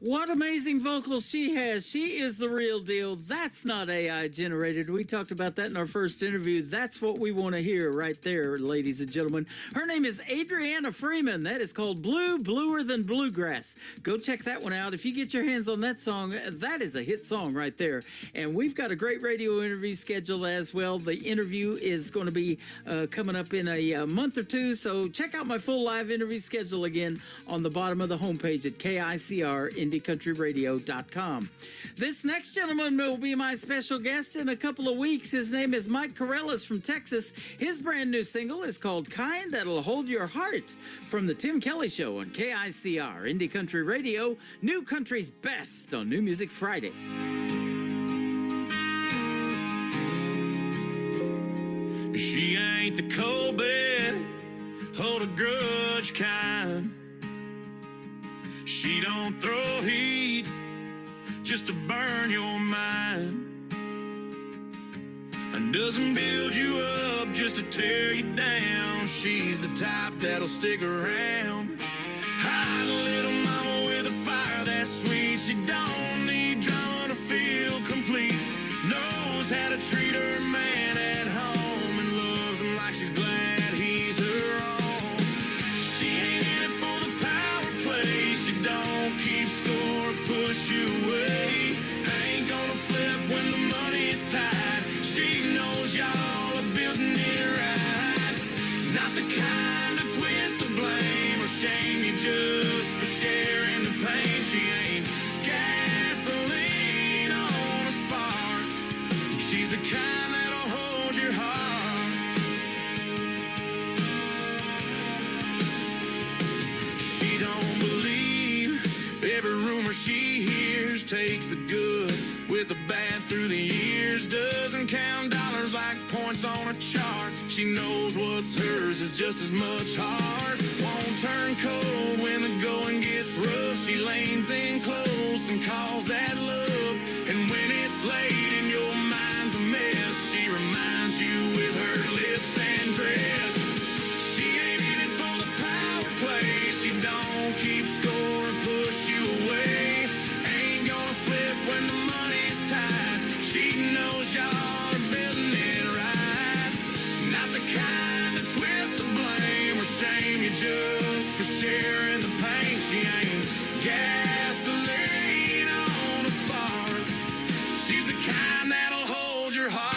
What amazing vocals she has. She is the real deal. That's not AI generated. We talked about that in our first interview. That's what we want to hear right there, ladies and gentlemen. Her name is Adriana Freeman. That is called Blue, Bluer Than Bluegrass. Go check that one out. If you get your hands on that song, that is a hit song right there. And we've got a great radio interview scheduled as well. The interview is going to be coming up in a month or two. So check out my full live interview schedule again on the bottom of the homepage at KICR.com. This next gentleman will be my special guest in a couple of weeks. His name is Mike Corellis from Texas. His brand new single is called Kind That'll Hold Your Heart from the Tim Kelly Show on KICR, Indie Country Radio, New Country's best on New Music Friday. She ain't the cold bed, hold a grudge kind. She don't throw heat just to burn your mind, and doesn't build you up just to tear you down. She's the type that'll stick around. Hide a little mama with a fire that's sweet. She don't need drama to feel complete. Knows how to treat her man at home and loves him like she's glad he's her own. She ain't in it for the power play. She don't keep score or push you away. Ain't gonna flip when the money's tight. She knows y'all are building it right. Not the kind to twist the blame or shame you just for sharing the pain. She ain't gasoline on a spark. She's the kind that'll hold your heart. She don't believe every rumor she hears. Takes the good with the bad through the years. Doesn't count dollars like points on a chart. She knows what's hers is just as much heart. Won't turn cold when the going gets rough. She leans in close and calls that love. And when it's late and your mind's a mess, she reminds you with her lips and dress. She ain't in it for the power play. She don't keep score or push you away. Ain't gonna flip when the money's tight. She knows y'all are building it right. Not the kind to twist the blame or shame you just for sharing the pain. She ain't gasoline on a spark. She's the kind that'll hold your heart.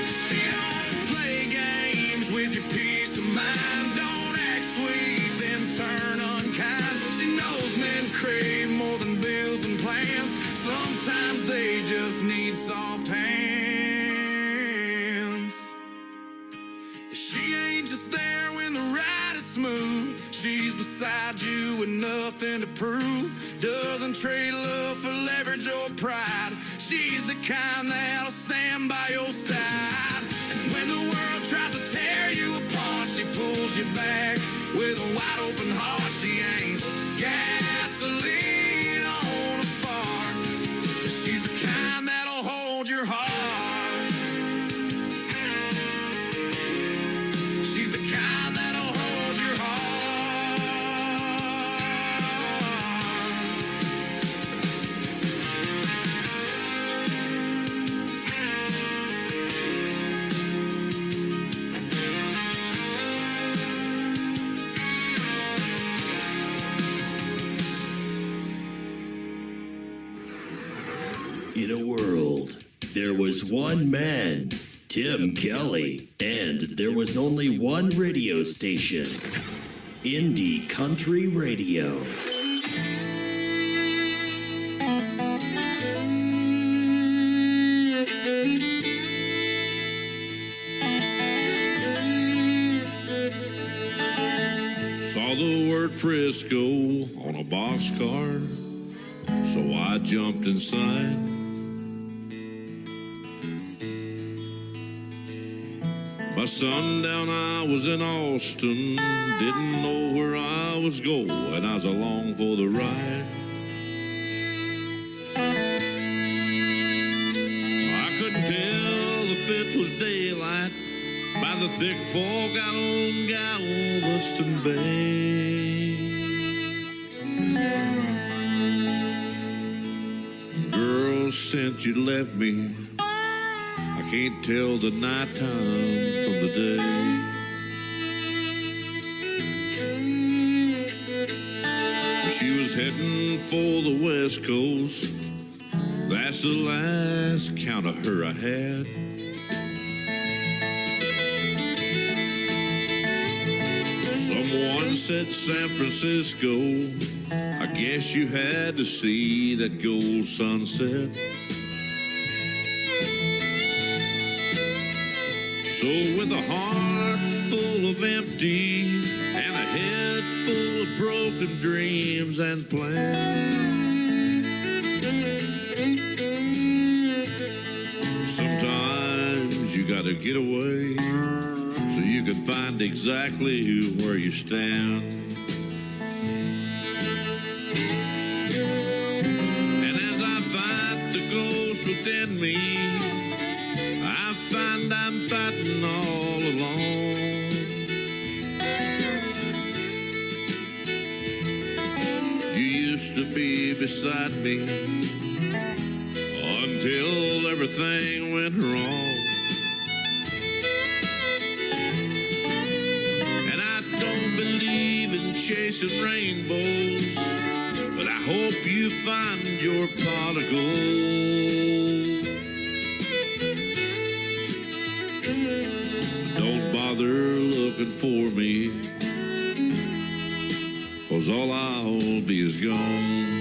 She don't play games with your peace of mind. Don't act sweet, then turn unkind. She knows men crave more than bills and plans. Sometimes they just need soft hands. She ain't just there when the ride is smooth. She's beside you with nothing to prove. Doesn't trade love for leverage or pride. She's the kind that'll stand by your side. And when the world tries to tear you apart, she pulls you back with a wide open heart. She ain't gasoline on a spark. She's the kind that'll hold your heart. She's the kind that'll hold your heart. In a world, there was one man, Tim Kelly, and there was only one radio station, Indie Country Radio. Saw the word Frisco on a boxcar, so I jumped inside. By sundown I was in Austin, didn't know where I was going, I was along for the ride. I by the thick fog out on Galveston Bay. Girl, since you left me, I can't tell the nighttime from the day. She was heading for the West Coast. That's the last count of her I had. Someone said San Francisco. I guess you had to see that gold sunset. So with a heart full of empty and a head full of broken dreams and plans, sometimes you gotta get away so you can find exactly where you stand. And as I fight the ghost within me, I find I'm fighting all alone. You used to be beside me until everything went wrong. And I don't believe in chasing rainbows, but I hope you find your pot of gold. Don't bother looking for me, 'cause all I'll be is gone.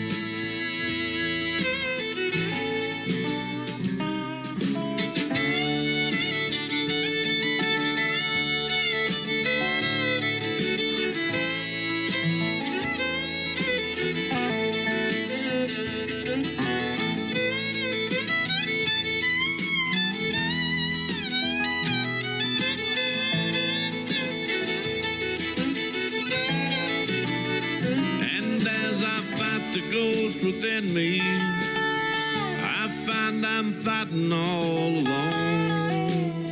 Within me, I find I'm fighting all alone.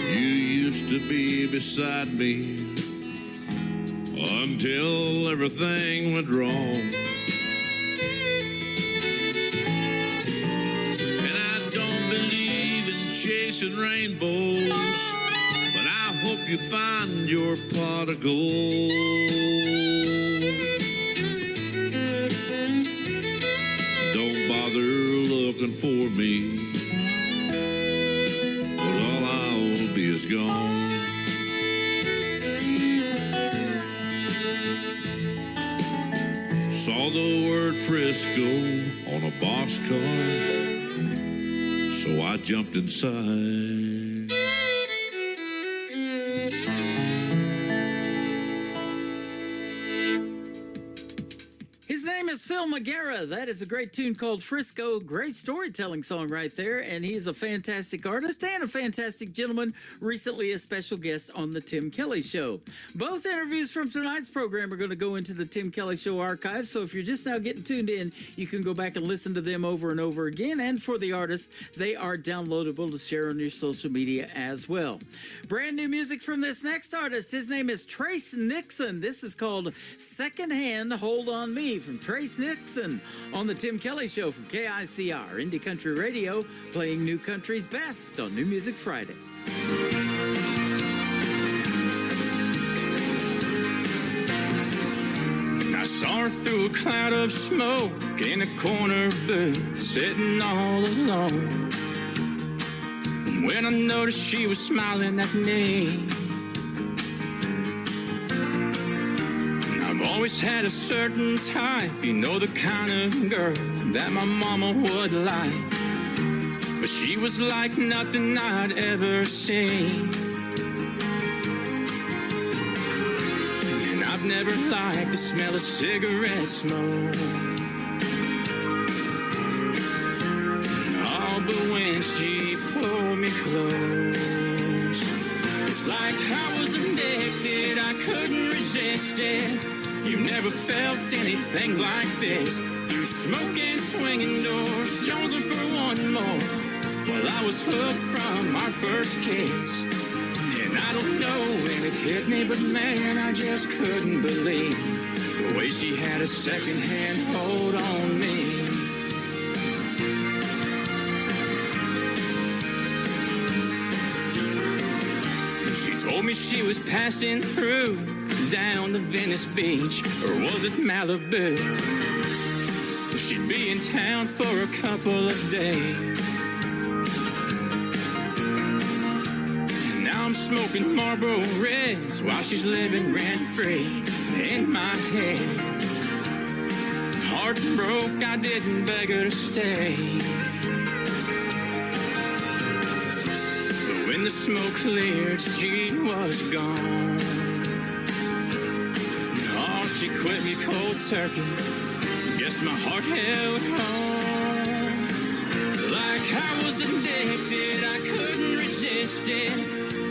You used to be beside me until everything went wrong. And I don't believe in chasing rainbows, but I hope you find your pot of gold. Don't bother looking for me, 'cause all I'll be is gone. Saw the word Frisco on a boxcar, so I jumped inside. Phil Magara. That is a great tune called Frisco. Great storytelling song right there. And he's a fantastic artist and a fantastic gentleman. Recently a special guest on the Tim Kelly Show. Both interviews from tonight's program are going to go into the Tim Kelly Show archive. So if you're just now getting tuned in, you can go back and listen to them over and over again. And for the artists, they are downloadable to share on your social media as well. Brand new music from this next artist. His name is Trace Nixon. This is called Secondhand Hold on Me from Trace Nixon on the Tim Kelly Show from KICR Indie Country Radio, playing New Country's best on New Music Friday. I saw her through a cloud of smoke in a corner booth, sitting all alone. And when I noticed she was smiling at me, I've always had a certain type, you know, the kind of girl that my mama would like. But she was like nothing I'd ever seen. And I've never liked the smell of cigarette smoke. Oh, but when she pulled me close, it's like I was addicted, I couldn't resist it. You never felt anything like this. Through smoke and swinging doors, jonesing for one more. Well, I was hooked from our first kiss. And I don't know when it hit me, but man, I just couldn't believe the way she had a second-hand hold on me. She told me she was passing through down to Venice Beach, or was it Malibu? She'd be in town for a couple of days. And now I'm smoking Marlboro Reds while she's living rent-free in my head. Heart broke, I didn't beg her to stay. But when the smoke cleared, she was gone. Oh, she quit me cold turkey. Guess my heart held on. Like I was addicted, I couldn't resist it.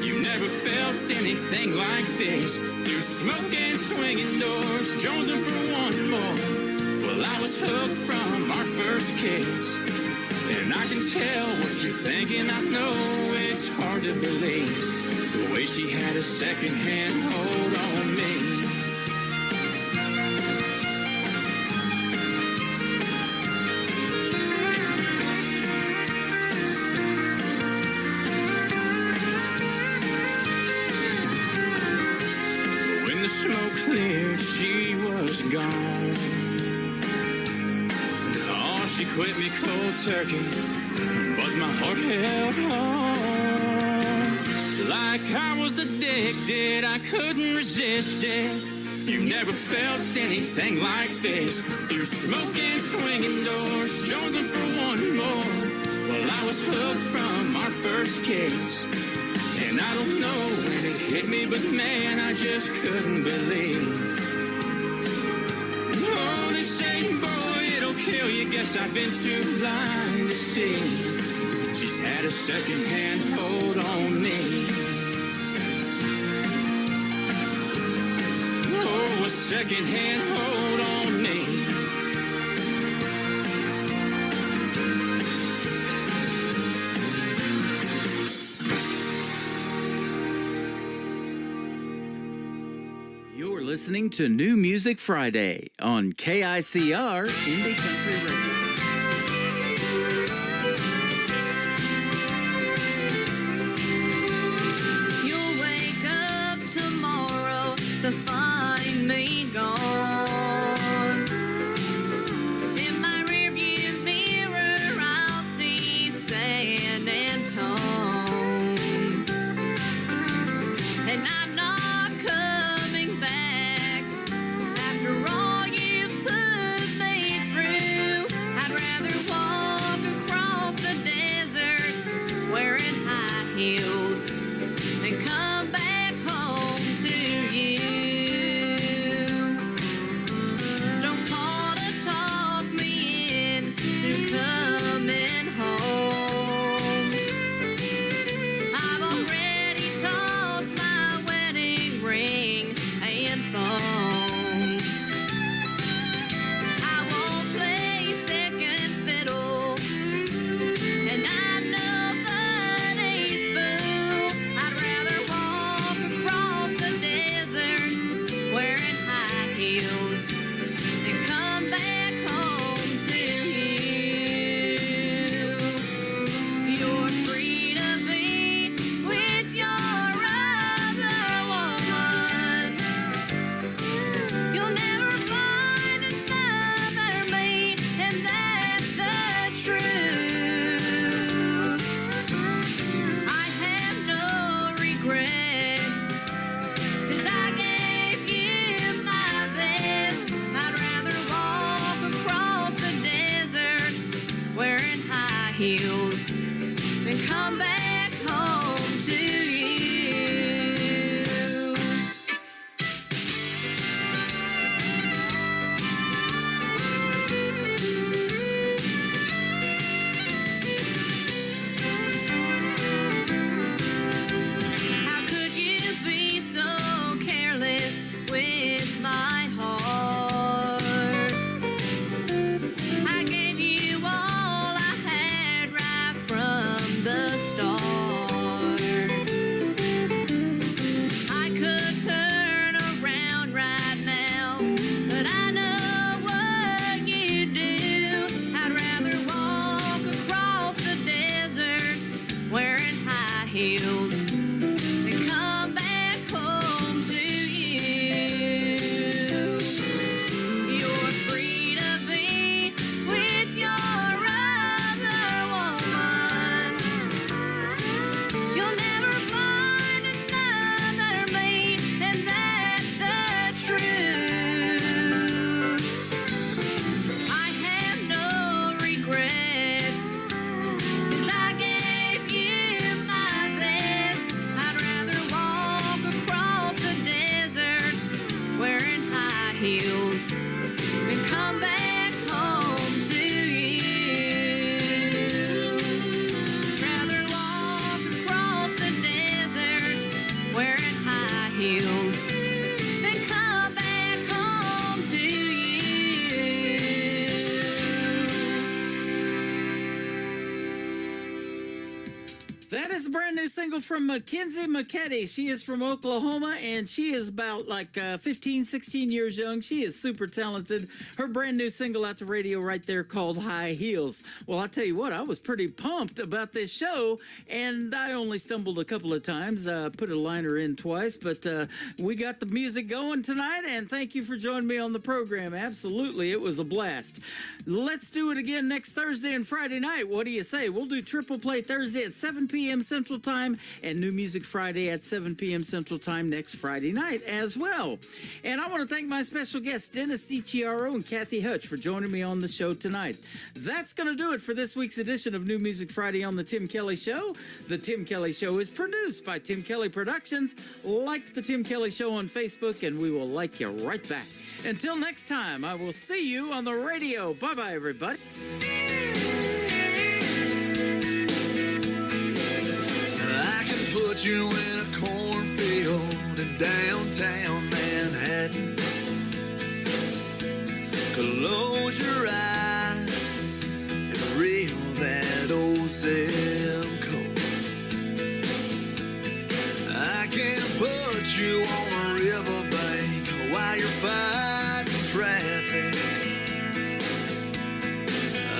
You never felt anything like this. Through smoke and swinging doors, jonesing for one more. Well, I was hooked from our first kiss. And I can tell what you're thinking. I know it's hard to believe the way she had a second-hand hold on me. Smoke cleared, she was gone. Oh, she quit me cold turkey, but my heart held on. Like I was addicted, I couldn't resist it. You never felt anything like this. Through smoke and swinging doors, jonesing for one more. Well, I was hooked from our first kiss. And I don't know when it hit me, but man, I just couldn't believe. Oh, they say, boy, it'll kill you. Guess I've been too blind to see. She's had a second-hand hold on me. Oh, a second-hand hold on me. Listening to New Music Friday on KICR Indie Country Radio. You'll wake up tomorrow to find me gone. In my rearview mirror, I'll see San Antone. And I'm not coming back. After all you put me through, I'd rather walk across the desert wearing high heels and come back home to you. Don't call to talk me into coming home. I've already tossed my wedding ring and phone. I won't play second fiddle, and I'm nobody's fool. I'd rather walk across the desert wearing high heels and come back home to you. You're free to be with your other woman. You'll never find another me, and that's the truth. I have no regrets, 'cause I gave you my best. I'd rather walk across the desert wearing high heels than come back home to you. How could you be so careless with my heart? I gave you all I had right from That is a brand new single from Mackenzie McKetty. She is from Oklahoma, and she is about 15, 16 years young. She is super talented. Her brand new single at the radio right there called High Heels. Well, I tell you what, I was pretty pumped about this show, and I only stumbled a couple of times, put a liner in twice, but we got the music going tonight, and thank you for joining me on the program. Absolutely, it was a blast. Let's do it again next Thursday and Friday night. What do you say? We'll do Triple Play Thursday at 7 p.m. Central Time and New Music Friday at 7 p.m. Central Time next Friday night as well. And I want to thank my special guests, Dennis DiChiaro and Kathy Hutch, for joining me on the show tonight. That's going to do it for this week's edition of New Music Friday on The Tim Kelly Show. The Tim Kelly Show is produced by Tim Kelly Productions. Like The Tim Kelly Show on Facebook, and we will like you right back. Until next time, I will see you on the radio. Bye-bye, everybody. I can put you in a cornfield in downtown Manhattan. Close your eyes and reel that old zip code. I can put you on a riverbank while you're fighting traffic.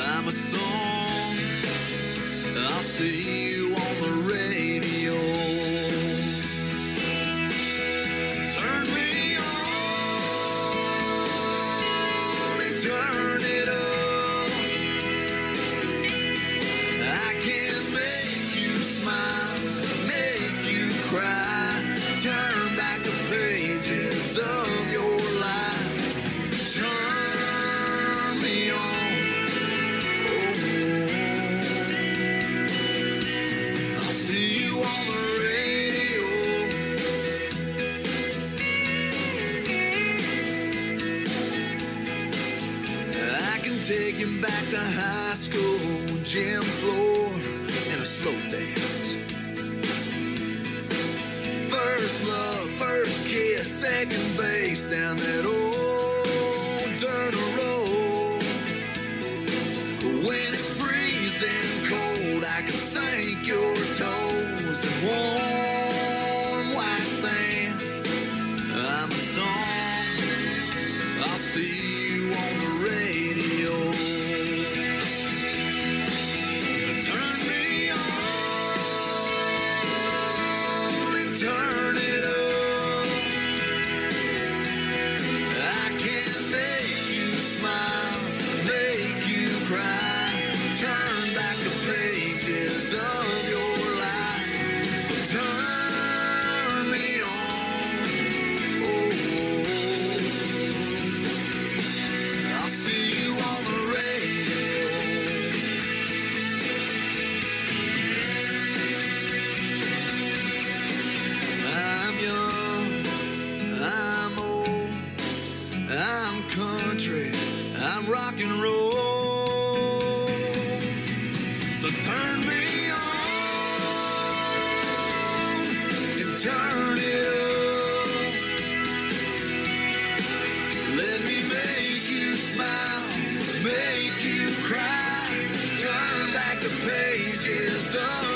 I'm a song, I'll see you on the radio. Turn me on and turn it up. I can make you smile, make you cry, turn back the pages of your life. Turn me on. I'll see you on the radio. I can take you back to high school, gym floor, and a slow dance. First love, first kiss, second base down that old dirt road. When it's freezing cold, I can sink your toes in warm white sand. I'm a song, I'll see you on the radio. Turn me on and turn it up. I can make you smile, make you cry, turn back the pages of your life. So turn me on. I'll see you on the radio. I'm young, I'm old, I'm country, I'm rock and roll. So turn me on and turn it up. Let me make you smile, make you cry, turn back the pages of